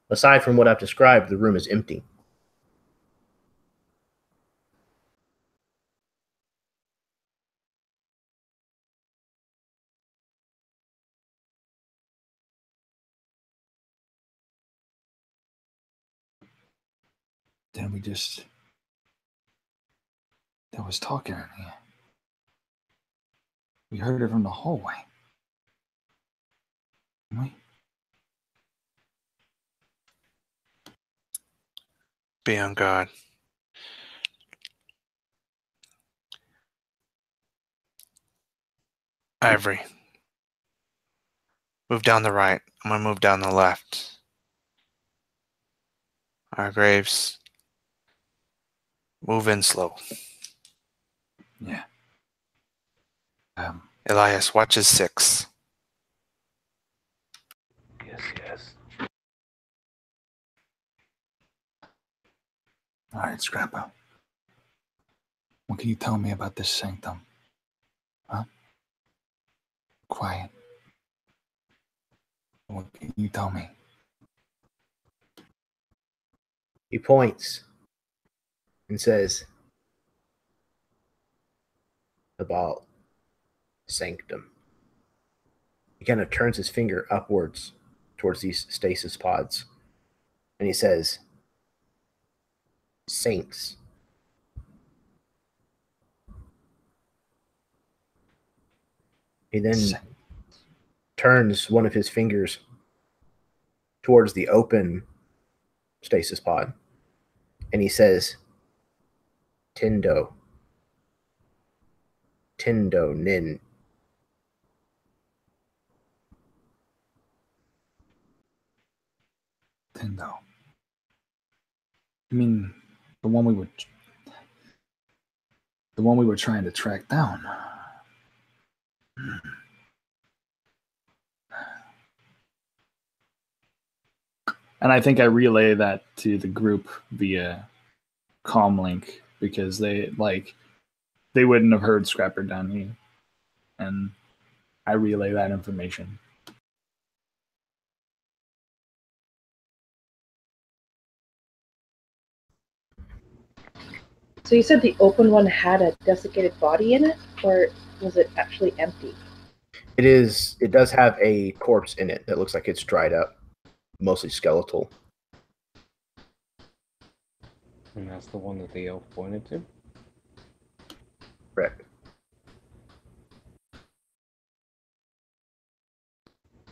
aside from what I've described, the room is empty. Then there was talking in here. We heard it from the hallway. Didn't we? Be on guard. Ivory. Move down the right. I'm going to move down the left. Hargraves. Move in slow. Yeah. Elias, watch his 6. Yes. All right, Scrapper. What can you tell me about this sanctum? Huh? Quiet. What can you tell me? He points and says, about sanctum. He kind of turns his finger upwards towards these stasis pods, and he says, saints. He then turns one of his fingers towards the open stasis pod, and he says, Tendo. Tendo Nin. Tendo. I mean, the one we were trying to track down. And I think I relay that to the group via comlink because they wouldn't have heard Scrapper down here, and I relay that information. So you said the open one had a desiccated body in it, or was it actually empty? It does have a corpse in it that looks like it's dried up, mostly skeletal. And that's the one that the elf pointed to? Correct.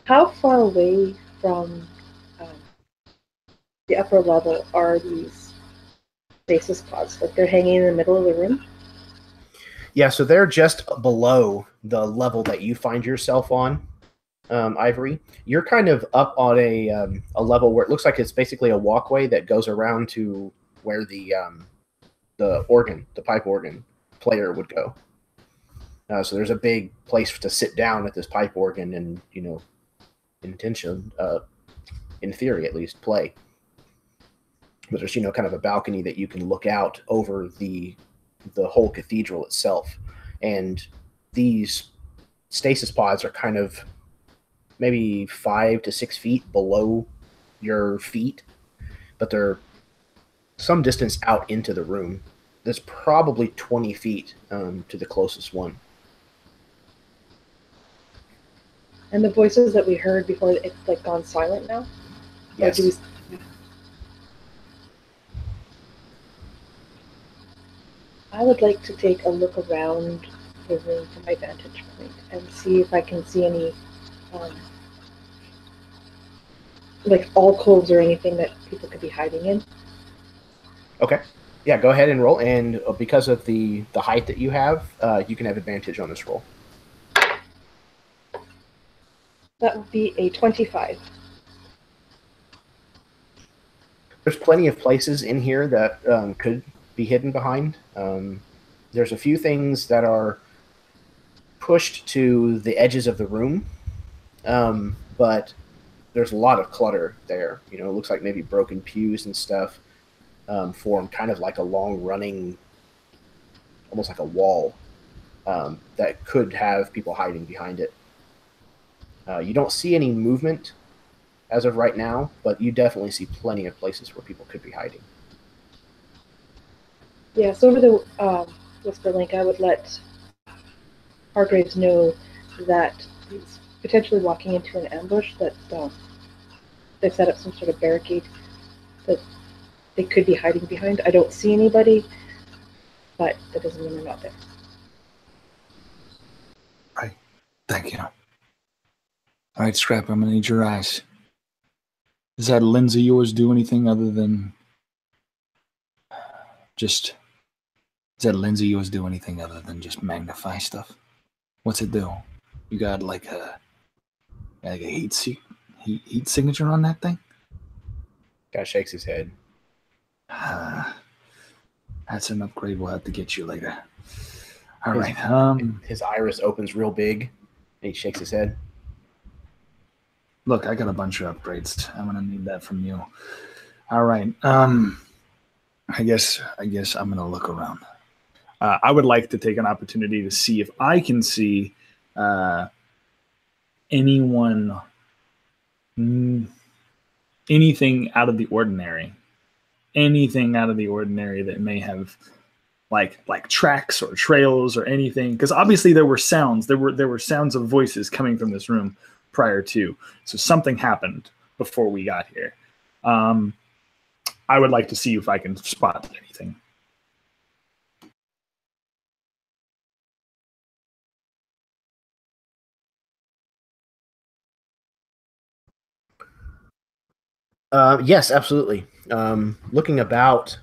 How far away from the upper level are these stasis pods? Like they're hanging in the middle of the room? Yeah, so they're just below the level that you find yourself on, Ivory. You're kind of up on a level where it looks like it's basically a walkway that goes around to where the pipe organ player would go. So there's a big place to sit down at this pipe organ and, in theory at least, play. But there's, kind of a balcony that you can look out over the whole cathedral itself. And these stasis pods are kind of maybe 5 to 6 feet below your feet, but they're some distance out into the room. There's probably 20 feet to the closest one. And the voices that we heard before, it's like gone silent now? Yes. I would like to take a look around the room from my vantage point and see if I can see any like alcoves or anything that people could be hiding in. Okay. Yeah, go ahead and roll. And because of the height that you have, you can have advantage on this roll. That would be a 25. There's plenty of places in here that could be hidden behind. There's a few things that are pushed to the edges of the room, but there's a lot of clutter there. It looks like maybe broken pews and stuff form kind of like a long-running, almost like a wall that could have people hiding behind it. You don't see any movement as of right now, but you definitely see plenty of places where people could be hiding. Yeah, so over the Whisper Link, I would let Hargraves know that he's potentially walking into an ambush, that they've set up some sort of barricade that they could be hiding behind. I don't see anybody, but that doesn't mean they're not there. Right. Thank you. All right, Scrap, I'm going to need your eyes. Does that lens of yours do anything other than just... Does that lens of yours do anything other than just magnify stuff? What's it do? You got like a heat signature on that thing? Guy shakes his head. That's an upgrade we'll have to get you later. All right. His iris opens real big, and he shakes his head. Look, I got a bunch of upgrades. I'm gonna need that from you. All right. I guess I'm gonna look around. I would like to take an opportunity to see if I can see anything out of the ordinary. Anything out of the ordinary that may have like tracks or trails or anything, because obviously there were sounds. There were sounds of voices coming from this room prior to. So something happened before we got here. I would like to see if I can spot anything. Yes, absolutely. Looking about,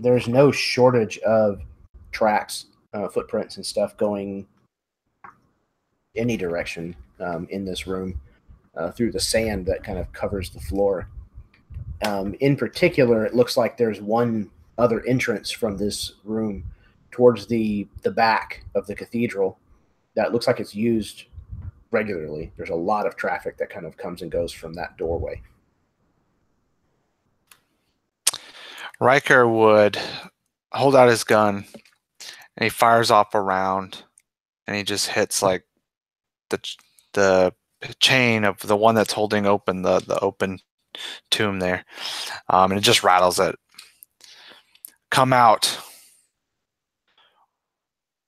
there's no shortage of tracks, footprints, and stuff going any direction in this room through the sand that kind of covers the floor. In particular, it looks like there's one other entrance from this room towards the back of the cathedral that looks like it's used regularly. There's a lot of traffic that kind of comes and goes from that doorway. Riker would hold out his gun and he fires off a round and he just hits like the chain of the one that's holding open the open tomb there, and it just rattles it. Come out,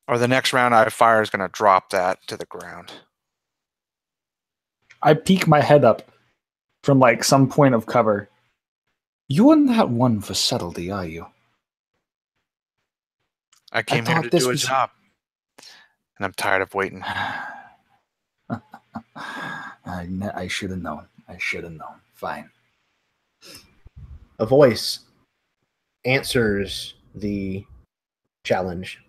or the next round I fire is going to drop that to the ground. I peek my head up from like some point of cover. You're not one for subtlety, are you? I came here to do a job, and I'm tired of waiting. I should have known. I should have known. Fine. A voice answers the challenge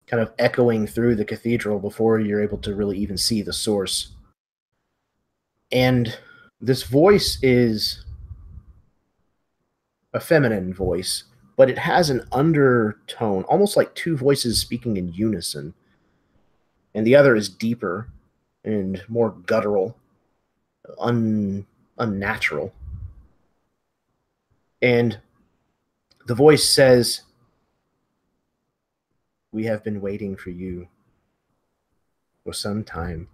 kind of echoing through the cathedral before you're able to really even see the source. And this voice is a feminine voice, but it has an undertone, almost like two voices speaking in unison. And the other is deeper and more guttural, unnatural. And the voice says, "We have been waiting for you for some time.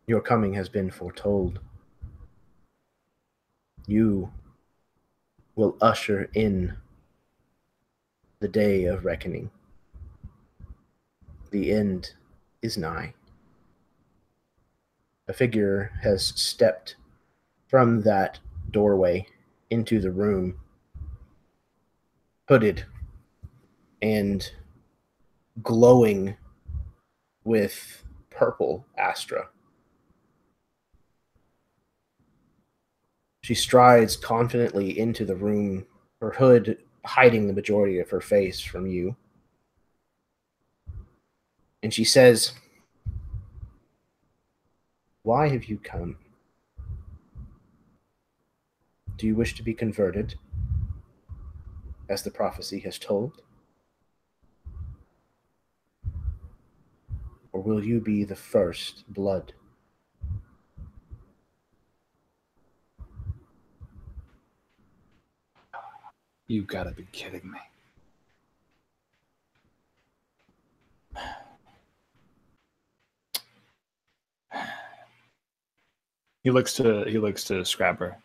Your coming has been foretold. You will usher in the day of reckoning. The end is nigh." A figure has stepped from that doorway into the room, hooded and glowing with purple astra. She strides confidently into the room, her hood hiding the majority of her face from you. And she says, "Why have you come? Do you wish to be converted, as the prophecy has told? Or will you be the first blood?" You gotta be kidding me. He looks to Scrapper.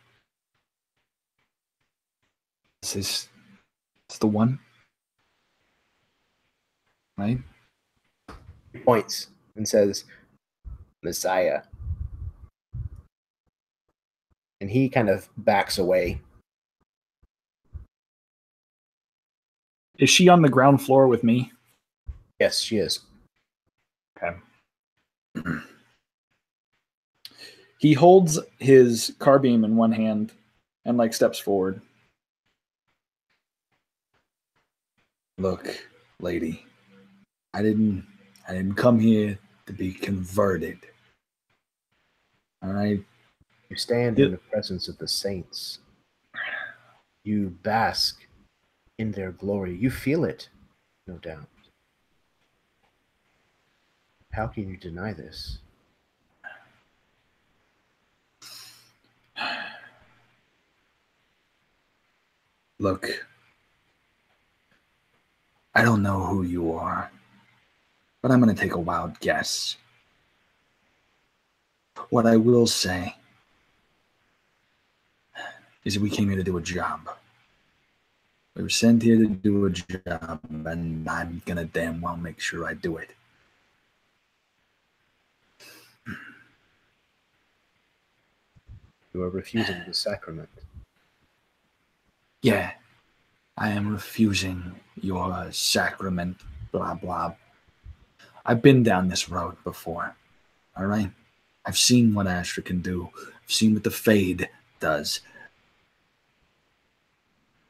Is the one? Right? He points and says, "Messiah." And he kind of backs away. Is she on the ground floor with me? Yes, she is. Okay. He holds his carbine in one hand and like steps forward. Look, lady, I didn't come here to be converted. All right? You stand in the presence of the saints. You bask in their glory. You feel it, no doubt. How can you deny this? Look, I don't know who you are, but I'm going to take a wild guess. What I will say is we came here to do a job. We were sent here to do a job, and I'm going to damn well make sure I do it. You are refusing the sacrament. Yeah, I am refusing your sacrament, blah, blah. I've been down this road before, all right? I've seen what Astra can do. I've seen what the Fade does.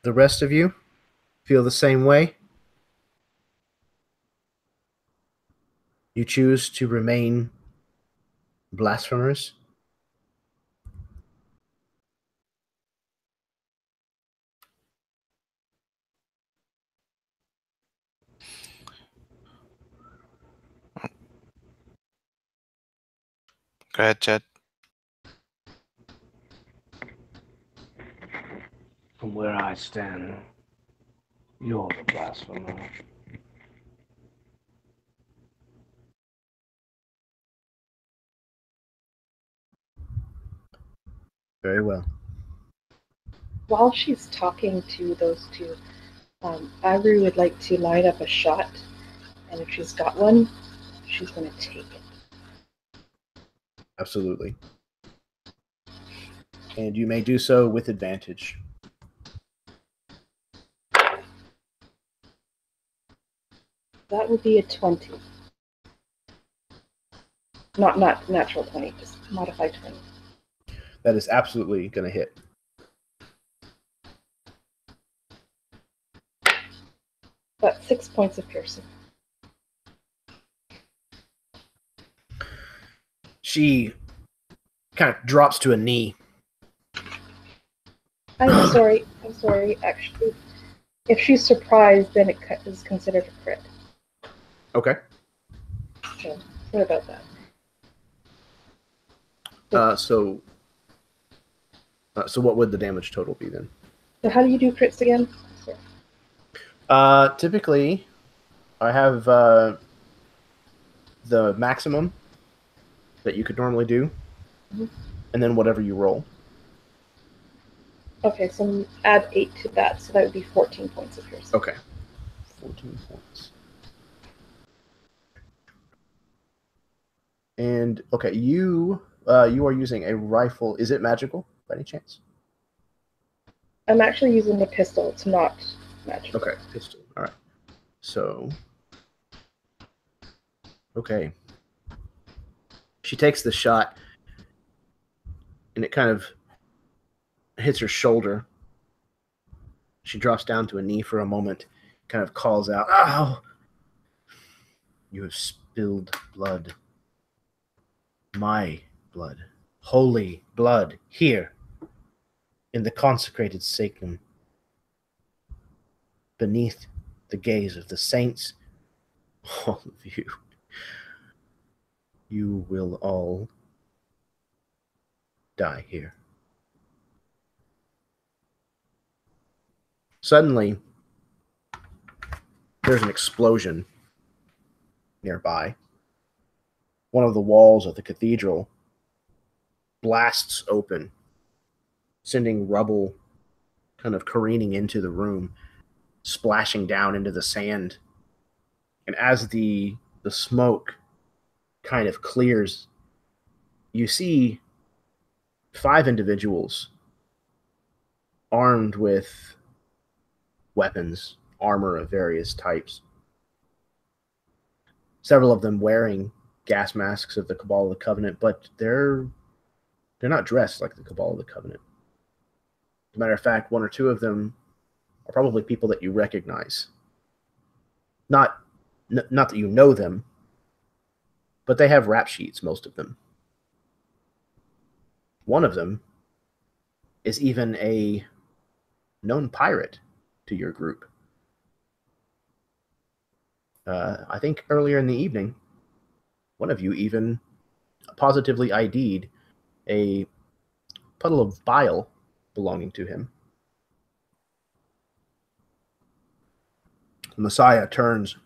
The rest of you feel the same way? You choose to remain blasphemers? Go ahead, Jed. From where I stand, you're the blasphemer. Very well. While she's talking to those two, Ivory would like to line up a shot, and if she's got one, she's going to take it. Absolutely. And you may do so with advantage. That would be a 20. Not natural 20, just modified 20. That is absolutely going to hit. But 6 points of piercing. She kind of drops to a knee. I'm sorry. Actually, if she's surprised, then it is considered a crit. Okay. So, sorry about that. So what would the damage total be then? So how do you do crits again? Sorry. Typically, I have the maximum that you could normally do, and then whatever you roll. Okay, so add 8 to that, so that would be 14 points of piercing. Okay. 14 points. And, okay, you are using a rifle. Is it magical, by any chance? I'm actually using a pistol. It's not magical. Okay, pistol. All right. So, okay. She takes the shot, and it kind of hits her shoulder. She drops down to a knee for a moment, kind of calls out, "Ow! You have spilled blood. My blood. Holy blood. Here. In the consecrated sacrum. Beneath the gaze of the saints. All of you. You will all die here." Suddenly, there's an explosion nearby. One of the walls of the cathedral blasts open, sending rubble kind of careening into the room, splashing down into the sand. And as the smoke kind of clears, you see 5 individuals armed with weapons, armor of various types. Several of them wearing gas masks of the Cabal of the Covenant, but they're not dressed like the Cabal of the Covenant. As a matter of fact, 1 or 2 of them are probably people that you recognize. Not that you know them, but they have rap sheets, most of them. One of them is even a known pirate to your group. I think earlier in the evening, one of you even positively ID'd a puddle of bile belonging to him. The Messiah turns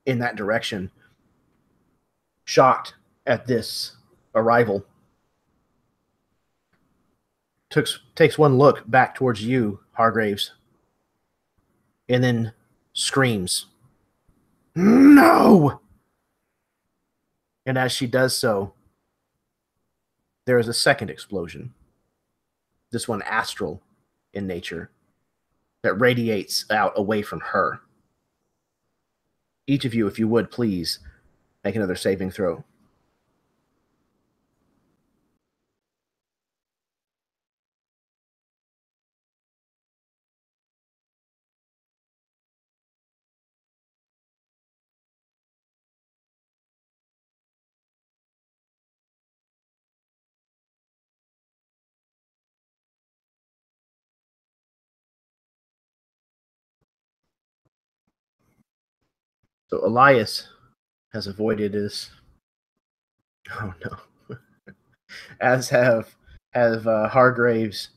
in that direction, shocked at this arrival. Takes one look back towards you, Hargraves, and then screams, "No!" And as she does so, there is a second explosion, this one astral in nature, that radiates out away from her. Each of you, if you would, please, make another saving throw. So Elias has avoided this. Oh no. As have Hargraves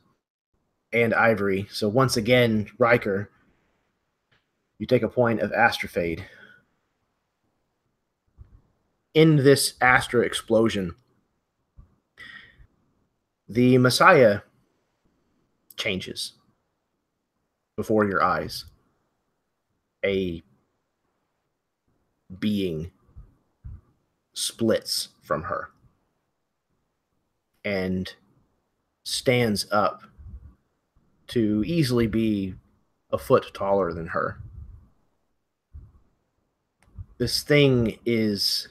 and Ivory. So once again, Riker, you take a point of astrafade. In this Astra explosion, the Messiah changes before your eyes. A being splits from her and stands up to easily be a foot taller than her. This thing is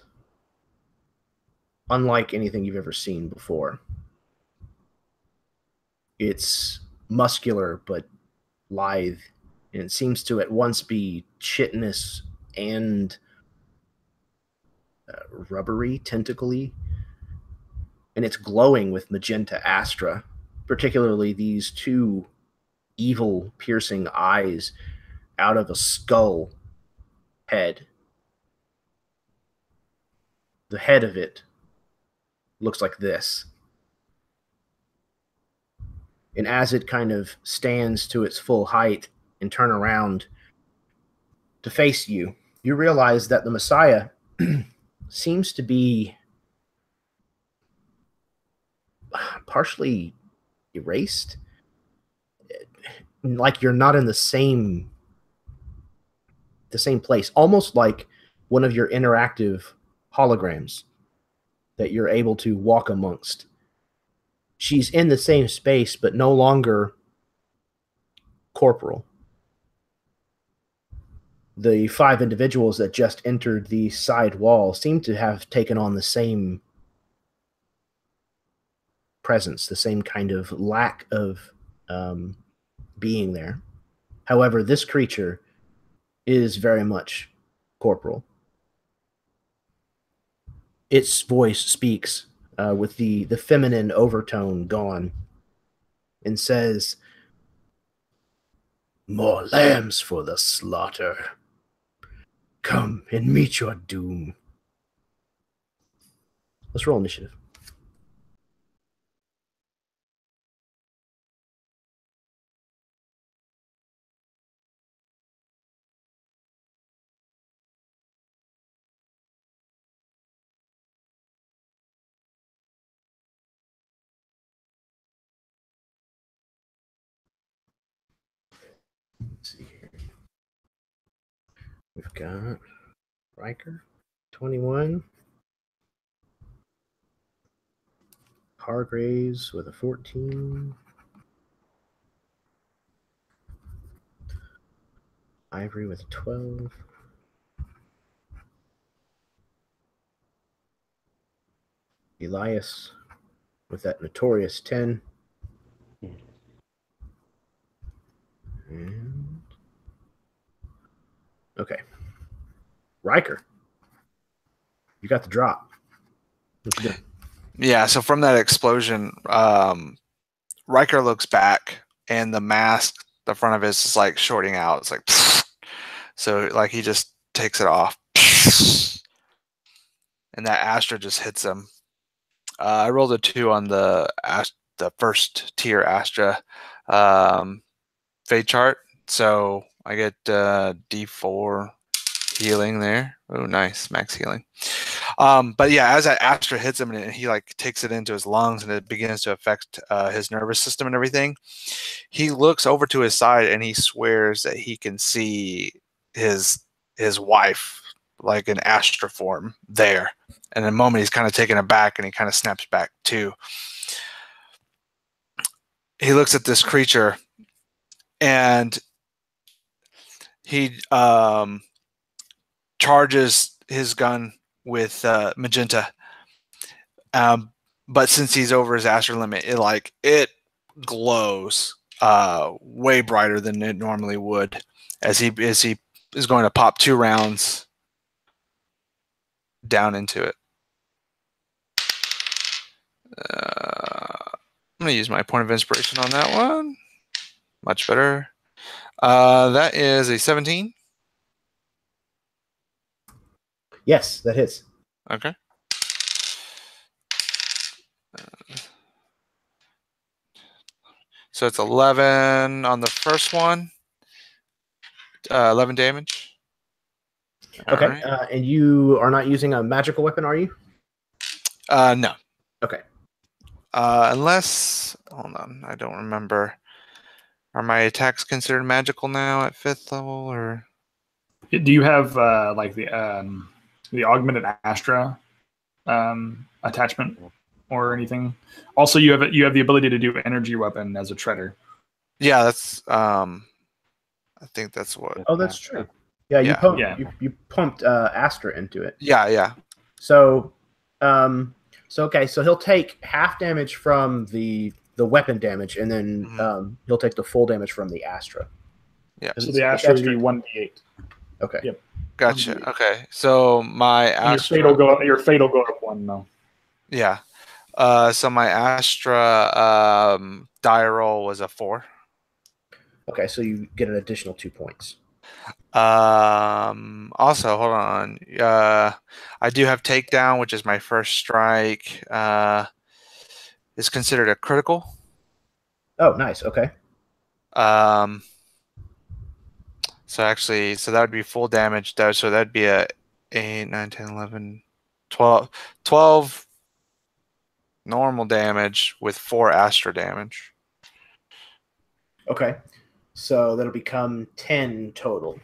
unlike anything you've ever seen before. It's muscular but lithe And it seems to at once be chitinous and rubbery, tentacly. And it's glowing with magenta astra, particularly these two evil, piercing eyes out of a skull head. The head of it looks like this. And as it kind of stands to its full height and turn around to face you, you realize that the Messiah seems to be partially erased. Like you're not in the same place. Almost like one of your interactive holograms that you're able to walk amongst. She's in the same space, but no longer corporal. The 5 individuals that just entered the side wall seem to have taken on the same presence, the same kind of lack of being there. However, this creature is very much corporal. Its voice speaks with the feminine overtone gone and says, "More lambs for the slaughter. Come and meet your doom." Let's roll initiative. Let's see here. We've got Riker, 21. Hargraves with a 14. Ivory with a 12. Elias with that notorious 10. And okay. Riker, you got the drop. What you doing? Yeah, so from that explosion, Riker looks back, and the mask, the front of it is like shorting out. It's like, so like he just takes it off, and that Astra just hits him. I rolled a 2 on the first tier Astra fate chart, so I get D4 healing there. Oh, nice, max healing. But yeah, as that Astra hits him and he like takes it into his lungs and it begins to affect his nervous system and everything, he looks over to his side and he swears that he can see his wife like in Astra form there. And in a moment he's kind of taken aback and he kind of snaps back too. He looks at this creature and he charges his gun with magenta, but since he's over his Astra limit, it glows way brighter than it normally would, as he is going to pop 2 rounds down into it. I'm going to use my point of inspiration on that one. Much better. That is a 17. Yes, that hits. Okay. So it's 11 on the first one. 11 damage. Okay. Right. And you are not using a magical weapon, are you? No. Okay. Unless, hold on, I don't remember. Are my attacks considered magical now at 5th level, or? Do you have like the augmented Astra attachment or anything? Also, you have the ability to do energy weapon as a treader. Yeah, that's I think that's what. Oh, that's true. Yeah, you Yeah. pumped, Yeah. you pumped Astra into it. Yeah. So okay, so he'll take half damage from the weapon damage, and then he'll take the full damage from the Astra. Yeah. So the Astra would be 1d8. Okay. Yep. Gotcha. 1d8. Okay. So my And Astra. your fate will go up 1 though. Yeah. So my Astra die roll was a 4. Okay, so you get an additional 2 points. Also, hold on. I do have takedown, which is my first strike. Is considered a critical. Oh, nice. Okay. So actually, so that would be full damage. So that'd be a 8, 9, 10, 11, 12, 12 normal damage with 4 Astra damage. Okay. So that'll become 10 total.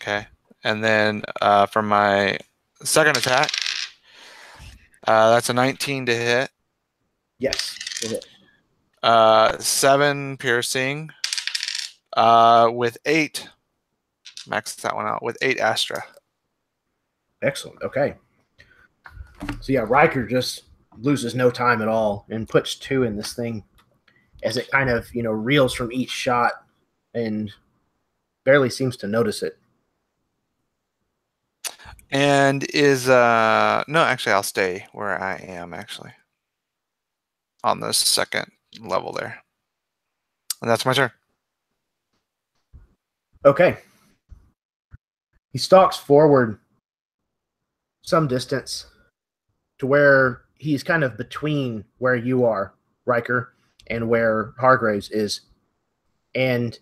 Okay. And then for my second attack, that's a 19 to hit. Yes. It hit. 7 piercing with 8. Max that one out with 8 Astra. Excellent. Okay. So yeah, Riker just loses no time at all and puts 2 in this thing as it kind of, reels from each shot and barely seems to notice it. And is no, actually I'll stay where I am actually. On the second level there. And that's my turn. Okay. He stalks forward some distance to where he's kind of between where you are, Riker, and where Hargraves is. And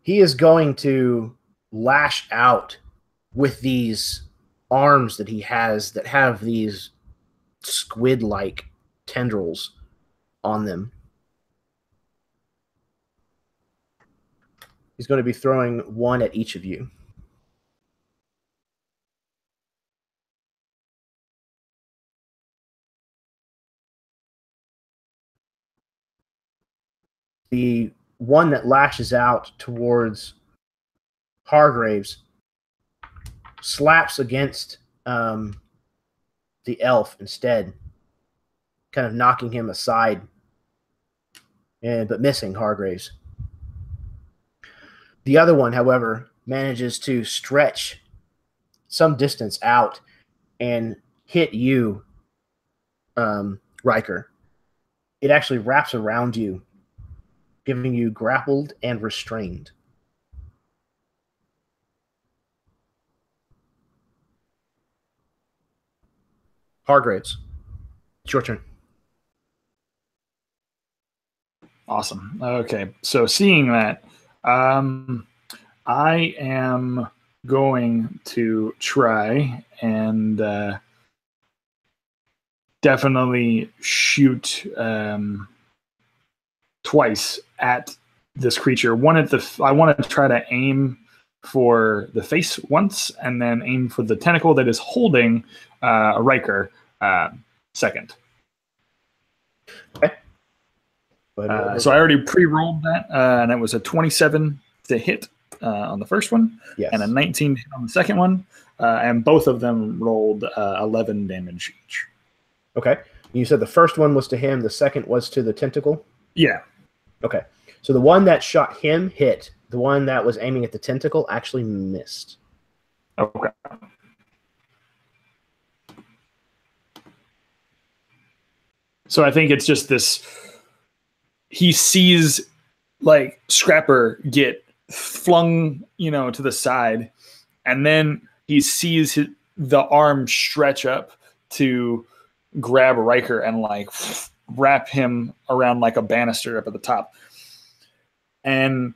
he is going to lash out with these arms that he has that have these squid-like tendrils on them. He's going to be throwing 1 at each of you. The one that lashes out towards Hargraves slaps against the elf instead, kind of knocking him aside, but missing Hargraves. The other one, however, manages to stretch some distance out and hit you, Riker. It actually wraps around you, giving you grappled and restrained. Hargraves, it's your turn. Awesome. Okay, so seeing that, I am going to try and definitely shoot twice at this creature. I want to try to aim for the face once, and then aim for the tentacle that is holding a Riker second. Okay. So I already pre-rolled that, and it was a 27 to hit on the first one, yes, and a 19 to hit on the second one, and both of them rolled 11 damage each. Okay. You said the first one was to him, the second was to the tentacle? Yeah. Okay. So the one that shot him hit. The one that was aiming at the tentacle actually missed. Okay. So I think it's just this. He sees like Scrapper get flung, to the side, and then he sees the arm stretch up to grab Riker and like wrap him around like a banister up at the top. And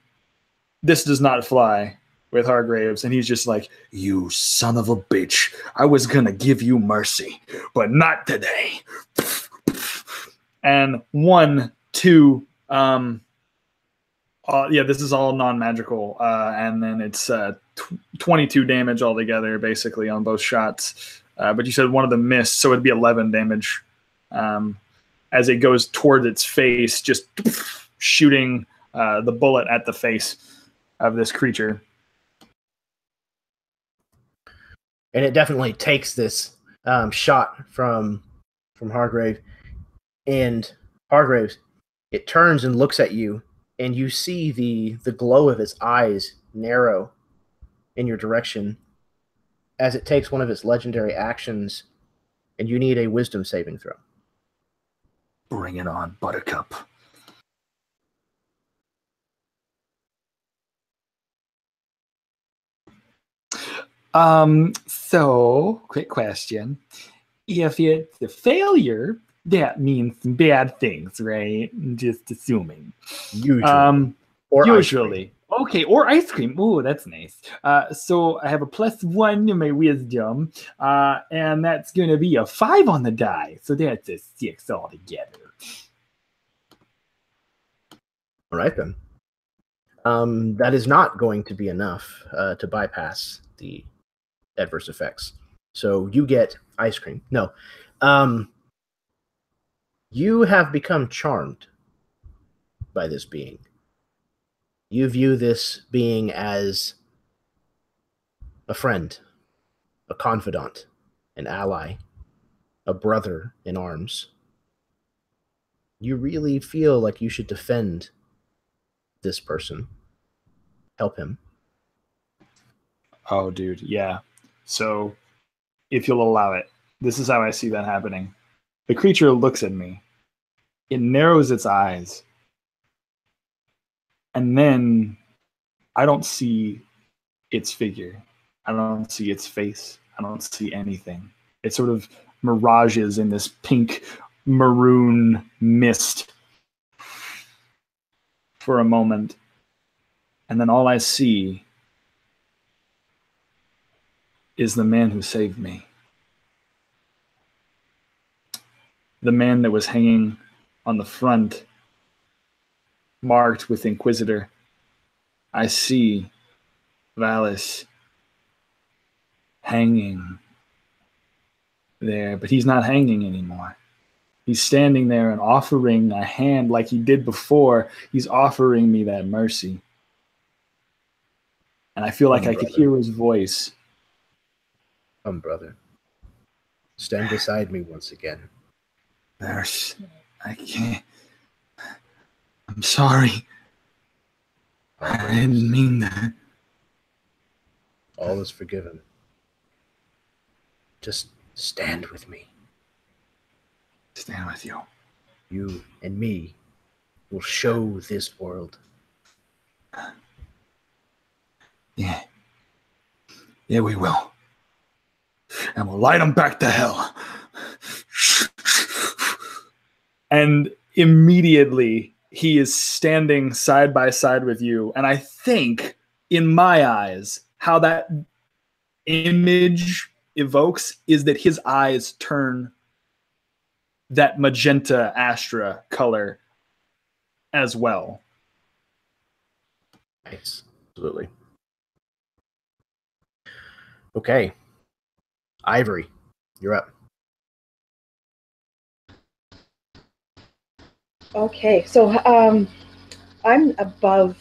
this does not fly with Hargraves, and he's just like, "You son of a bitch! I was gonna give you mercy, but not today." And 1, 2, this is all non-magical, and then it's 22 damage altogether, basically on both shots. But you said one of them missed, so it'd be 11 damage as it goes toward its face, just shooting the bullet at the face of this creature. And it definitely takes this shot from Hargrave. And Hargraves, it turns and looks at you and you see the glow of its eyes narrow in your direction as it takes one of its legendary actions, and you need a wisdom saving throw. Bring it on, Buttercup. So, quick question. If it's a failure, that means some bad things, right? Just assuming. Usually. Or usually. Okay, or ice cream. Oh, that's nice. So I have a +1 in my wisdom, and that's going to be a 5 on the die. So that's a 6 altogether. All right, then. That is not going to be enough to bypass the adverse effects. So you get ice cream. No. You have become charmed by this being. You view this being as a friend, a confidant, an ally, a brother in arms. You really feel like you should defend this person. Help him. Oh, dude, yeah. So, if you'll allow it, this is how I see that happening. The creature looks at me. It narrows its eyes. And then I don't see its figure. I don't see its face. I don't see anything. It sort of mirages in this pink maroon mist for a moment. And then all I see is the man who saved me. The man that was hanging on the front, marked with Inquisitor. I see Valis hanging there, but he's not hanging anymore. He's standing there and offering a hand like he did before. He's offering me that mercy. And I feel like I could hear his voice. Come, brother. Stand beside me once again. Nurse, I can't. I'm sorry. I didn't mean that. All is forgiven. Just stand with me. Stand with you. You and me will show this world. Yeah. Yeah, we will. And we'll light them back to hell. And immediately he is standing side by side with you. And I think, in my eyes, how that image evokes is that his eyes turn that magenta astra color as well. Nice. Absolutely. Okay. Ivory, you're up. Okay, so I'm above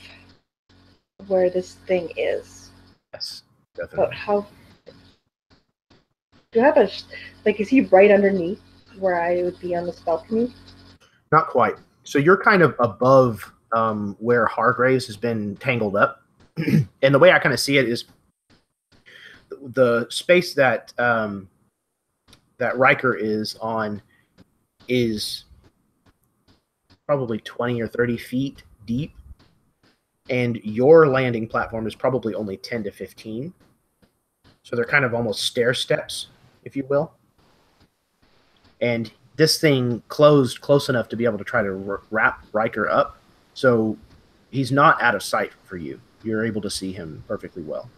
where this thing is. Yes, definitely. But how? Do you have a is he right underneath where I would be on this balcony? Not quite. So you're kind of above where Hargraves has been tangled up, and the way I kind of see it is the space that that Riker is on is probably 20 or 30 feet deep, and your landing platform is probably only 10 to 15. So they're kind of almost stair steps, if you will. And this thing closed close enough to be able to try to wrap Riker up, so he's not out of sight for you. You're able to see him perfectly well.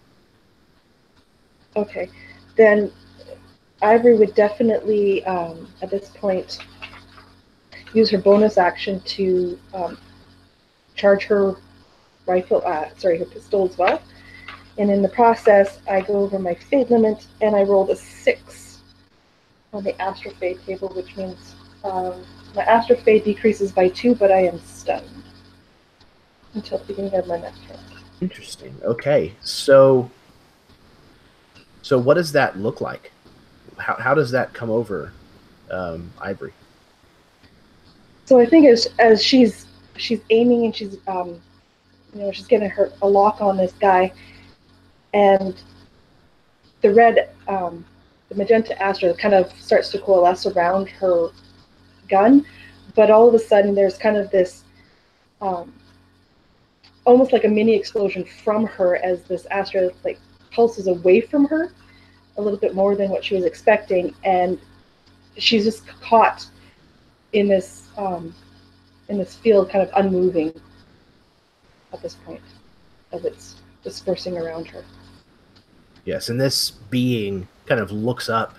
Okay, then Ivory would definitely, at this point, use her bonus action to charge her rifle, her pistol as well. And in the process, I go over my fade limit, and I rolled a 6 on the astrofade table, which means my astrofade decreases by 2, but I am stunned until the beginning of my next turn. Interesting. Okay, so what does that look like? How does that come over Ivory? So I think as she's she's aiming and she's she's getting a lock on this guy, and the the magenta astra kind of starts to coalesce around her gun, but all of a sudden there's kind of this almost like a mini explosion from her as this astra like pulses away from her a little bit more than what she was expecting, and she's just caught in this field, kind of unmoving at this point as it's dispersing around her. Yes, and this being kind of looks up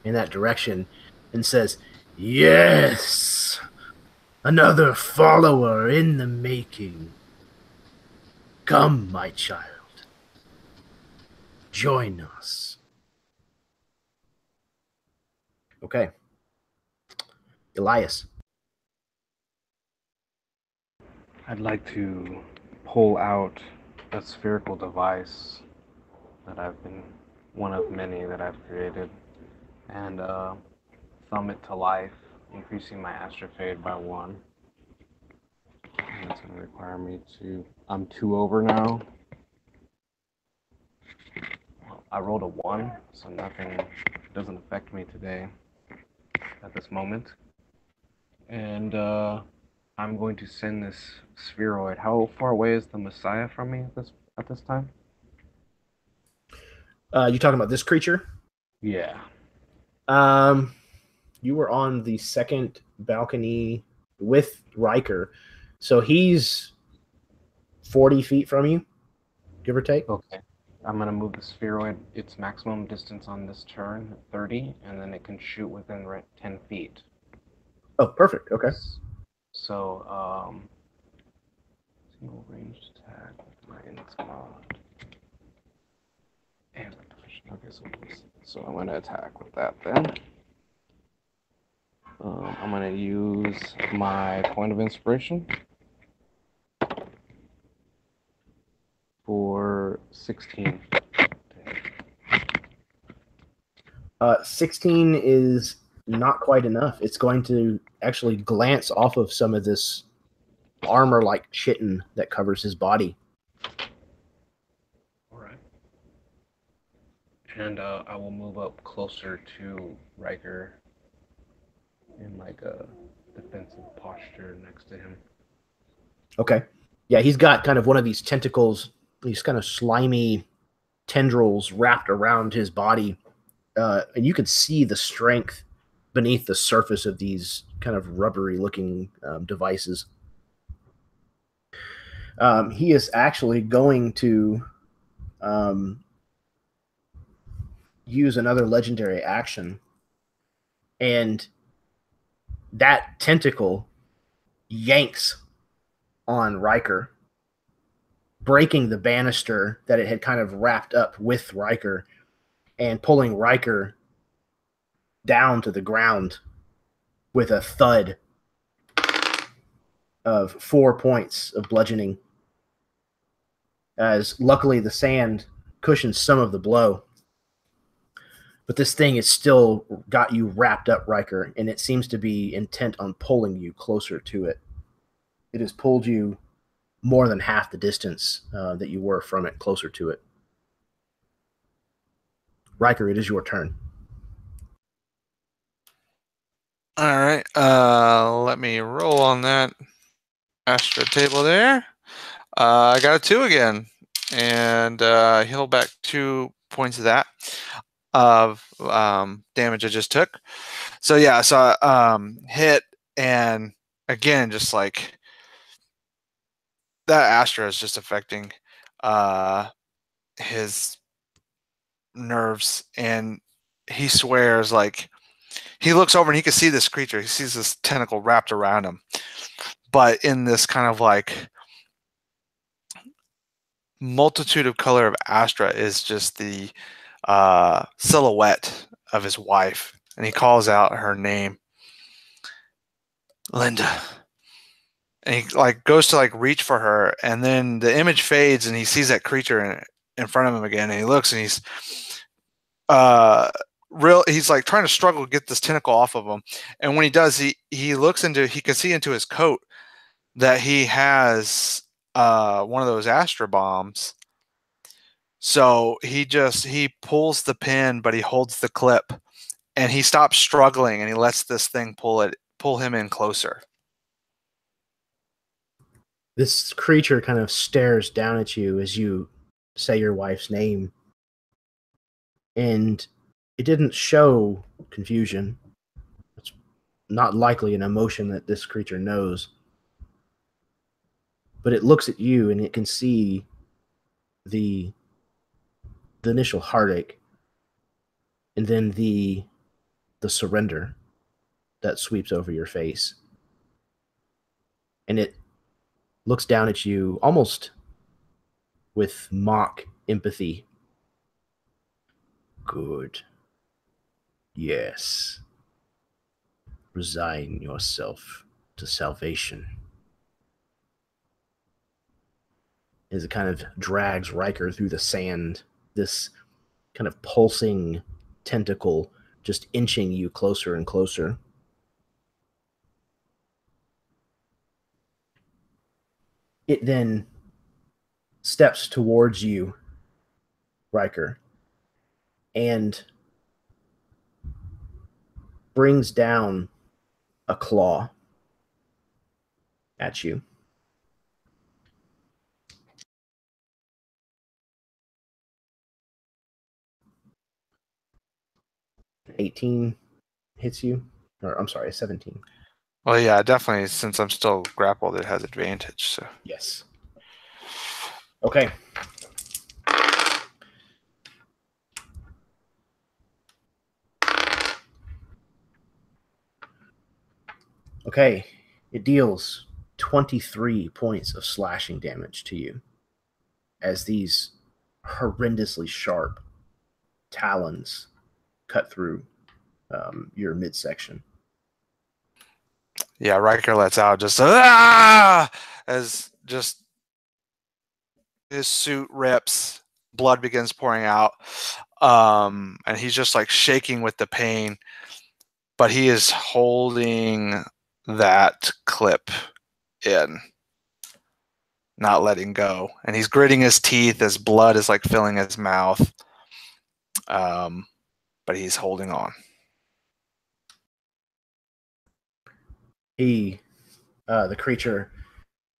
in that direction and says, "Yes, another follower in the making. Come, my child. Join us." Okay. Elias. I'd like to pull out a spherical device that I've been, one of many that I've created, and thumb it to life, increasing my astrofade by 1. And it's going to require me to, I'm 2 over now. Well, I rolled a 1, so nothing doesn't affect me today at this moment. And I'm going to send this spheroid. How far away is the Messiah from me at this time? You talking about this creature? Yeah. You were on the second balcony with Riker, so he's 40 feet from you, give or take. Okay. I'm going to move the spheroid, its maximum distance on this turn, 30, and then it can shoot within 10 feet. Oh, perfect. Okay. So, single ranged attack with my in's mod. And okay, so I'm going to attack with that then. I'm going to use my point of inspiration for 16. 16 is not quite enough. It's going to actually glance off of some of this armor-like chitin that covers his body. All right. And I will move up closer to Riker in like a defensive posture next to him. Okay. Yeah, he's got kind of one of these tentacles, these kind of slimy tendrils wrapped around his body. And you could see the strength beneath the surface of these kind of rubbery-looking devices. He is actually going to use another legendary action, and that tentacle yanks on Riker, breaking the banister that it had kind of wrapped up with Riker and pulling Riker down to the ground with a thud of 4 points of bludgeoning, as luckily the sand cushions some of the blow. But this thing is still got you wrapped up, Riker, and it seems to be intent on pulling you closer to it. It has pulled you more than half the distance that you were from it, closer to it. Riker, it is your turn. All right. Let me roll on that Astra table there. I got a 2 again, and heal back 2 points of that of damage I just took. So yeah, so hit, and again, just like that Astra is just affecting his nerves, and he swears, like, he looks over and he can see this creature. He sees this tentacle wrapped around him, but in this kind of like multitude of color of Astra is just the silhouette of his wife, and he calls out her name, Linda. And he like goes to like reach for her, and then the image fades, and he sees that creature in front of him again, and he looks, and he's he's like trying to struggle to get this tentacle off of him. And when he does, he looks into, he can see into his coat, that he has one of those Astra bombs. So he pulls the pin, but he holds the clip, and he stops struggling, and he lets this thing pull him in closer. This creature kind of stares down at you as you say your wife's name. And it didn't show confusion. It's not likely an emotion that this creature knows. But it looks at you and it can see the initial heartache and then the surrender that sweeps over your face. And it looks down at you almost with mock empathy. Good. Yes. Resign yourself to salvation. As it kind of drags Riker through the sand, this kind of pulsing tentacle just inching you closer and closer. It then steps towards you, Riker, and brings down a claw at you. $18 hits you, or I'm sorry, 17. Well, yeah, definitely. Since I'm still grappled, it has advantage. So yes. Okay. Okay, it deals 23 points of slashing damage to you as these horrendously sharp talons cut through your midsection. Yeah, Riker lets out just as just his suit rips, blood begins pouring out, and he's just like shaking with the pain, but he is holding that clip in, not letting go, and he's gritting his teeth as blood is like filling his mouth, but he's holding on. The creature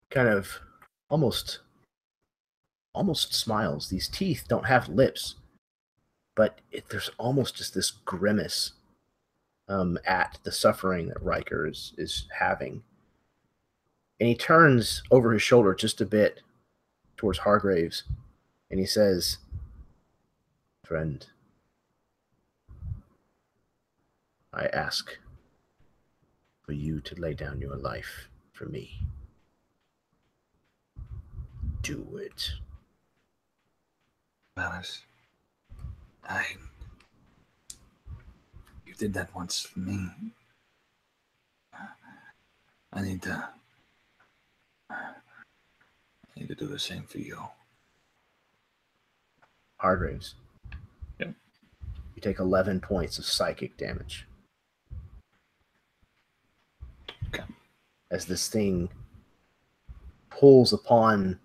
kind of almost smiles. These teeth don't have lips, but there's almost just this grimace at the suffering that Riker is having. And he turns over his shoulder just a bit towards Hargraves, and he says, "Friend, I ask for you to lay down your life for me. Do it." Alice, you did that once for me. I need to do the same for you. Hargraves. Yep. You take 11 points of psychic damage. Okay. As this thing pulls upon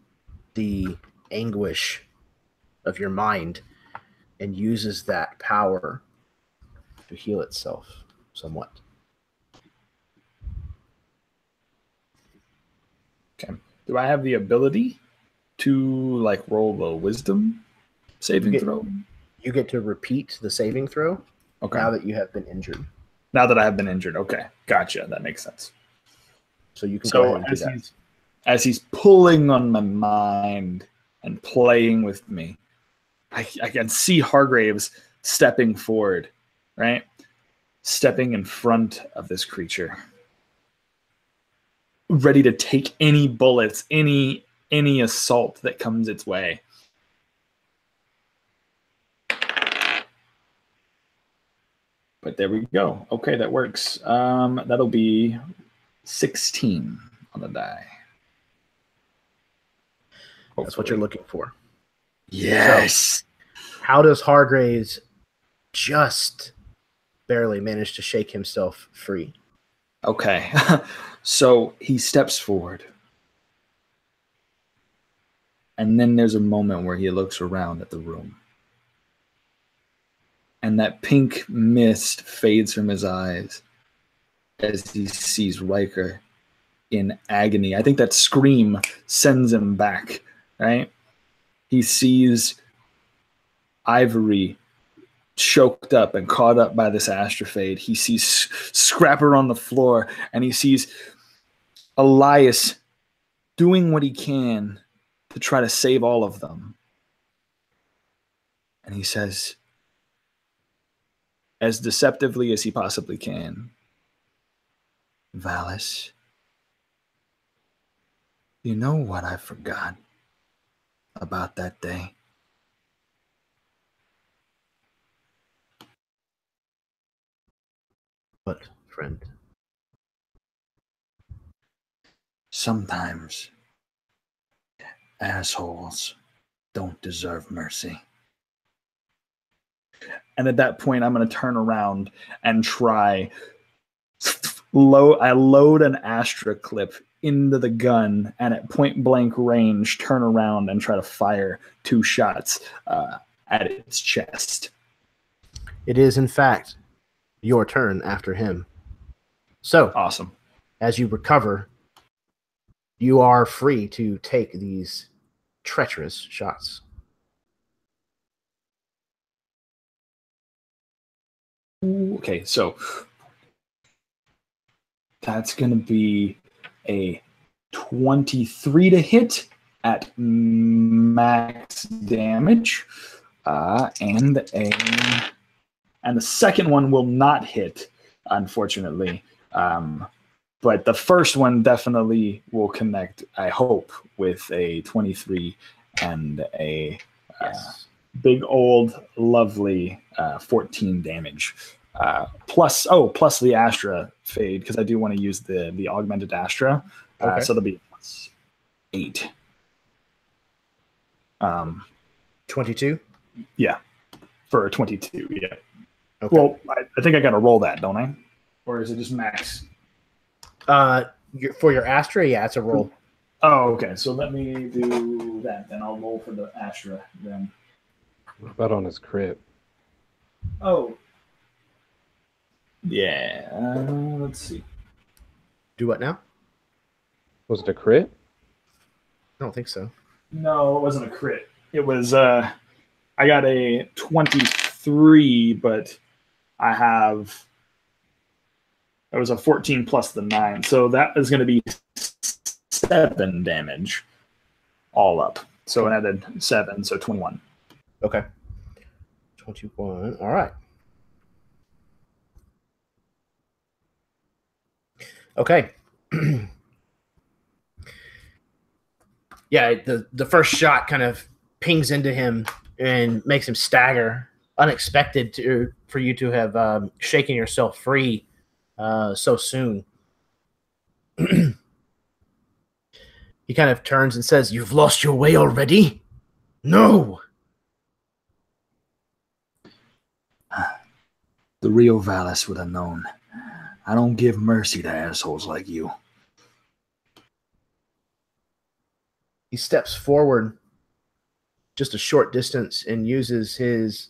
the anguish of your mind and uses that power to heal itself somewhat. Okay. Do I have the ability to like roll a wisdom saving throw? You get to repeat the saving throw. Okay. Now that you have been injured. Now that I have been injured. Okay. Gotcha. That makes sense. So you can go ahead and do that. As he's pulling on my mind and playing with me, I can see Hargraves stepping forward, right? Stepping in front of this creature. Ready to take any bullets, any assault that comes its way. But there we go. Okay, that works. That'll be 16 on the die. Hopefully. That's what you're looking for. Yes. So, how does Hargraves just barely manage to shake himself free? Okay. So he steps forward, And then there's a moment where he looks around at the room. And that pink mist fades from his eyes as he sees Riker in agony. I think that scream sends him back, right? He sees Ivory choked up and caught up by this astrofade. He sees Scrapper on the floor, and he sees Elias doing what he can to try to save all of them. And he says, as deceptively as he possibly can, Valis, you know what I forgot about that day? What, friend? Sometimes assholes don't deserve mercy. And at that point, I'm going to turn around and try. I load an Astra clip into the gun, and at point blank range, turn around and try to fire 2 shots at its chest. It is, in fact, your turn after him. So, Awesome. as you recover, you are free to take these treacherous shots. Okay, so that's going to be a 23 to hit at max damage, and the second one will not hit, unfortunately. But the first one definitely will connect, I hope, with a 23 and a big old lovely 14 damage. Plus the Astra fade, because I do want to use the augmented Astra. Okay. So there'll be plus 8. 22? Yeah. For a 22, yeah. Okay. Well, I think I got to roll that, don't I? Or is it just max? For your Astra, yeah, it's a roll. Oh, okay. So let me do that. Then I'll roll for the Astra then. What about on his crit? Oh. Yeah. Let's see. Do what now? Was it a crit? I don't think so. No, it wasn't a crit. It was I got a 23, but I have it was a 14 plus the 9. So that is going to be 7 damage all up. So it added 7, so 21. Okay. 21. All right. Okay. Yeah, the first shot kind of pings into him and makes him stagger. Unexpected for you to have shaken yourself free so soon. He kind of turns and says, "You've lost your way already?" "No." The real Valis would have known. I don't give mercy to assholes like you. He steps forward just a short distance and uses his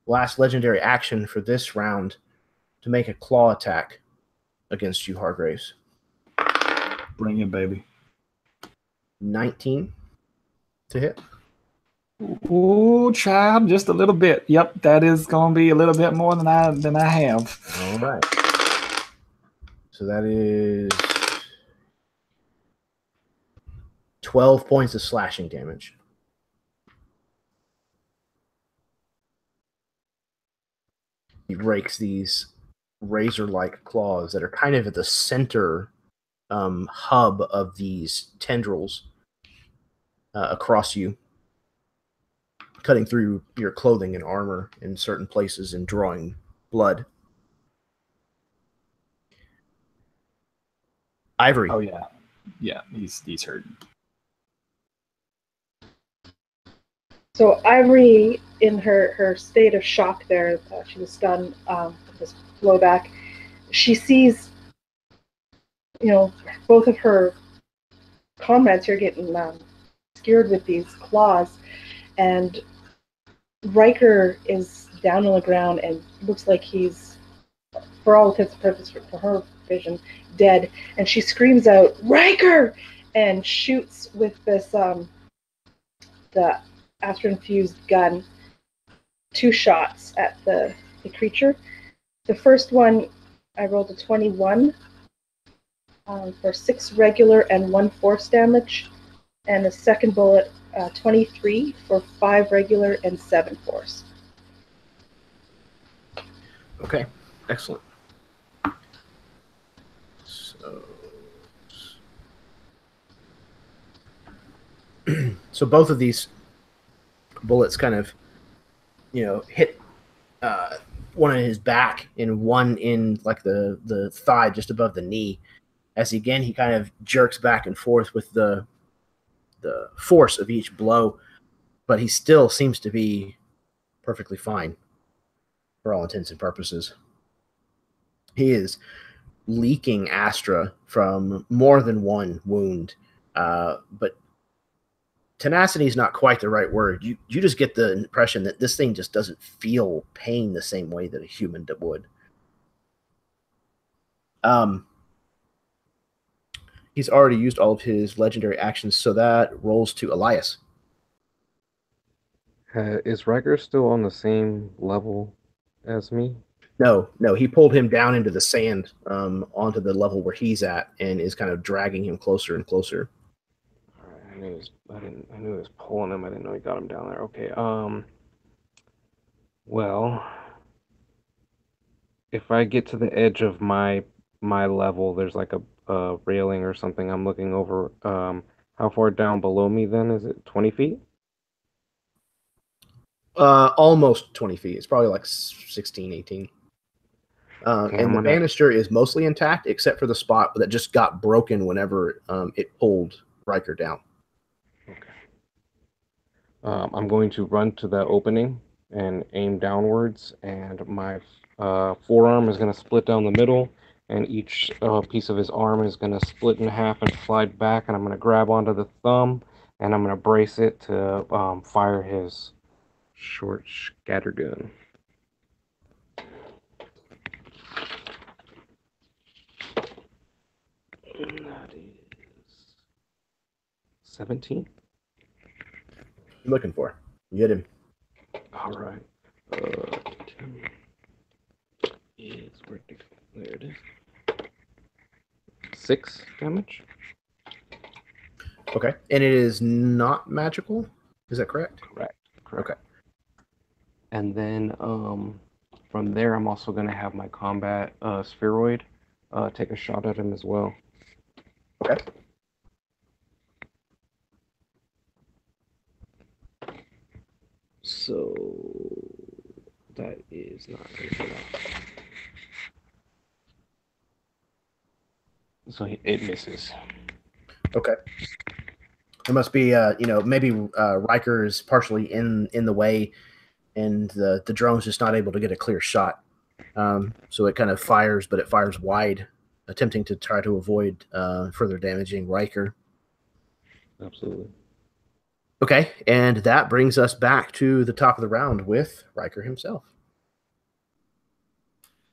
last legendary action for this round to make a claw attack against you, Hargraves. Bring it, baby. 19 to hit. Ooh, child, just a little bit. Yep, that is going to be a little bit more than I have. All right. So that is 12 points of slashing damage. He rakes these razor-like claws that are kind of at the center hub of these tendrils across you, cutting through your clothing and armor in certain places and drawing blood. Ivory. Oh, yeah. Yeah, he's hurt. So Ivory, in her state of shock there, she was stunned from this blowback. She sees, both of her comrades here getting skewered with these claws, and Riker is down on the ground and looks like he's, for all intents and purposes, for her vision, dead. And she screams out, "Riker!" and shoots with this the astra-infused gun 2 shots at the creature. The first one, I rolled a 21 for 6 regular and 1 force damage, and the second bullet, 23 for 5 regular and 7 force. Okay, excellent. So both of these bullets kind of, hit one in his back and one in like the thigh just above the knee. As he kind of jerks back and forth with the force of each blow, but he still seems to be perfectly fine for all intents and purposes. He is leaking Astra from more than one wound, but tenacity is not quite the right word. You just get the impression that this thing just doesn't feel pain the same way that a human would. He's already used all of his legendary actions, so that rolls to Elias. Is Riker still on the same level as me? No, he pulled him down into the sand, onto the level where he's at, and is kind of dragging him closer and closer. All right, I knew he was pulling him. I didn't know he got him down there. Okay. Well, if I get to the edge of my level, there's like a railing or something I'm looking over. How far down below me then? Is it 20 feet? Almost 20 feet. It's probably like 16, 18. Okay, and the banister is mostly intact, except for the spot that just got broken whenever it pulled Riker down. Okay. I'm going to run to the opening and aim downwards, and my forearm is going to split down the middle, and each piece of his arm is going to split in half and slide back, and I'm going to grab onto the thumb, and I'm going to brace it to fire his short scattergun. That is 17. You're looking for. You hit him. All right. 10 is where to go? There it is. 6 damage. Okay, and it is not magical. Is that correct? Correct. Okay. And then from there, I'm also going to have my combat spheroid take a shot at him as well. Okay. So that is not good. So it misses. Okay. It must be, maybe Riker is partially in the way, and the drone's just not able to get a clear shot. So it kind of fires, but it fires wide, attempting to try to avoid further damaging Riker. Absolutely. Okay, and that brings us back to the top of the round with Riker himself.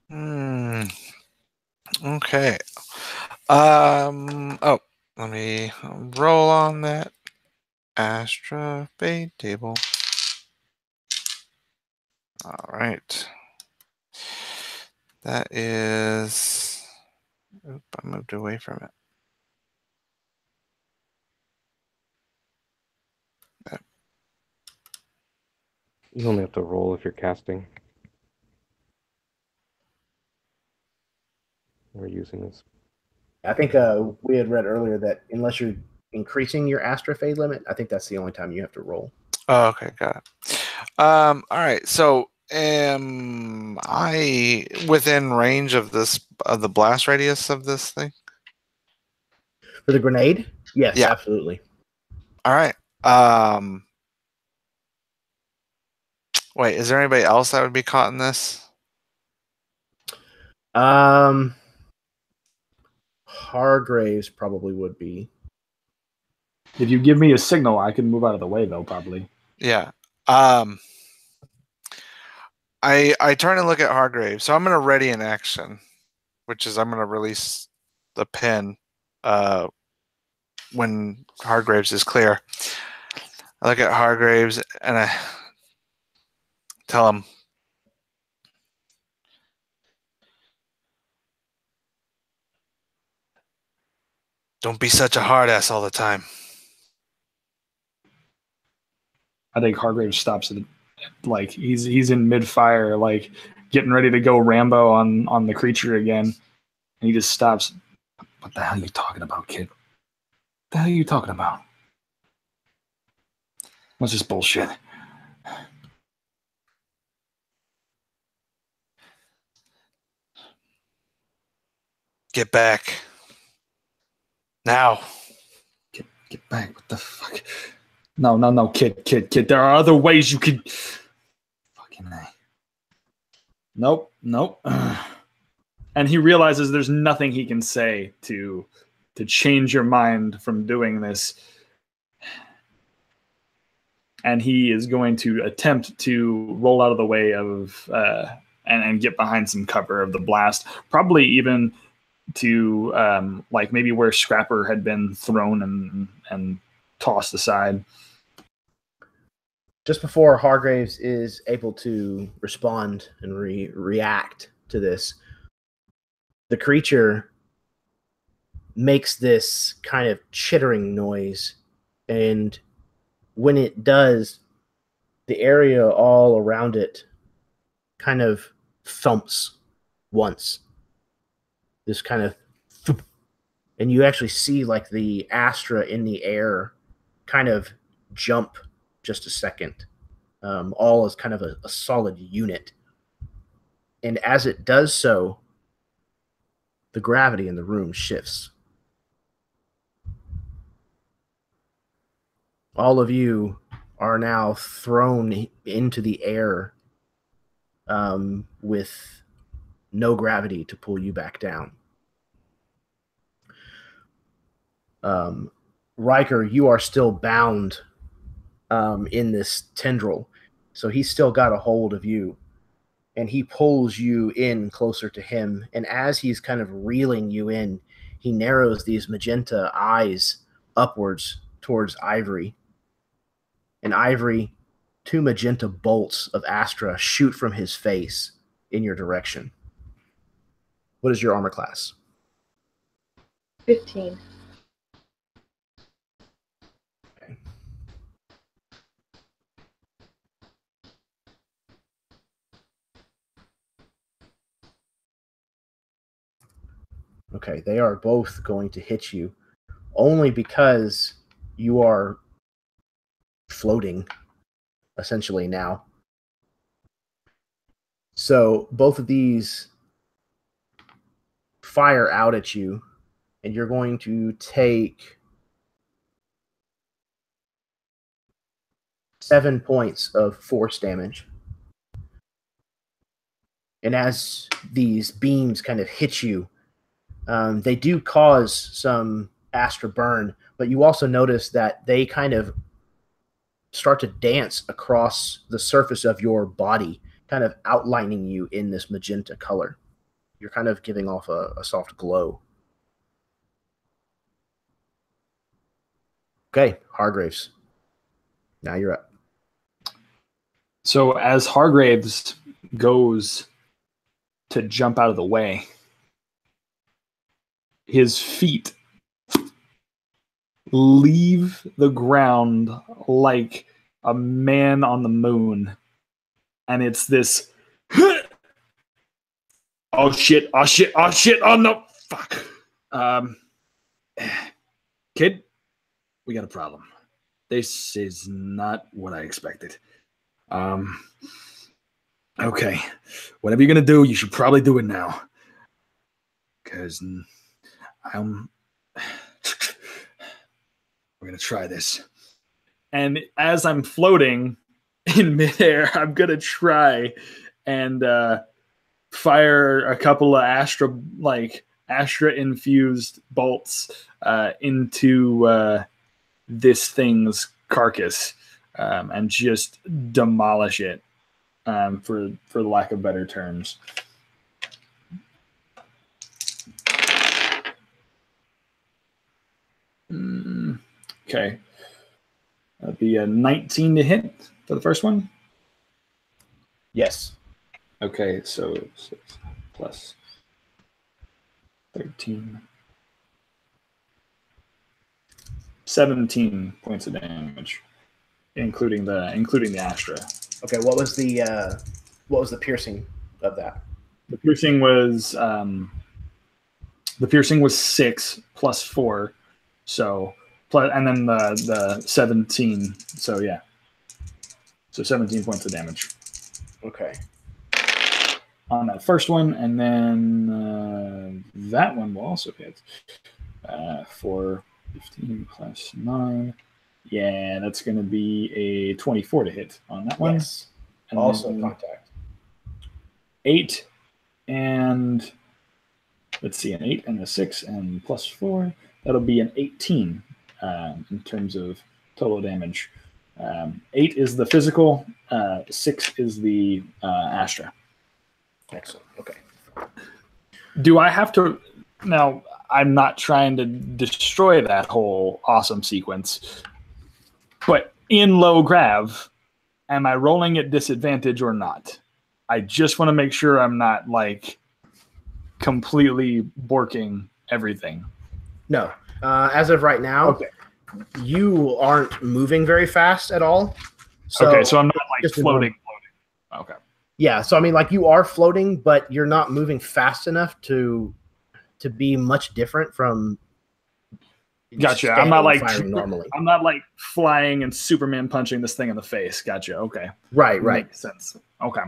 Okay. Let me roll on that Astra fade table. All right. That is. Oop, I moved away from it. You only have to roll if you're casting. We're using this. I think we had read earlier that unless you're increasing your Astra fade limit, I think that's the only time you have to roll. Oh, okay, got it. All right. So, am I within range of the blast radius of this thing? For the grenade? Yes, Yeah. Absolutely. All right. Wait, is there anybody else that would be caught in this? Hargraves probably would be. If you give me a signal, I can move out of the way, though, probably. Yeah. I turn and look at Hargrave, so I'm going to ready an action, which is I'm going to release the pin when Hargraves is clear. I look at Hargraves and I tell him, "Don't be such a hard ass all the time." I think Hargrave stops it, like he's in mid fire, like getting ready to go Rambo on the creature again, and he just stops. What the hell are you talking about, kid? What the hell are you talking about? What's this bullshit? Get back. Now. Get back. What the fuck? No, kid. There are other ways you could. Fucking A. Nope. And he realizes there's nothing he can say to change your mind from doing this. And he is going to attempt to roll out of the way of and get behind some cover of the blast, probably even to like maybe where Scrapper had been thrown and tossed aside. Just before Hargraves is able to respond and react to this, the creature makes this kind of chittering noise, and when it does, the area all around it kind of thumps once. This kind of, and you actually see like the Astra in the air kind of jump just a second, all as kind of a solid unit. And as it does so, the gravity in the room shifts. All of you are now thrown into the air with no gravity to pull you back down. Riker, you are still bound in this tendril, so he's still got a hold of you, and he pulls you in closer to him, and as he's kind of reeling you in, he narrows these magenta eyes upwards towards Ivory. And Ivory, 2 magenta bolts of Astra shoot from his face in your direction. What is your armor class? 15. Okay. Okay, they are both going to hit you, only because you are floating, essentially, now. So both of these fire out at you, and you're going to take 7 points of force damage. And as these beams kind of hit you, they do cause some Astra burn, but you also notice that they kind of start to dance across the surface of your body, kind of outlining you in this magenta color. You're kind of giving off a soft glow. Okay, Hargraves. Now you're up. So as Hargraves goes to jump out of the way, his feet leave the ground like a man on the moon. And it's this, oh shit, oh no, fuck. Kid, we got a problem. This is not what I expected. Okay, whatever you're gonna do, you should probably do it now. Because we're gonna try this. And as I'm floating in midair, I'm gonna try and fire a couple of Astra infused bolts into this thing's carcass and just demolish it, for the lack of better terms. Okay. That'd be a 19 to hit for the first one. Yes. Okay, so 6 plus 13. 17 points of damage, including the Astra. Okay, what was the piercing of that? The piercing was 6 plus 4, so and then the 17. So yeah, so 17 points of damage. Okay. On that first one, and then that one will also hit for 15 plus 9. Yeah, that's going to be a 24 to hit on that one. Yes. And also contact. 8 and let's see, an 8 and a 6 and plus 4. That'll be an 18 in terms of total damage. 8 is the physical. 6 is the Astra. Excellent. Okay. Do I have to now? I'm not trying to destroy that whole awesome sequence, but in low grav, am I rolling at disadvantage or not? I just want to make sure I'm not like completely borking everything. No. As of right now, Okay. You aren't moving very fast at all. So Okay, so I'm not like just floating. Okay. Yeah, so I mean, like you are floating, but you're not moving fast enough to be much different from. Gotcha. I'm not like firing normally. I'm not like flying and Superman punching this thing in the face. Gotcha. Okay. Right. Makes sense. Okay.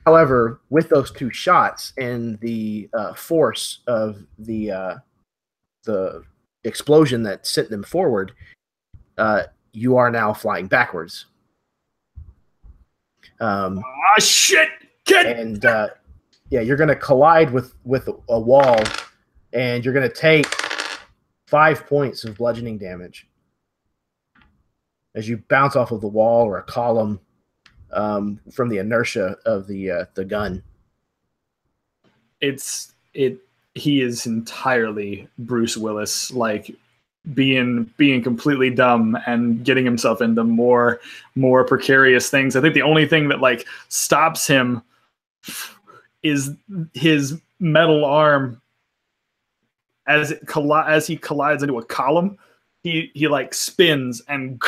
However, with those two shots and the force of the explosion that sent them forward, you are now flying backwards. Shit! Kid! And yeah, you're going to collide with a wall, and you're going to take 5 points of bludgeoning damage as you bounce off of the wall or a column from the inertia of the gun. He is entirely Bruce Willis, like being completely dumb and getting himself into more precarious things. I think the only thing that like stops him is his metal arm as he collides into a column. He like spins and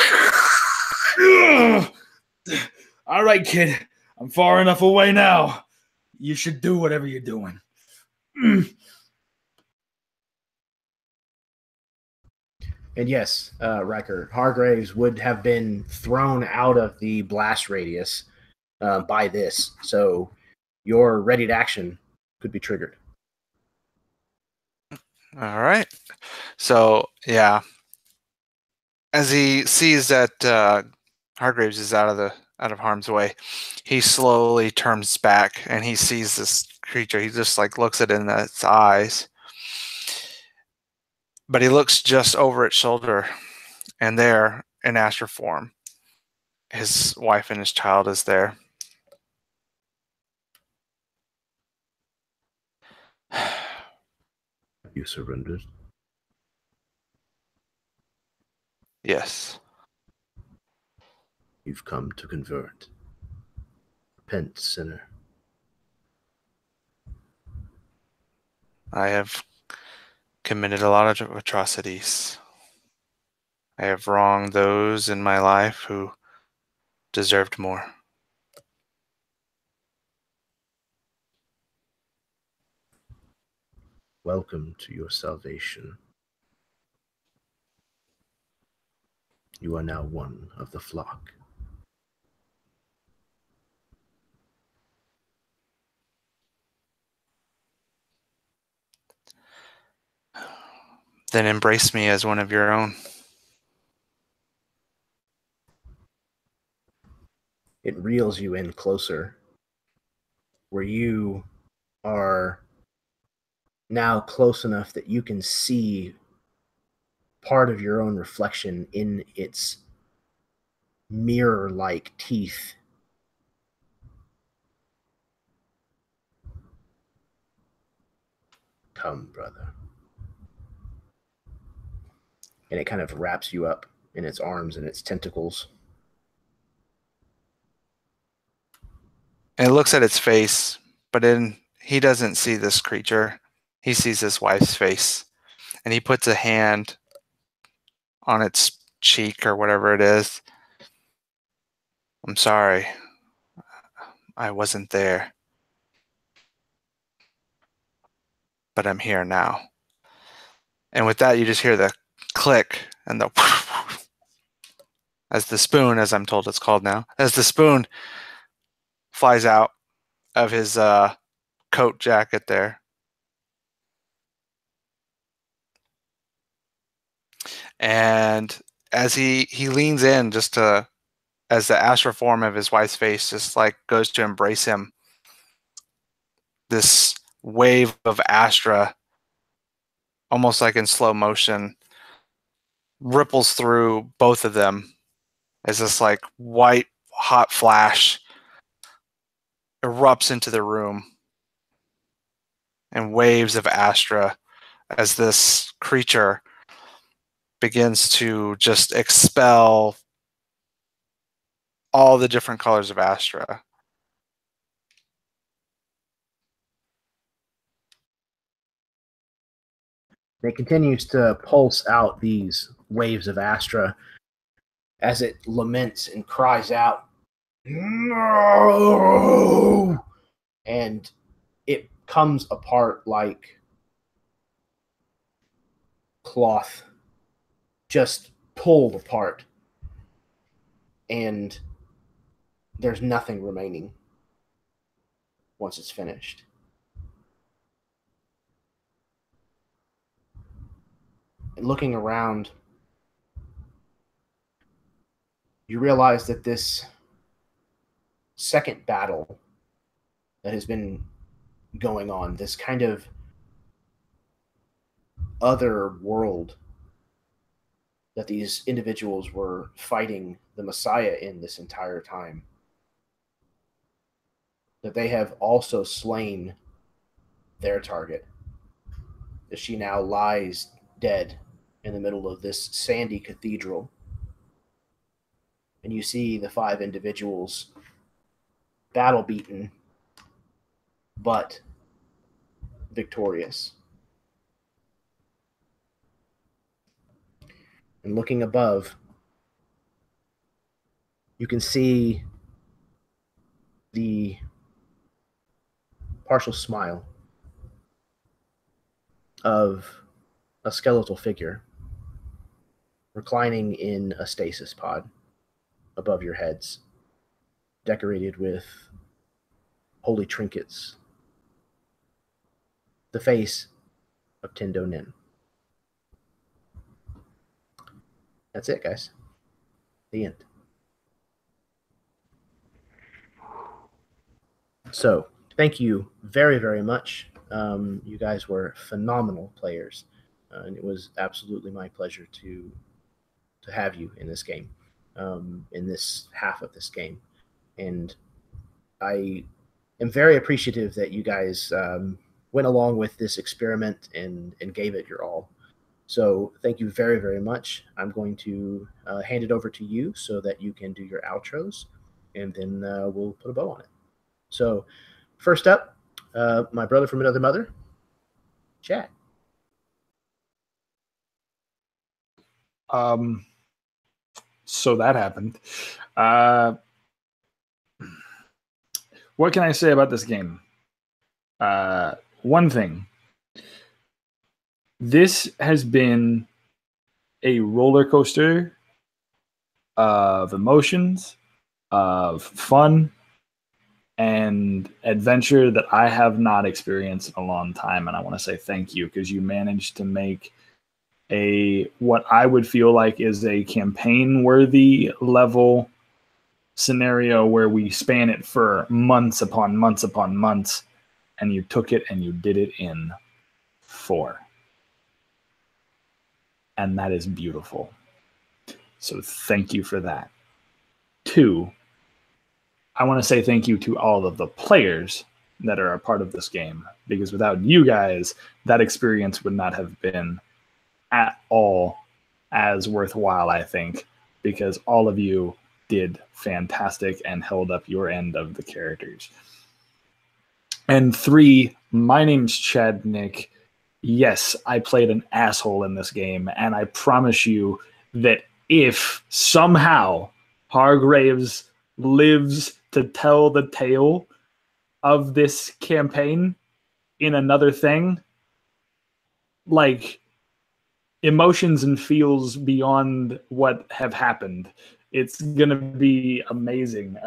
all right, kid, I'm far enough away now. You should do whatever you're doing. And yes, Riker, Hargraves would have been thrown out of the blast radius by this. So your ready to action could be triggered. All right. So, yeah. As he sees that Hargraves is out of harm's way, he slowly turns back and he sees this creature. He just like looks at it in its eyes. But he looks just over its shoulder, and there, in Astra form, his wife and his child is there. You surrendered? Yes. You've come to convert. Repent, sinner. I have committed a lot of atrocities. I have wronged those in my life who deserved more. Welcome to your salvation. You are now one of the flock. Then embrace me as one of your own. It reels you in closer, where you are now close enough that you can see part of your own reflection in its mirror-like teeth. Come, brother. And it kind of wraps you up in its arms and its tentacles. And it looks at its face, but then he doesn't see this creature. He sees his wife's face. And he puts a hand on its cheek or whatever it is. I'm sorry. I wasn't there. But I'm here now. And with that, you just hear the click and the as the spoon, as I'm told it's called now, as the spoon flies out of his coat jacket there. And as he leans in just to, as the astral form of his wife's face just like goes to embrace him, this wave of astra, almost like in slow motion, ripples through both of them as this like white hot flash erupts into the room, and waves of astra as this creature begins to just expel all the different colors of astra. It continues to pulse out these waves of astra as it laments and cries out, "No!" And it comes apart like cloth, just pulled apart. And there's nothing remaining once it's finished. And looking around, you realize that this second battle that has been going on, this kind of other world that these individuals were fighting the Messiah in this entire time, that they have also slain their target, that she now lies dead in the middle of this sandy cathedral. And you see the 5 individuals battle beaten, but victorious. And looking above, you can see the partial smile of a skeletal figure reclining in a stasis pod above your heads, decorated with holy trinkets. The face of Tendo Nin. That's it, guys. The end. So, thank you very, very much. You guys were phenomenal players, and it was absolutely my pleasure to have you in this game, in this half of this game. And I am very appreciative that you guys went along with this experiment and gave it your all. So thank you very, very much. I'm going to hand it over to you so that you can do your outros, and then we'll put a bow on it. So first up, my brother from another mother, Chad. So that happened. What can I say about this game? One thing. This has been a roller coaster of emotions, of fun, and adventure that I have not experienced in a long time. And I want to say thank you, because you managed to make what I would feel like is a campaign-worthy level scenario where we span it for months upon months upon months, and you took it and you did it in 4. and that is beautiful. So thank you for that. 2, I want to say thank you to all of the players that are a part of this game, because without you guys, that experience would not have been at all as worthwhile, I think, because all of you did fantastic and held up your end of the characters. And 3, my name's Chad Nick. Yes, I played an asshole in this game, and I promise you that if somehow Hargraves lives to tell the tale of this campaign in another thing, like emotions and feels beyond what have happened, it's gonna be amazing.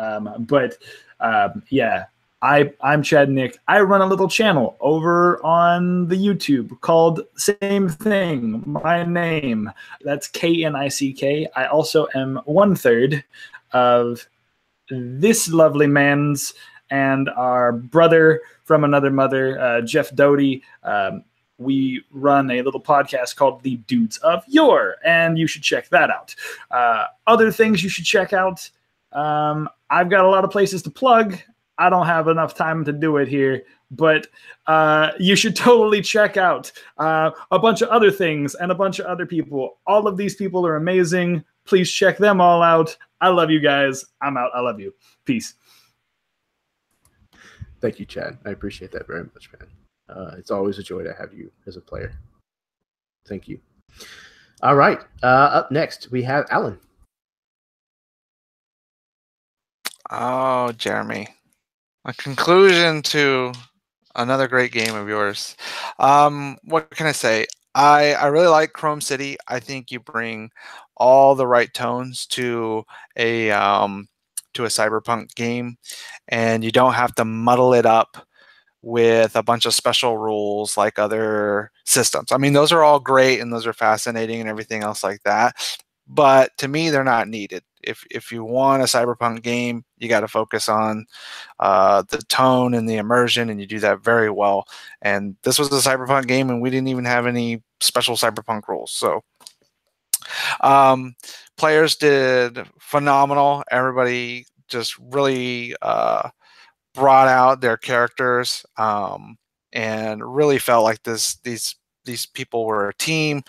Yeah, I'm Chad Nick. I run a little channel over on the YouTube called Same Thing, My Name. That's Knick. I also am 1/3 of this lovely man's and our brother from another mother, Jeff Doty. We run a little podcast called The Dudes of Yore, and you should check that out. Other things you should check out. I've got a lot of places to plug. I don't have enough time to do it here, but you should totally check out a bunch of other things and a bunch of other people. All of these people are amazing. Please check them all out. I love you guys. I'm out. I love you. Peace. Thank you, Chad. I appreciate that very much, man. It's always a joy to have you as a player. Thank you. All right. Up next, we have Alan. Oh, Jeremy. A conclusion to another great game of yours. What can I say? I really like Chrome City. I think you bring all the right tones to a cyberpunk game, and you don't have to muddle it up with a bunch of special rules like other systems. I mean, those are all great and those are fascinating and everything else like that. But to me, they're not needed. If you want a cyberpunk game, you got to focus on the tone and the immersion, and you do that very well. And this was a cyberpunk game, and we didn't even have any special cyberpunk rules. So players did phenomenal. Everybody just really brought out their characters and really felt like these people were a team.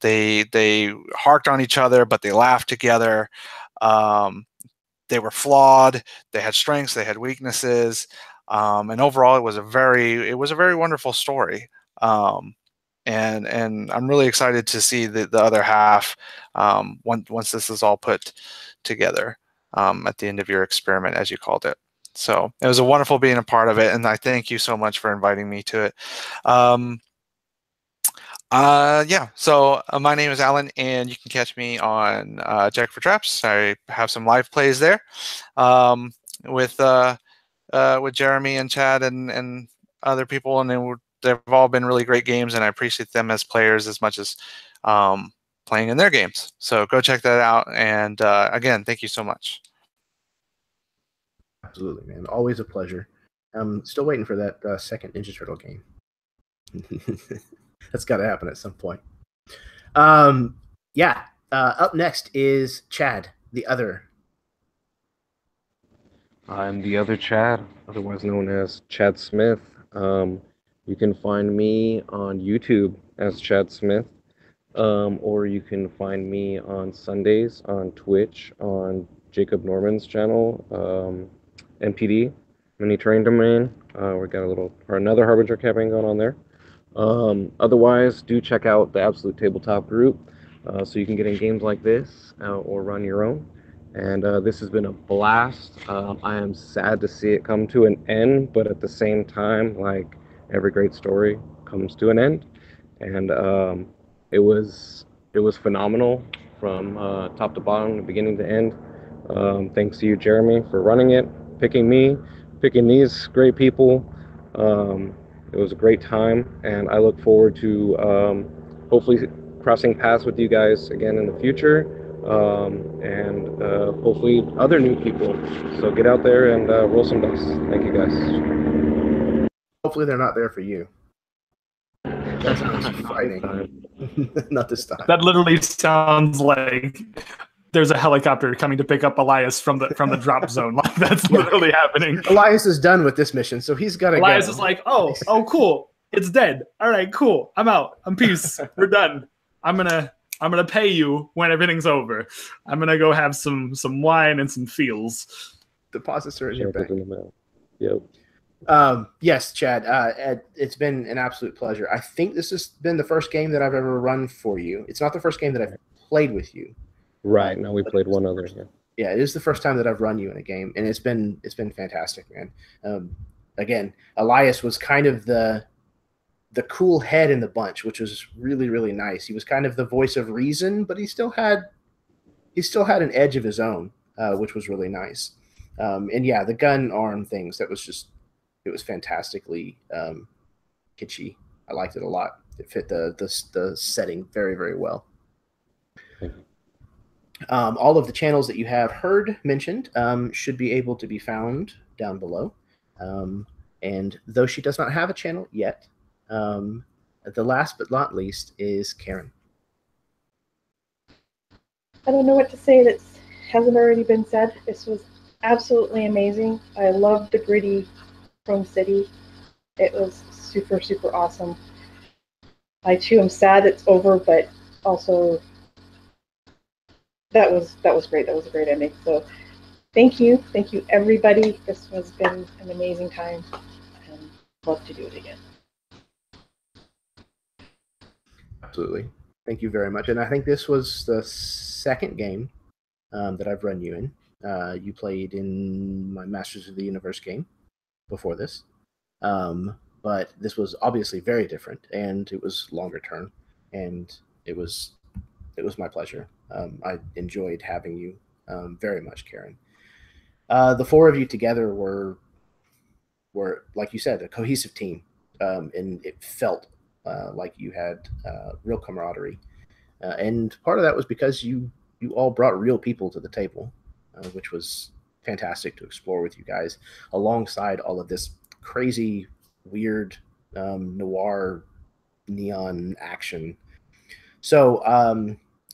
They harked on each other, but they laughed together. They were flawed. They had strengths. They had weaknesses. And overall, it was a very wonderful story. And I'm really excited to see the other half once this is all put together at the end of your experiment, as you called it. So it was a wonderful being a part of it, and I thank you so much for inviting me to it. So my name is Alan, and you can catch me on Jack for Traps. I have some live plays there with Jeremy and Chad and other people, and they've all been really great games, and I appreciate them as players as much as playing in their games. So go check that out, and again, thank you so much. Absolutely, man. Always a pleasure. I'm still waiting for that second Ninja Turtle game. That's got to happen at some point. Up next is Chad, the other. I'm the other Chad, otherwise known as Chad Smith. You can find me on YouTube as Chad Smith, or you can find me on Sundays on Twitch on Jacob Norman's channel, MPD, Mini Terrain Domain. We got another Harbinger campaign going on there. Otherwise, do check out the Absolute Tabletop group so you can get in games like this or run your own. And this has been a blast. I am sad to see it come to an end, but at the same time, like every great story comes to an end. And it was phenomenal from top to bottom, beginning to end. Thanks to you, Jeremy, for running it, picking me, picking these great people. It was a great time, and I look forward to hopefully crossing paths with you guys again in the future, and hopefully other new people. So get out there and roll some dice. Thank you, guys. Hopefully they're not there for you. That's fighting. Not this time. That literally sounds like there's a helicopter coming to pick up Elias from the drop zone. Like that's literally happening. Elias is done with this mission, so he's got to go. Elias is like, oh, cool. It's dead. All right, cool. I'm out. I'm peace. We're done. I'm gonna pay you when everything's over. I'm gonna go have some wine and some feels. Deposits are in your bank. Yep. Yes, Chad. It's been an absolute pleasure. I think this has been the first game that I've ever run for you. It's not the first game that I've played with you. Right. Now we played one other. Yeah, it is the first time that I've run you in a game, and it's been fantastic, man. Again, Elias was kind of the cool head in the bunch, which was really, really nice. He was kind of the voice of reason, but he still had an edge of his own, which was really nice. And yeah, the gun arm things, it was fantastically kitschy. I liked it a lot. It fit the setting very, very well. All of the channels that you have heard mentioned should be able to be found down below. And though she does not have a channel yet, the last but not least is Karen. I don't know what to say that hasn't already been said. This was absolutely amazing. I loved the gritty Chrome City. It was super, super awesome. I too am sad it's over, but also that was great. That was a great ending. So thank you everybody. This has been an amazing time, and love to do it again. Absolutely. Thank you very much. And I think this was the second game that I've run you in. You played in my Masters of the Universe game before this. But this was obviously very different, and it was longer term, and it was my pleasure. I enjoyed having you very much, Karen. The four of you together were, like you said, a cohesive team, and it felt like you had real camaraderie. And part of that was because you all brought real people to the table, which was fantastic to explore with you guys, alongside all of this crazy, weird, noir, neon action. So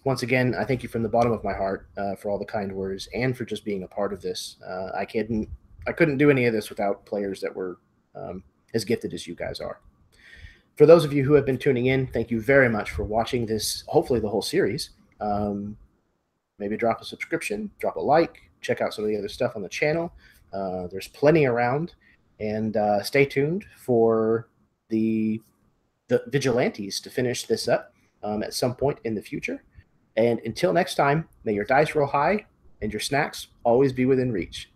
once again, I thank you from the bottom of my heart for all the kind words and for just being a part of this. I couldn't do any of this without players that were as gifted as you guys are. For those of you who have been tuning in, thank you very much for watching this, hopefully the whole series. Maybe drop a subscription, drop a like, check out some of the other stuff on the channel. There's plenty around. And stay tuned for the Vigilantes to finish this up at some point in the future. And until next time, may your dice roll high and your snacks always be within reach.